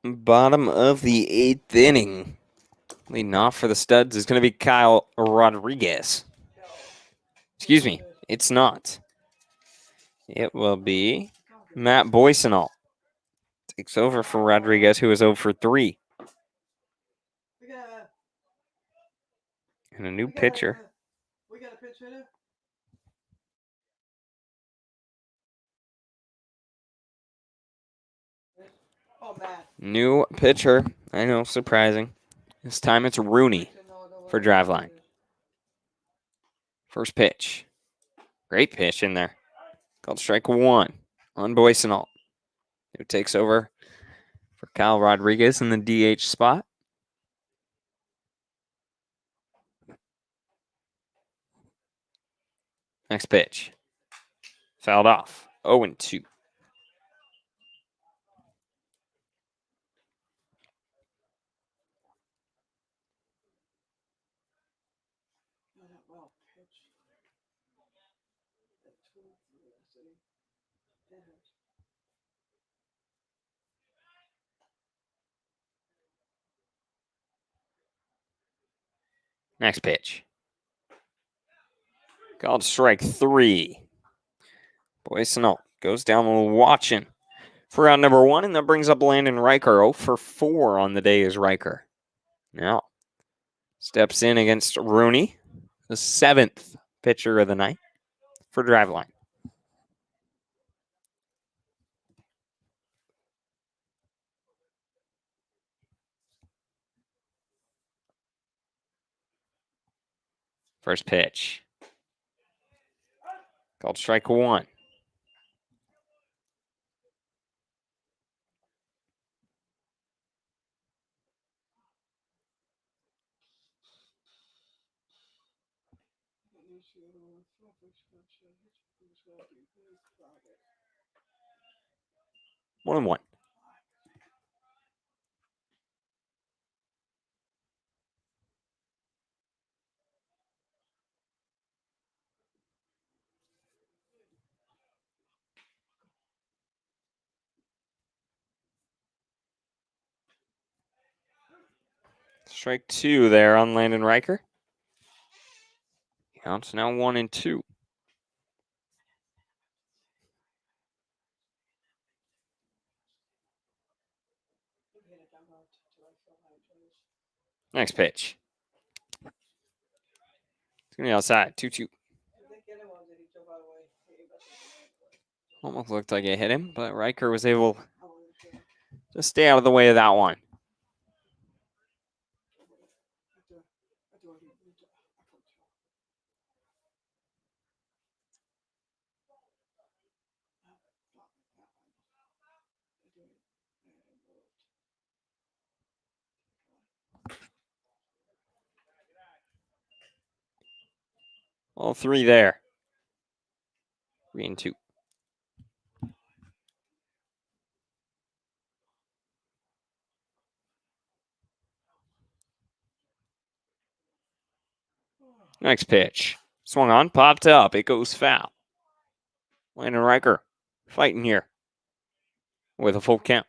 Bottom of the 8th inning. Leading off for the Studs is going to be Kyle Rodriguez. Excuse me, it's not. It will be Matt Boysenall. Takes over for Rodriguez, who is 0 for 3. And a new pitcher. We got a pitch hitter. Oh, Matt. New pitcher. I know, surprising. This time it's Rooney for Driveline. First pitch. Great pitch in there. Called strike 1 on Boysenall, who takes over for Kyle Rodriguez in the DH spot. Next pitch. Fouled off. 0-2. Well, pitch. Next pitch. Called strike 3. Boysenall goes down watching for round number 1, and that brings up Landon Riker. 0 for 4 on the day is Riker. Now, steps in against Rooney, the 7th pitcher of the night for Driveline. First pitch. Called strike 1. One and one. Strike 2 there on Landon Riker. Counts now 1-2. Next pitch. It's going to be outside. 2-2. Almost looked like it hit him, but Riker was able to stay out of the way of that one. All 3 there. 3-2. Next pitch. Swung on, popped up. It goes foul. Landon Riker fighting here with a full count.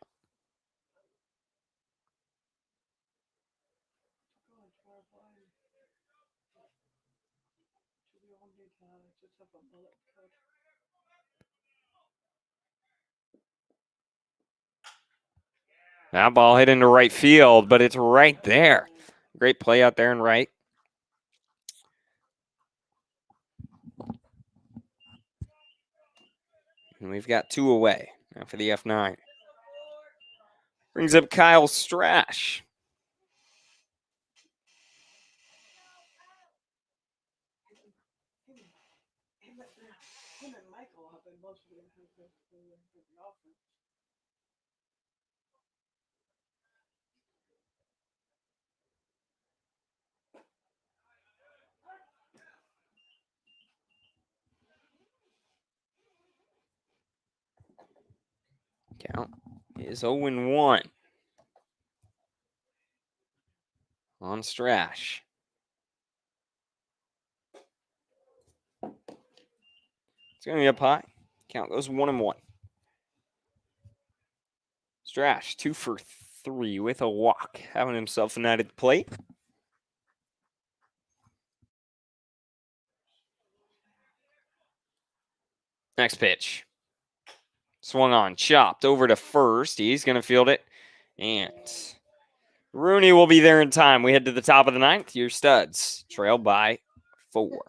That ball hit into right field, but it's right there. Great play out there in right. And we've got 2 away now for the F9. Brings up Kyle Strash. Him and Michael have been most of the offense. Count is 0-1 on Strash. It's going to be up high. Count goes 1-1. Strash, 2 for 3 with a walk. Having himself a night at the plate. Next pitch. Swung on, chopped over to first. He's going to field it. And Rooney will be there in time. We head to the top of the ninth. Your Studs trail by 4.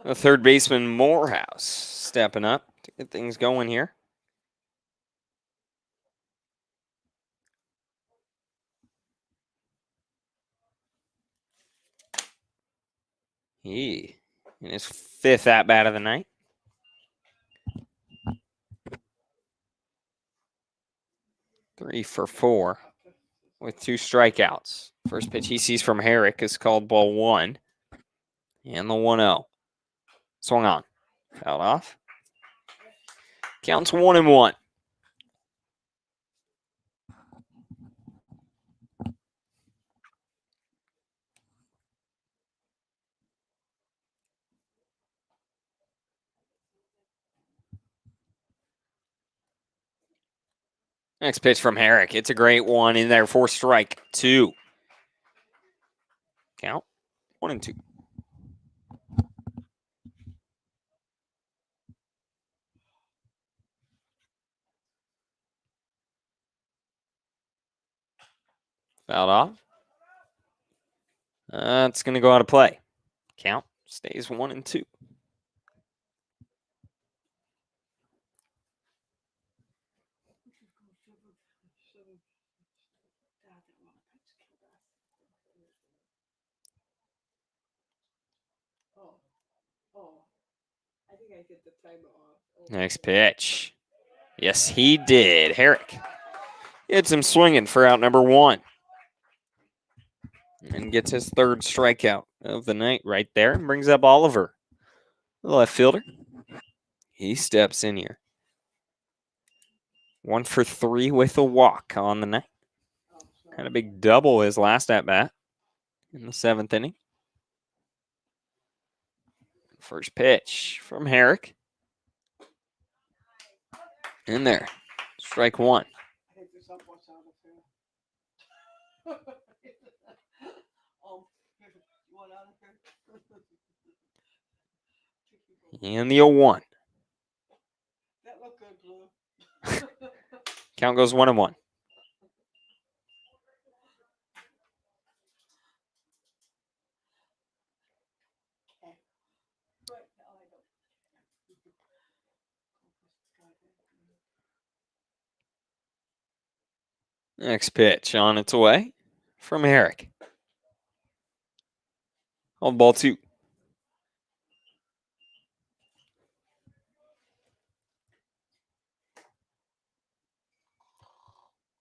The third baseman, Morehouse, stepping up to get things going here. He in his 5th at-bat of the night. Three for 4 with 2 strikeouts. First pitch he sees from Herrick is called ball 1. And the 1-0. Swung on. Fouled off. Counts 1-1. Next pitch from Herrick. It's a great one in there for strike 2. Count 1-2. Fouled off. It's going to go out of play. Count stays 1-2. Next pitch. Yes, he did. Herrick hits him swinging for out number 1. And gets his 3rd strikeout of the night right there. And brings up Oliver, the left fielder. He steps in here. 1 for 3 with a walk on the night. Had a big double his last at-bat in the 7th inning. First pitch from Herrick. In there. Strike 1. And the 0-1. Count goes 1-1. Next pitch on its way from Eric. On ball 2.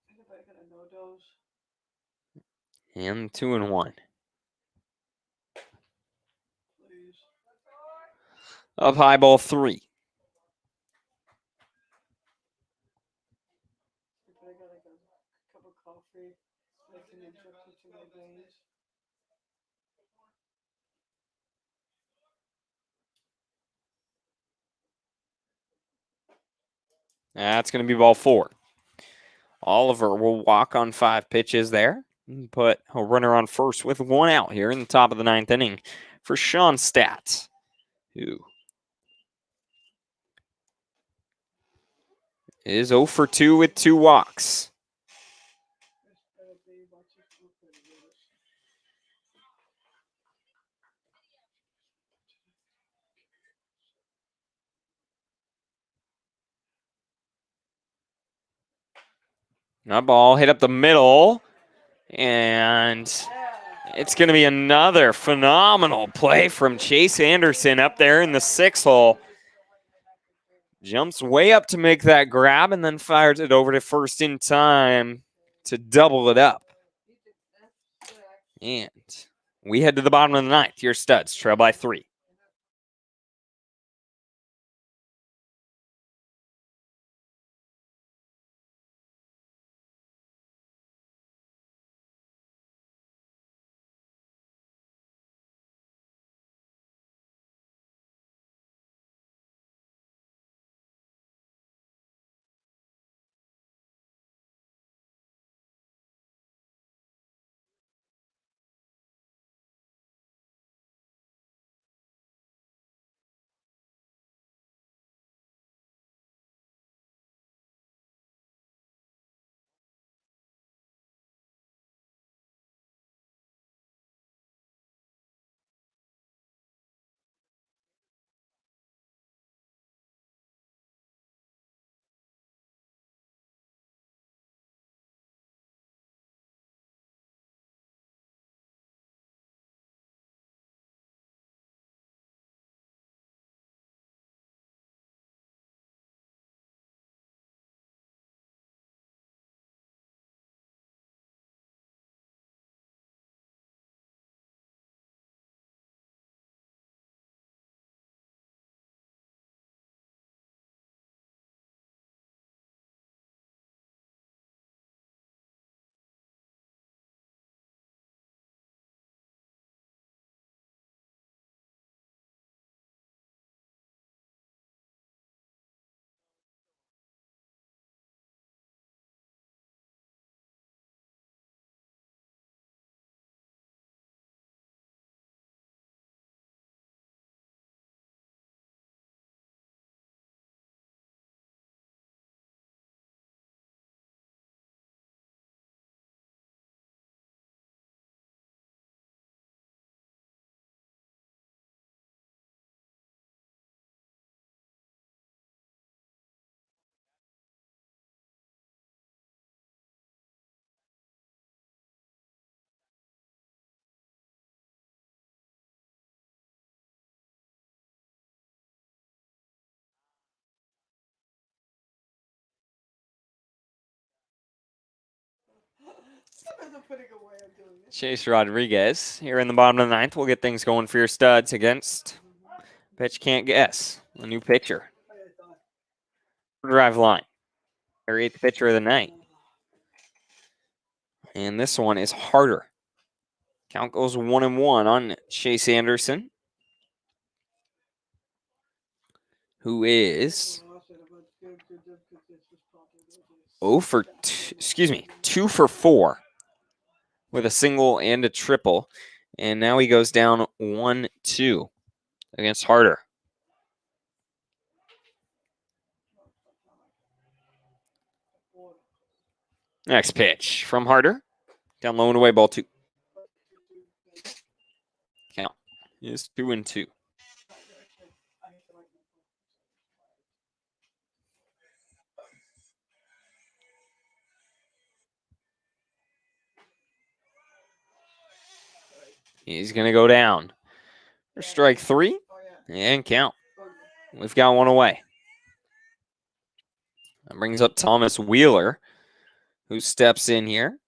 Anybody got a no-dose? And 2-1. Please. Up high, ball 3. Anybody got like a cup of coffee? Making injections to my veins. That's going to be ball 4. Oliver will walk on 5 pitches there and put a runner on first with 1 out here in the top of the 9th inning for Sean Stats, who is 0 for 2 with 2 walks. That ball hit up the middle, and it's going to be another phenomenal play from Chase Anderson up there in the 6th hole. Jumps way up to make that grab and then fires it over to first in time to double it up. And we head to the bottom of the 9th. Your Studs trail by 3. Chase Rodriguez here in the bottom of the 9th. We'll get things going for your Studs against pitch can't guess. A new pitcher. Driveline. Their 8th pitcher of the night. And this one is harder. Count goes 1-1 on Chase Anderson, who is 2 for 4 with a single and a triple. And now he goes down 1-2 against Harder. Next pitch from Harder. Down low and away, ball 2. Count is 2-2. He's going to go down. For strike 3 and count. We've got one away. That brings up Thomas Wheeler, who steps in here.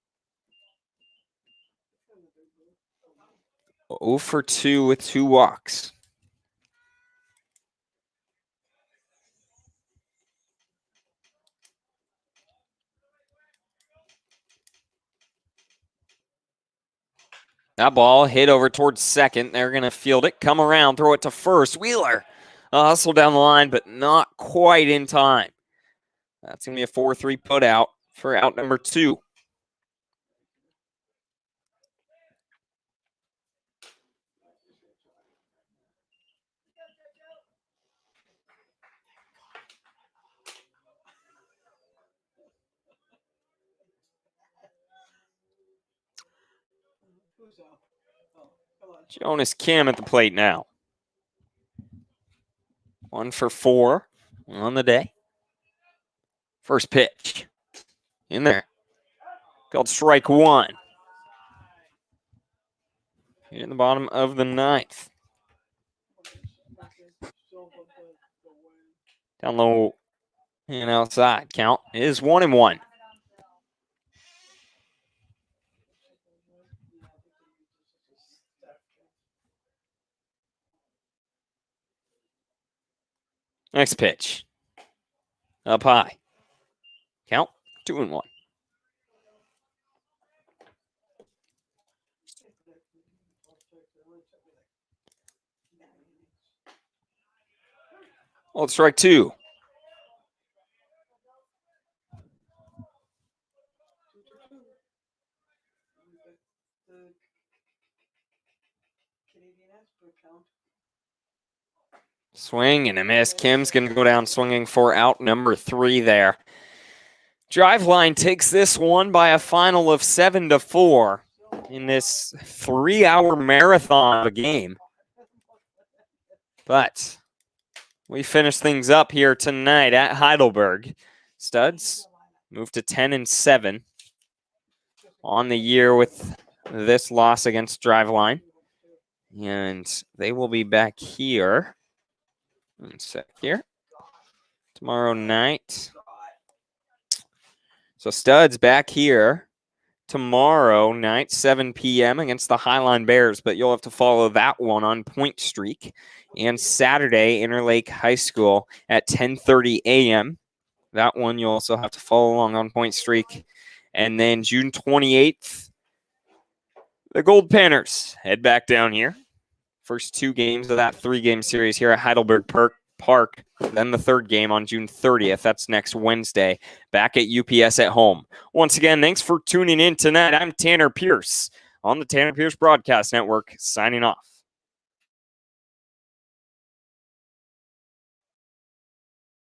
0 for 2 with 2 walks. That ball hit over towards second. They're going to field it, come around, throw it to first. Wheeler, a hustle down the line, but not quite in time. That's going to be a 4-3 put out for out number 2. Jonas Kim at the plate now. 1 for 4 on the day. First pitch. In there. Called strike 1. Here in the bottom of the 9th. Down low and outside. Count is 1-1. Next pitch. Up high. Count 2-1. Well, it's strike 2. Swing and a miss. Kim's going to go down swinging for out number 3 there. Driveline takes this one by a final of 7-4 in this 3-hour marathon of a game. But we finish things up here tonight at Heidelberg. Studs move to 10-7 on the year with this loss against Driveline. And they will be back here. 1 sec here. Tomorrow night. So Studs back here tomorrow night, 7 p.m. against the Highline Bears, but you'll have to follow that one on Point Streak. And Saturday, Interlake High School at 10:30 a.m. That one you'll also have to follow along on Point Streak. And then June 28th, the Gold Panthers head back down here. First 2 games of that 3-game series here at Heidelberg Park. Then the 3rd game on June 30th. That's next Wednesday. Back at UPS at home. Once again, thanks for tuning in tonight. I'm Tanner Pierce on the Tanner Pierce Broadcast Network, signing off.